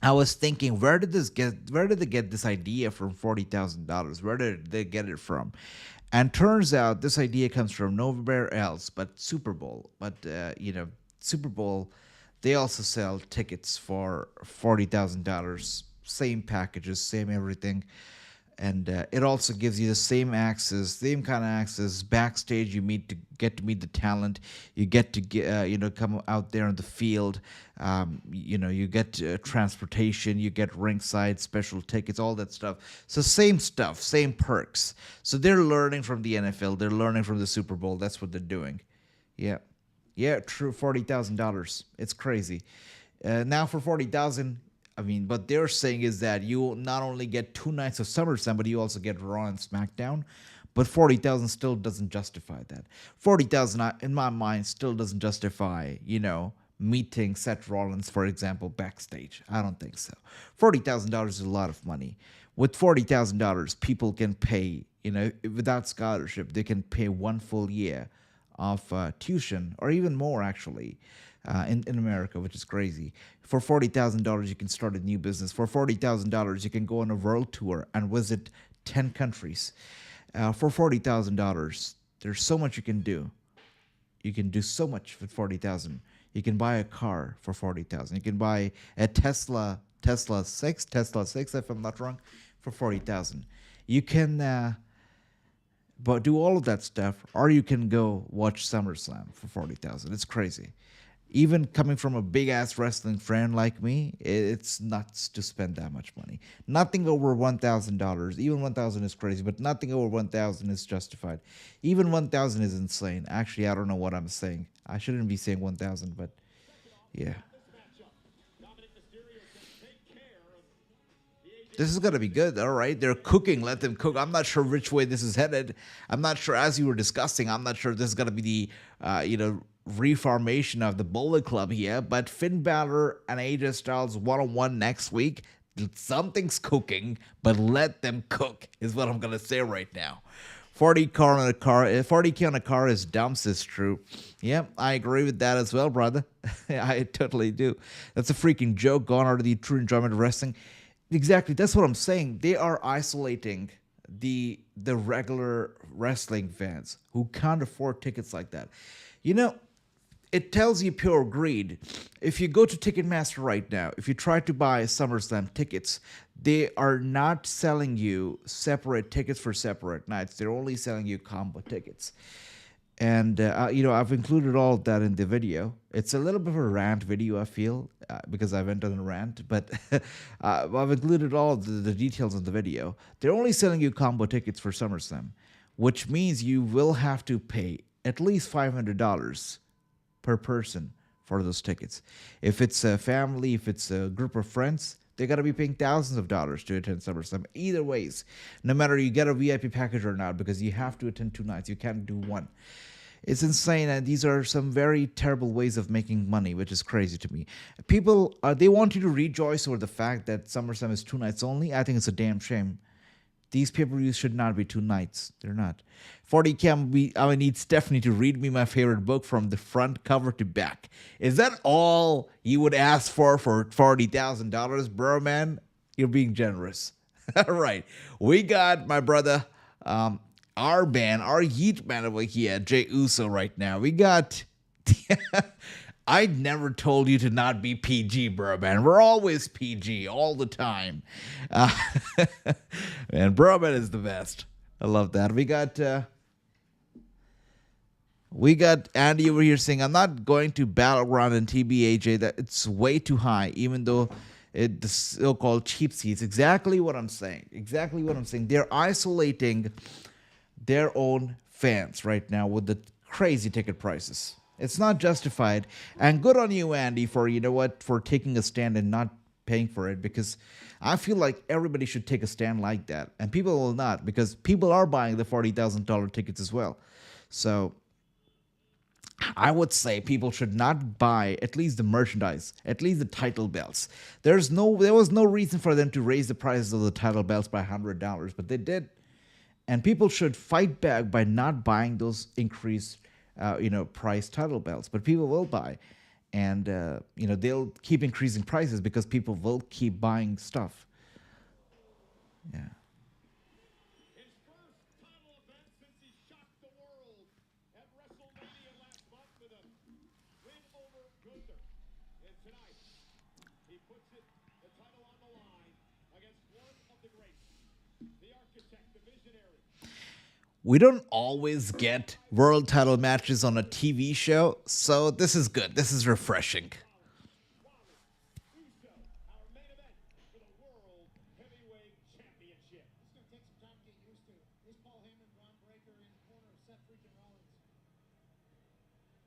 I was thinking, where did they get this idea from $40,000? Where did they get it from? And turns out this idea comes from nowhere else but Super Bowl. But Super Bowl, they also sell tickets for $40,000, same packages, same everything. And it also gives you the same kind of access. Backstage, you get to meet the talent. You get to come out there on the field. You get transportation. You get ringside special tickets, all that stuff. So same stuff, same perks. So they're learning from the NFL. They're learning from the Super Bowl. That's what they're doing. Yeah, true. $40,000. It's crazy. Now for $40,000. I mean, what they're saying is that you not only get 2 nights of SummerSlam, but you also get Raw and SmackDown. But $40,000 still doesn't justify that. $40,000, in my mind, still doesn't justify, meeting Seth Rollins, for example, backstage. I don't think so. $40,000 is a lot of money. With $40,000, people can pay, without scholarship, they can pay 1 full year of tuition, or even more, actually. In America, which is crazy. For $40,000, you can start a new business. For $40,000, you can go on a world tour and visit 10 countries. For $40,000, there's so much you can do. You can do so much with $40,000. You can buy a car for $40,000. You can buy a Tesla 6, if I'm not wrong, for $40,000. You can but do all of that stuff, or you can go watch SummerSlam for $40,000. It's crazy. Even coming from a big-ass wrestling fan like me, it's nuts to spend that much money. Nothing over $1,000. Even $1,000 is crazy, but nothing over $1,000 is justified. Even $1,000 is insane. Actually, I don't know what I'm saying. I shouldn't be saying $1,000, but yeah. This is going to be good, all right? They're cooking. Let them cook. I'm not sure which way this is headed. I'm not sure, as you were discussing, I'm not sure this is going to be the, reformation of the Bullet Club here, but Finn Balor and AJ Styles one-on-one next week. Something's cooking, but let them cook is what I'm gonna say right now. 40K on a car is dumb, is true. Yep, I agree with that as well, brother. I totally do. That's a freaking joke. Gone are the true enjoyment of wrestling. Exactly, that's what I'm saying. They are isolating the regular wrestling fans who can't afford tickets like that. It tells you pure greed. If you go to Ticketmaster right now, if you try to buy SummerSlam tickets, they are not selling you separate tickets for separate nights. They're only selling you combo tickets. And, I've included all of that in the video. It's a little bit of a rant video, I feel, because I went on a rant. But I've included all of the details in the video. They're only selling you combo tickets for SummerSlam, which means you will have to pay at least $500 per person for those tickets. If it's a family, if it's a group of friends, they got to be paying thousands of dollars to attend SummerSlam. Either ways, no matter you get a VIP package or not, because you have to attend 2 nights. You can't do one. It's insane, and these are some very terrible ways of making money, which is crazy to me. People, they want you to rejoice over the fact that SummerSlam is 2 nights only. I think it's a damn shame. These pay-per-views should not be 2 nights. They're not. 40K, I need Stephanie to read me my favorite book from the front cover to back. Is that all you would ask for $40,000, bro, man? You're being generous. All right. We got my brother, our Yeet man over here, Jey Uso right now. We got... I never told you to not be PG, bro, man. We're always PG all the time. Man, bro, man is the best. I love that. We got Andy over here saying, I'm not going to Battleground and TBAJ. That it's way too high, even though the so-called cheap seats. Exactly what I'm saying. Exactly what I'm saying. They're isolating their own fans right now with the crazy ticket prices. It's not justified. And good on you, Andy, for, for taking a stand and not paying for it, because I feel like everybody should take a stand like that. And people will not, because people are buying the $40,000 tickets as well. So I would say people should not buy at least the merchandise, at least the title belts. There was no reason for them to raise the prices of the title belts by $100, but they did. And people should fight back by not buying those increased price title belts, but people will buy, and they'll keep increasing prices because people will keep buying stuff. Yeah. His first title event since he shocked the world at WrestleMania last month with a win over Gunther. And tonight, he puts the title on the line against one of the greats, the architect, the visionary. We don't always get world title matches on a TV show, so this is good. This is refreshing. Uso, our main event for the World Heavyweight Championship. It's going to take some time to get used to. Here's Paul Heyman, Bron Breakker in the corner of Seth freaking Rollins.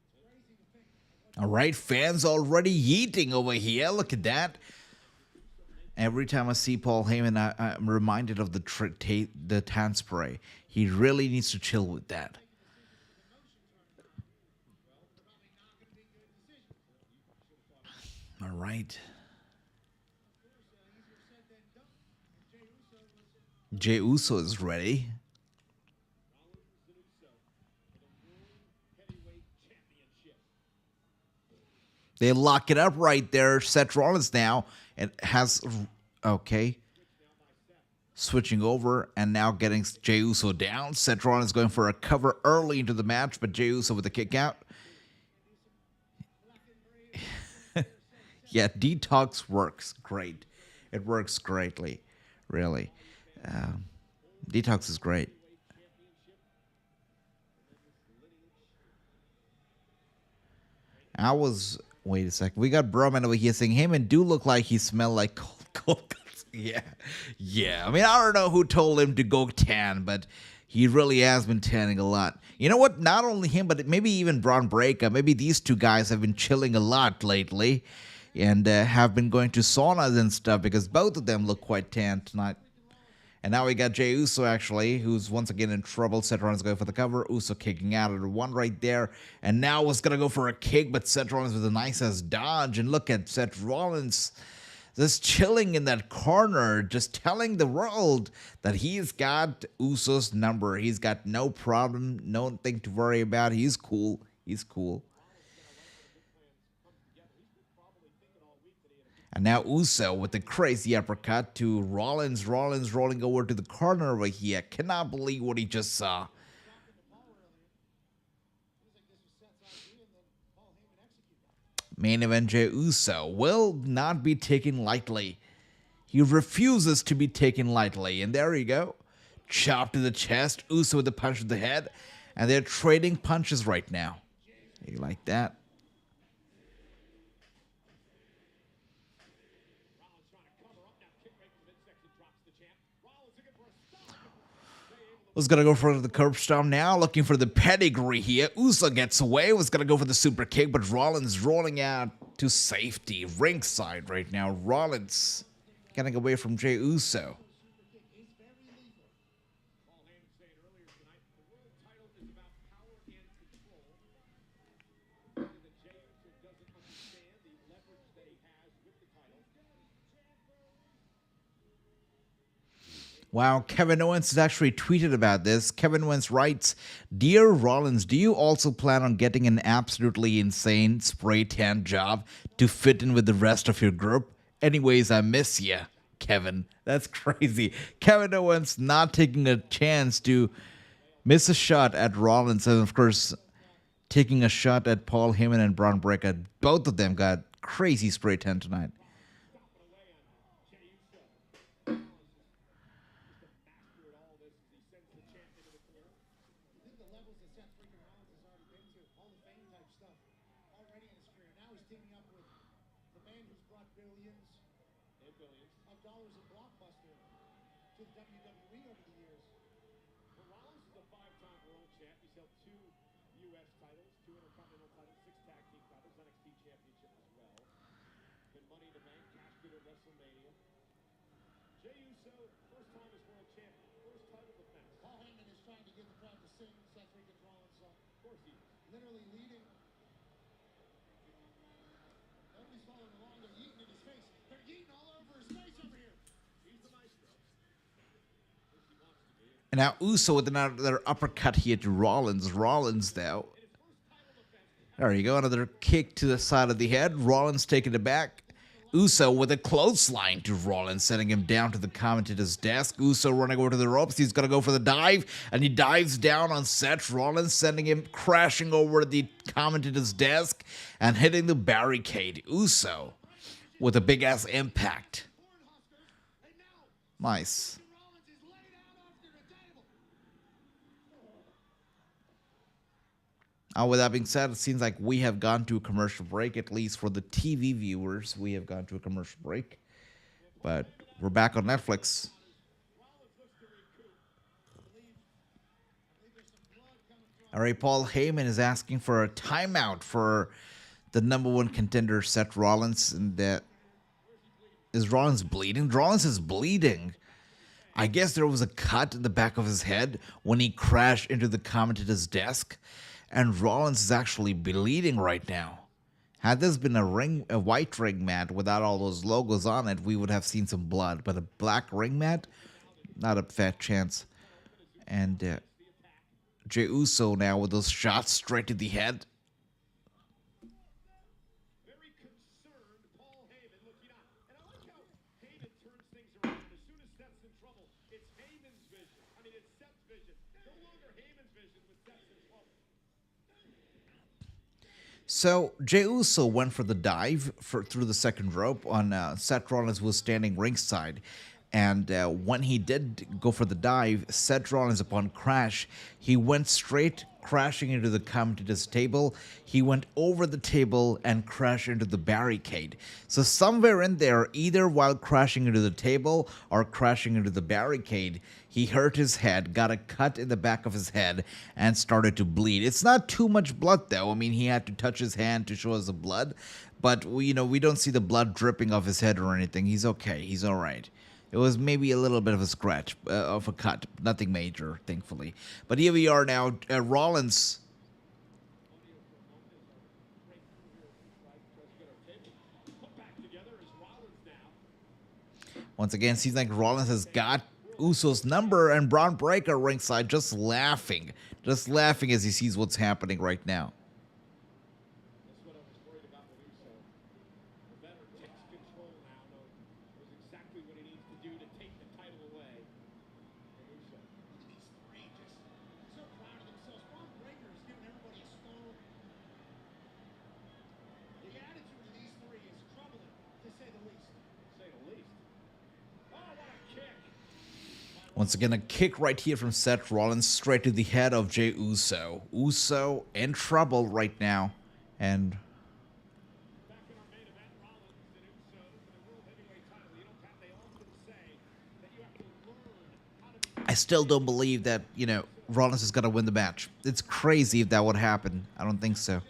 It's crazy to think. All right, fans already yeeting over here. Look at that. Every time I see Paul Heyman, I'm reminded of the tan spray. He really needs to chill with that. All right. Jey Uso is ready. They lock it up right there. Seth Rollins now. It has... Okay. Switching over and now getting Jey Uso down. Seth Rollins going for a cover early into the match, but Jey Uso with a kick out. Yeah, Detox works great. It works greatly, really. Detox is great. Wait a second. We got Broman over here saying, Heyman do look like he smelled like cold. Yeah. I mean, I don't know who told him to go tan, but he really has been tanning a lot. You know what? Not only him, but maybe even Bron Breakker. Maybe these two guys have been chilling a lot lately and have been going to saunas and stuff because both of them look quite tan tonight. And now we got Jey Uso, actually, who's once again in trouble. Seth Rollins going for the cover. Uso kicking out at one right there. And now was going to go for a kick, but Seth Rollins with a nice-ass dodge. And look at Seth Rollins just chilling in that corner, just telling the world that he's got Uso's number. He's got no problem, nothing to worry about. He's cool. He's cool. And now Uso with the crazy uppercut to Rollins. Rollins rolling over to the corner over here. Cannot believe what he just saw. Main event Jey Uso will not be taken lightly. He refuses to be taken lightly. And there you go. Chop to the chest. Uso with a punch to the head. And they're trading punches right now. You like that? Was gonna go for the curb stomp now, looking for the pedigree here. Uso gets away, was gonna go for the super kick, but Rollins rolling out to safety, ringside right now. Rollins getting away from Jey Uso. Wow, Kevin Owens has actually tweeted about this. Kevin Owens writes, "Dear Rollins, do you also plan on getting an absolutely insane spray tan job to fit in with the rest of your group? Anyways, I miss ya, Kevin." That's crazy. Kevin Owens not taking a chance to miss a shot at Rollins, and of course, taking a shot at Paul Heyman and Bron Breakker. Both of them got crazy spray tan tonight. Dollars in Blockbuster to the WWE over the years. Well, Rollins is a 5-time world champ. He's held 2 U.S. titles, 2 Intercontinental titles, 6 tag team titles, NXT championship as well. Been Money in the Bank, cashed it at WrestleMania. Jey Uso, first time as world champion, first title defense. Paul Heyman is trying to give the crowd to sing Seth Rollins song. Of course he is. Literally leading. Nobody's following along. They're yeeting in his face. They're yeeting all over his face over here. He's the maestro. He wants to be. And now Uso with another uppercut here to Rollins. Rollins, though. There you go, another kick to the side of the head. Rollins taking it back. Uso with a clothesline to Rollins, sending him down to the commentator's desk. Uso running over to the ropes. He's going to go for the dive, and he dives down on Seth Rollins, sending him crashing over the commentator's desk and hitting the barricade. Uso with a big-ass impact. Nice. With that being said, it seems like we have gone to a commercial break, at least for the TV viewers. We have gone to a commercial break. But we're back on Netflix. All right, Paul Heyman is asking for a timeout for the #1 contender, Seth Rollins. And is Rollins bleeding? Rollins is bleeding. I guess there was a cut in the back of his head when he crashed into the commentator's desk. And Rollins is actually bleeding right now. Had this been a white ring mat without all those logos on it, we would have seen some blood. But a black ring mat, not a fat chance. And Jey Uso now with those shots straight to the head. Very concerned, Paul Heyman looking on. And I like how Heyman turns things around. As soon as Seth's in trouble, it's Heyman's vision. I mean, it's Seth's vision. No longer Heyman's vision with Seth's in trouble. So Jey Uso went for the dive through the second rope on Seth Rollins was standing ringside. And when he did go for the dive, Seth Rollins, upon crash, he went straight crashing into the commentator's table. He went over the table and crashed into the barricade. So somewhere in there, either while crashing into the table or crashing into the barricade, he hurt his head, got a cut in the back of his head, and started to bleed. It's not too much blood, though. I mean, he had to touch his hand to show us the blood. But, we don't see the blood dripping off his head or anything. He's okay. He's all right. It was maybe a little bit of a scratch, of a cut. Nothing major, thankfully. But here we are now. Rollins. Once again, seems like Rollins has got Uso's number, and Bron Breakker ringside just laughing. Just laughing as he sees what's happening right now. That's what I was worried about with Uso. The veteran takes control now, knows exactly what he needs to do to take the title away from Uso. These three just so proud of themselves. Bron Breakker is giving everybody a slow. The attitude of these three is troubling, to say the least. To say the least. Oh, what a kick! Once again, a kick right here from Seth Rollins straight to the head of Jey Uso. Uso in trouble right now. And I still don't believe that, Rollins is going to win the match. It's crazy if that would happen. I don't think so.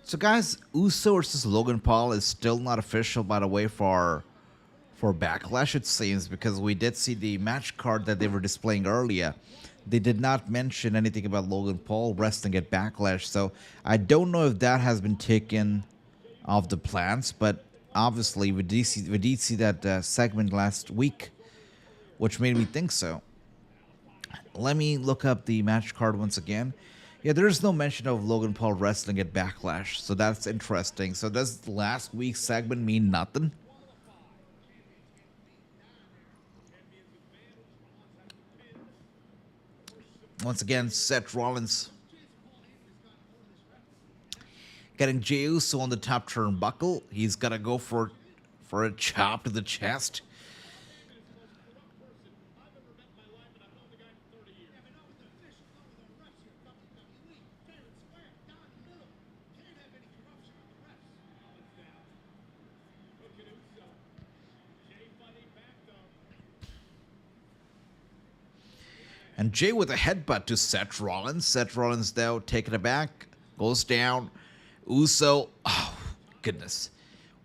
So guys, Uso versus Logan Paul is still not official, by the way, for Backlash, it seems, because we did see the match card that they were displaying earlier. They did not mention anything about Logan Paul wrestling at Backlash, so I don't know if that has been taken off the plans, but obviously we did see that segment last week, which made me think so. Let me look up the match card once again. Yeah, there's no mention of Logan Paul wrestling at Backlash, so that's interesting. So does last week's segment mean nothing? Once again, Seth Rollins getting Jey Uso on the top turnbuckle. He's gonna go for a chop to the chest. And Jey with a headbutt to Seth Rollins. Seth Rollins, though, taking it back, goes down. Uso, oh, goodness.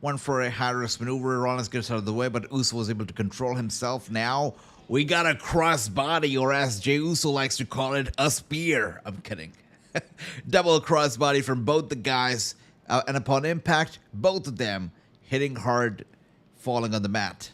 Went for a high-risk maneuver. Rollins gets out of the way, but Uso was able to control himself. Now, we got a crossbody, or as Jey Uso likes to call it, a spear. I'm kidding. Double crossbody from both the guys. And upon impact, both of them hitting hard, falling on the mat.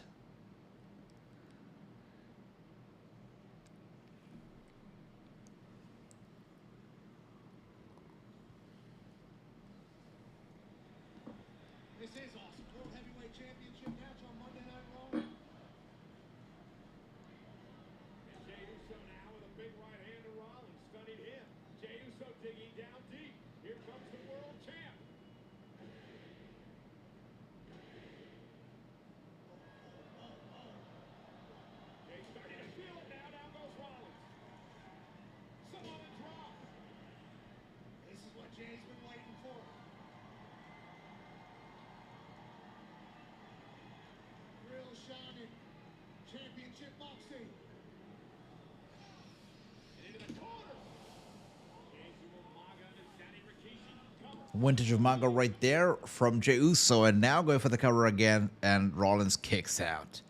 Vintage of manga right there from Jey Uso, and now going for the cover again, and Rollins kicks out.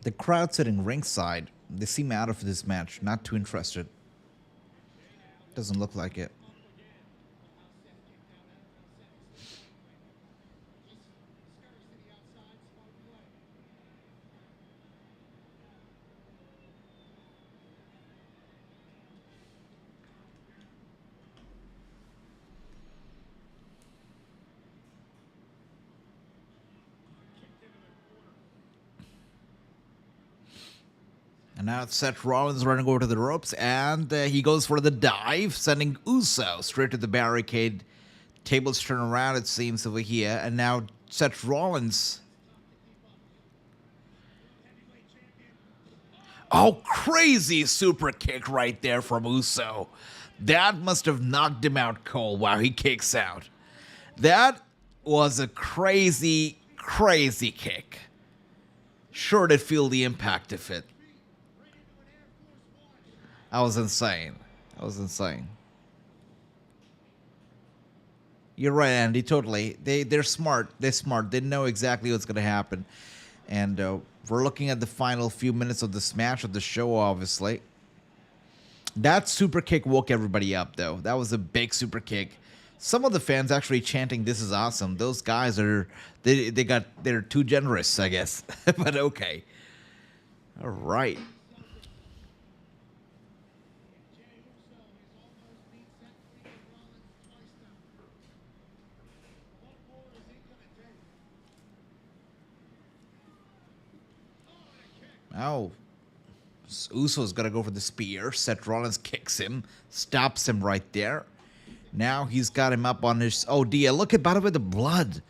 The crowd sitting ringside, they seem out of this match, not too interested. Doesn't look like it. And now it's Seth Rollins running over to the ropes, and he goes for the dive, sending Uso straight to the barricade. Tables turn around, it seems, over here, and now Seth Rollins. Oh, crazy super kick right there from Uso. That must have knocked him out cold while he kicks out. That was a crazy, crazy kick. Sure did feel the impact of it. That was insane. That was insane. You're right, Andy. Totally. They're smart. They're smart. They know exactly what's going to happen. And we're looking at the final few minutes of this match, of the show, obviously. That super kick woke everybody up, though. That was a big super kick. Some of the fans actually chanting, "This is awesome." Those guys they're too generous, I guess. But okay. All right. Oh. Uso's got to go for the spear. Seth Rollins kicks him. Stops him right there. Now he's got him up on his... Oh, dear. Look at, by the way, the blood.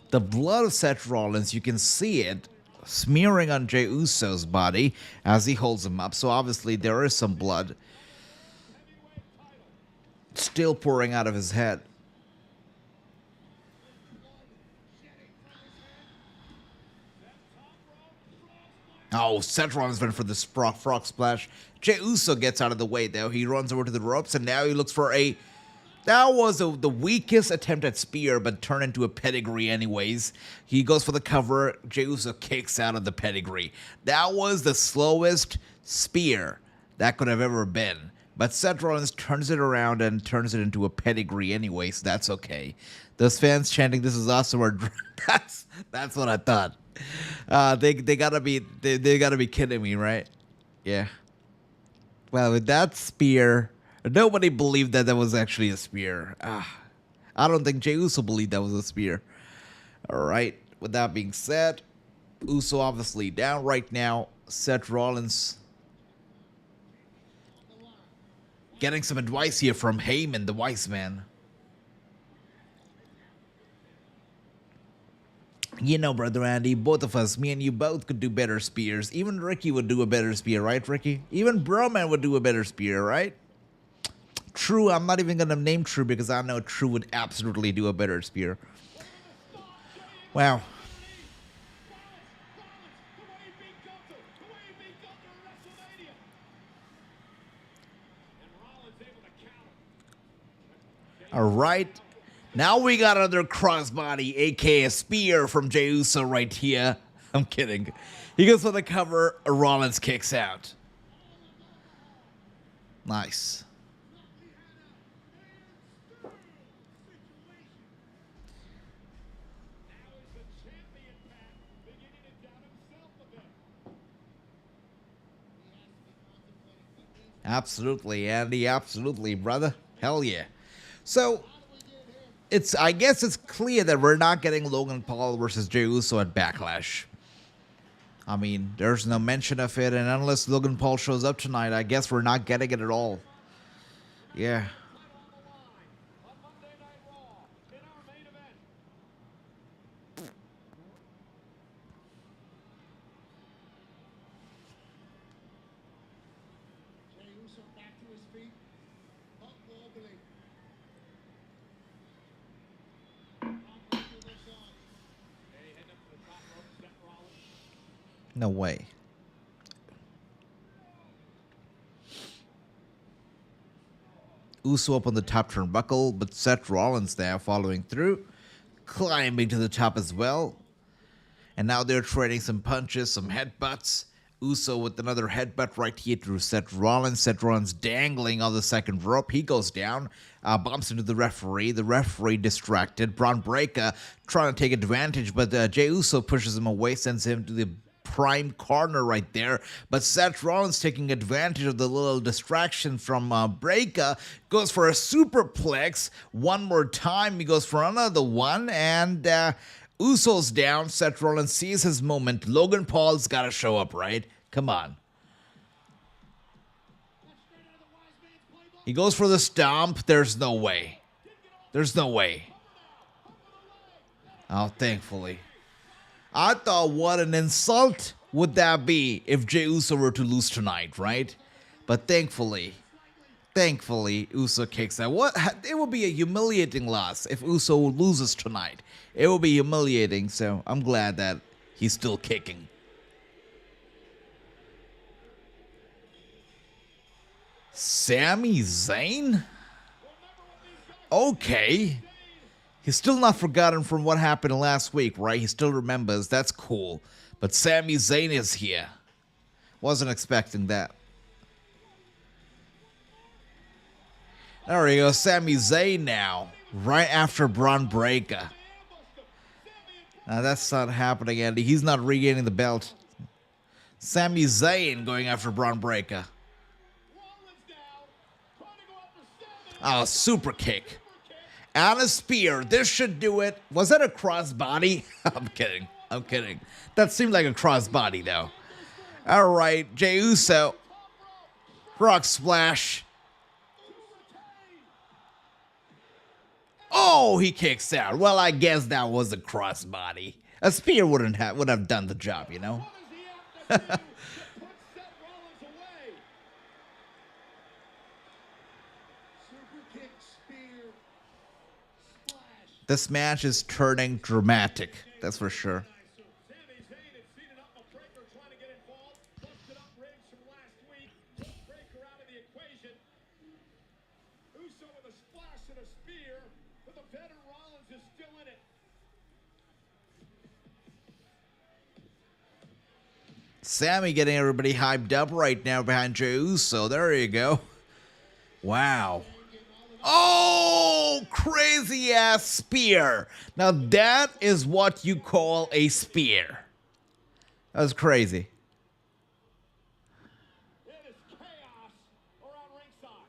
The blood of Seth Rollins. You can see it smearing on Jey Uso's body as he holds him up. So, obviously, there is some blood still pouring out of his head. Oh, Seth Rollins went for the frog splash. Jey Uso gets out of the way, though. He runs over to the ropes, and now he looks for a... That was the weakest attempt at spear, but turned into a pedigree anyways. He goes for the cover. Jey Uso kicks out of the pedigree. That was the slowest spear that could have ever been. But Seth Rollins turns it around and turns it into a pedigree anyways. That's okay. Those fans chanting, "This is awesome," are... That's what I thought. They gotta be kidding me, right? Yeah. Well, with that spear, nobody believed that was actually a spear. I don't think Jey Uso believed that was a spear. All right. With that being said, Uso obviously down right now. Seth Rollins getting some advice here from Heyman, the wise man. You know, Brother Andy, both of us, me and you both could do better spears. Even Ricky would do a better spear, right, Ricky? Even Broman would do a better spear, right? True, I'm not even going to name True because I know True would absolutely do a better spear. Wow. All right. Now we got another crossbody, aka spear from Jey Uso right here. I'm kidding. He goes for the cover. Rollins kicks out. Nice. Absolutely, Andy. Absolutely, brother. Hell yeah. So... I guess it's clear that we're not getting Logan Paul versus Jey Uso at Backlash. I mean, there's no mention of it, and unless Logan Paul shows up tonight, I guess we're not getting it at all. Yeah. No way. Uso up on the top turnbuckle, but Seth Rollins there following through, climbing to the top as well. And now they're trading some punches, some headbutts. Uso with another headbutt right here through Seth Rollins. Seth Rollins dangling on the second rope. He goes down, bumps into the referee. The referee distracted. Bron Breakker trying to take advantage, but Jey Uso pushes him away, sends him to the prime corner right there. But Seth Rollins, taking advantage of the little distraction from Breakker, goes for a superplex. One more time, he goes for another one, and Uso's down. Seth Rollins sees his moment. Logan Paul's got to show up, right? Come on. He goes for the stomp. There's no way. There's no way. Oh, thankfully. I thought, what an insult would that be if Jey Uso were to lose tonight, right? But thankfully, Uso kicks out. It will be a humiliating loss if Uso loses tonight. It will be humiliating, so I'm glad that he's still kicking. Sami Zayn? Okay. He's still not forgotten from what happened last week, right? He still remembers. That's cool. But Sami Zayn is here. Wasn't expecting that. There we go. Sami Zayn now. Right after Bron Breakker. Now that's not happening, Andy. He's not regaining the belt. Sami Zayn going after Bron Breakker. Oh, super kick. And a spear. This should do it. Was that a crossbody? I'm kidding. That seemed like a crossbody, though. All right, Jey Uso. Rock splash. Oh, he kicks out. Well, I guess that was a crossbody. A spear would have done the job, you know. What does he have to do to put Seth Rollins away? Super kick, spear, splash. This match is turning dramatic. That's for sure. Sami Zayn and Cena up a Breakker trying to get involved. Busted up ribs from last week. Took Breakker out of the equation. Uso with a splash and a spear, but the veteran Rollins is still in it. Sammy getting everybody hyped up right now behind Jey Uso. There you go. Wow. Oh, crazy ass spear. Now that is what you call a spear. That was crazy. It is chaos around ringside.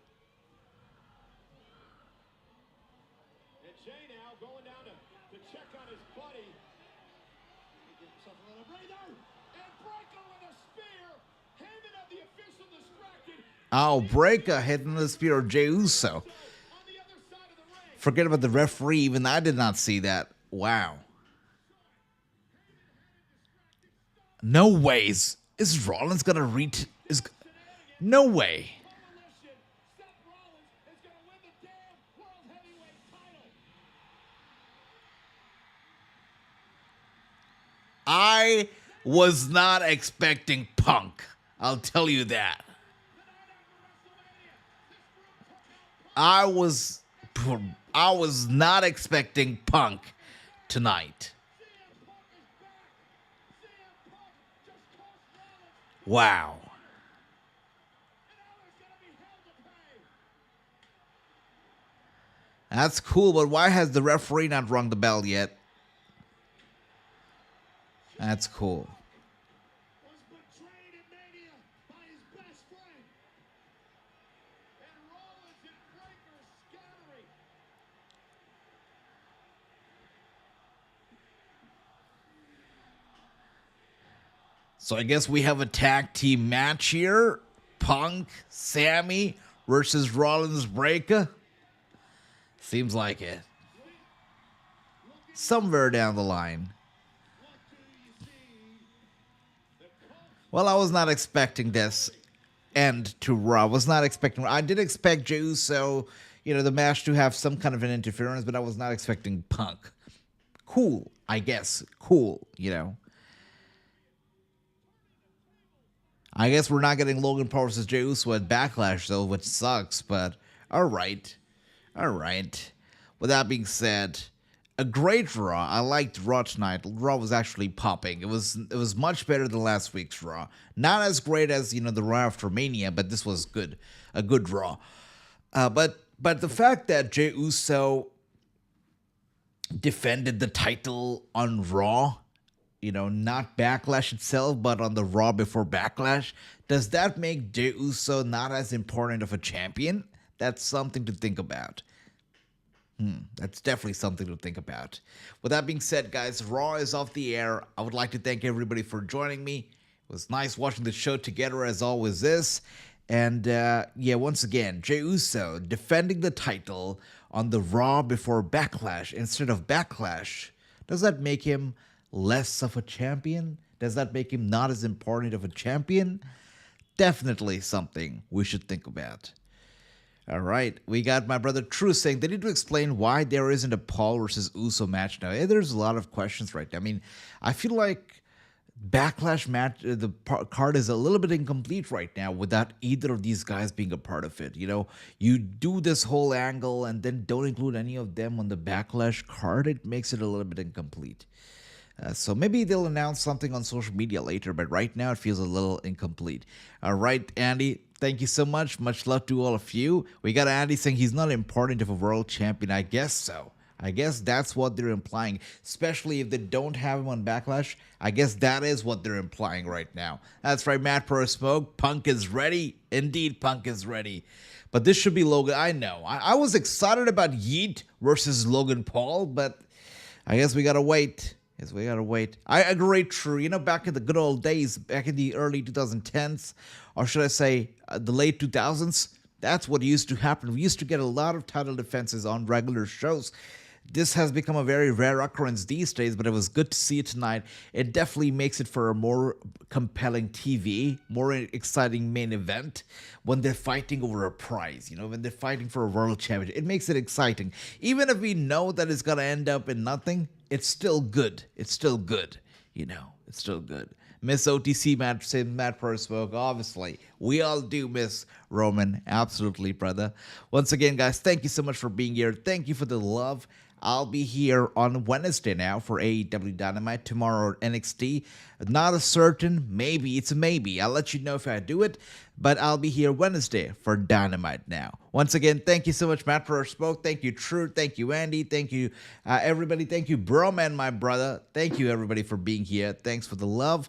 And Jey now going down to check on his buddy. He gives himself a little breather. And Breakker with a spear. Heyman of the official distracted. Oh, Breakker hitting the spear of Jey Uso. On the other side of the ring. Forget about the referee. Even I did not see that. Wow. No ways. Is Rollins gonna no way. Coalition. Seth Rollins is going to win the damn World Heavyweight title. I was not expecting Punk. I'll tell you that. I was not expecting Punk tonight. Wow. That's cool, but why has the referee not rung the bell yet? That's cool. Was betrayed in Mania by his best friend. And Rollins and Breakker scattering. So I guess we have a tag team match here. Punk, Sammy versus Rollins Breakker. Seems like it. Somewhere down the line. Well, I was not expecting this end to Raw. I did expect Jey Uso, the match to have some kind of an interference, but I was not expecting Punk. Cool, I guess. Cool, I guess we're not getting Logan Paul versus Jey Uso at Backlash, though, which sucks, but all right. With that being said, a great Raw. I liked Raw tonight. Raw was actually popping. It was much better than last week's Raw. Not as great as, the Raw after Mania, but this was good. A good Raw. But the fact that Jey Uso defended the title on Raw, not Backlash itself, but on the Raw before Backlash, does that make Jey Uso not as important of a champion? That's something to think about. That's definitely something to think about. With that being said, guys, Raw is off the air. I would like to thank everybody for joining me. It was nice watching the show together as always is. And once again, Jey Uso defending the title on the Raw before Backlash instead of Backlash. Does that make him less of a champion? Does that make him not as important of a champion? Definitely something we should think about. All right, we got my brother True saying they need to explain why there isn't a Paul versus Uso match now. There's a lot of questions right now. I mean, I feel like Backlash match, the card is a little bit incomplete right now without either of these guys being a part of it. You do this whole angle and then don't include any of them on the Backlash card. It makes it a little bit incomplete. So maybe they'll announce something on social media later, but right now it feels a little incomplete. All right, Andy, thank you so much. Much love to all of you. We got Andy saying he's not important of a world champion. I guess so. I guess that's what they're implying, especially if they don't have him on Backlash. I guess that is what they're implying right now. That's right, Matt Pro Smoke. Punk is ready. Indeed, Punk is ready. But this should be Logan. I know. I was excited about Yeet versus Logan Paul, but I guess we got to wait. Yes, we gotta wait. I agree, true. You know, back in the good old days, back in the early 2010s, or should I say the late 2000s, that's what used to happen. We used to get a lot of title defenses on regular shows. This has become a very rare occurrence these days, but it was good to see it tonight. It definitely makes it for a more compelling TV, more exciting main event when they're fighting over a prize, you know, when they're fighting for a world championship. It makes it exciting. Even if we know that it's going to end up in nothing, it's still good. It's still good, you know, it's still good. Miss OTC Matt, same Matt Perez spoke, obviously. We all do miss Roman. Absolutely, brother. Once again, guys, thank you so much for being here. Thank you for the love. I'll be here on Wednesday now for AEW Dynamite. Tomorrow NXT. Not a certain. Maybe. It's a maybe. I'll let you know if I do it. But I'll be here Wednesday for Dynamite now. Once again, thank you so much, Matt Perez spoke. Thank you, True. Thank you, Andy. Thank you, everybody. Thank you, Broman, my brother. Thank you, everybody, for being here. Thanks for the love.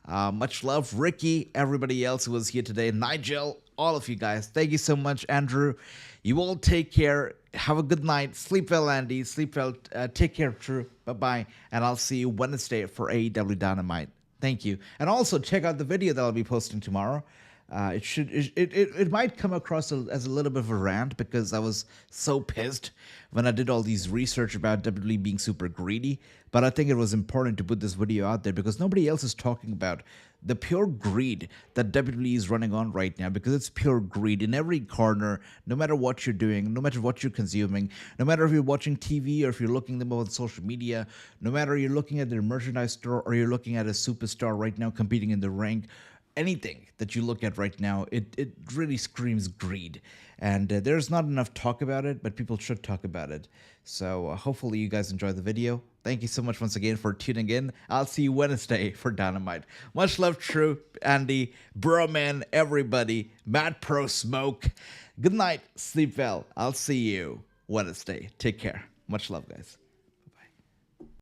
Much love, Ricky, everybody else who was here today, Nigel, all of you guys. Thank you so much, Andrew. You all take care. Have a good night. Sleep well, Andy. Sleep well. Take care, True. Bye-bye. And I'll see you Wednesday for AEW Dynamite. Thank you. And also check out the video that I'll be posting tomorrow. It might come across as a little bit of a rant because I was so pissed when I did all these research about WWE being super greedy. But I think it was important to put this video out there because nobody else is talking about the pure greed that WWE is running on right now, because it's pure greed in every corner, no matter what you're doing, no matter what you're consuming, no matter if you're watching TV or if you're looking them on social media, no matter you're looking at their merchandise store or you're looking at a superstar right now competing in the ring. Anything that you look at right now, it really screams greed. And there's not enough talk about it, but people should talk about it. So hopefully you guys enjoyed the video. Thank you so much once again for tuning in. I'll see you Wednesday for Dynamite. Much love, True, Andy, Broman, everybody, Matt Pro Smoke. Good night, sleep well. I'll see you Wednesday. Take care. Much love, guys.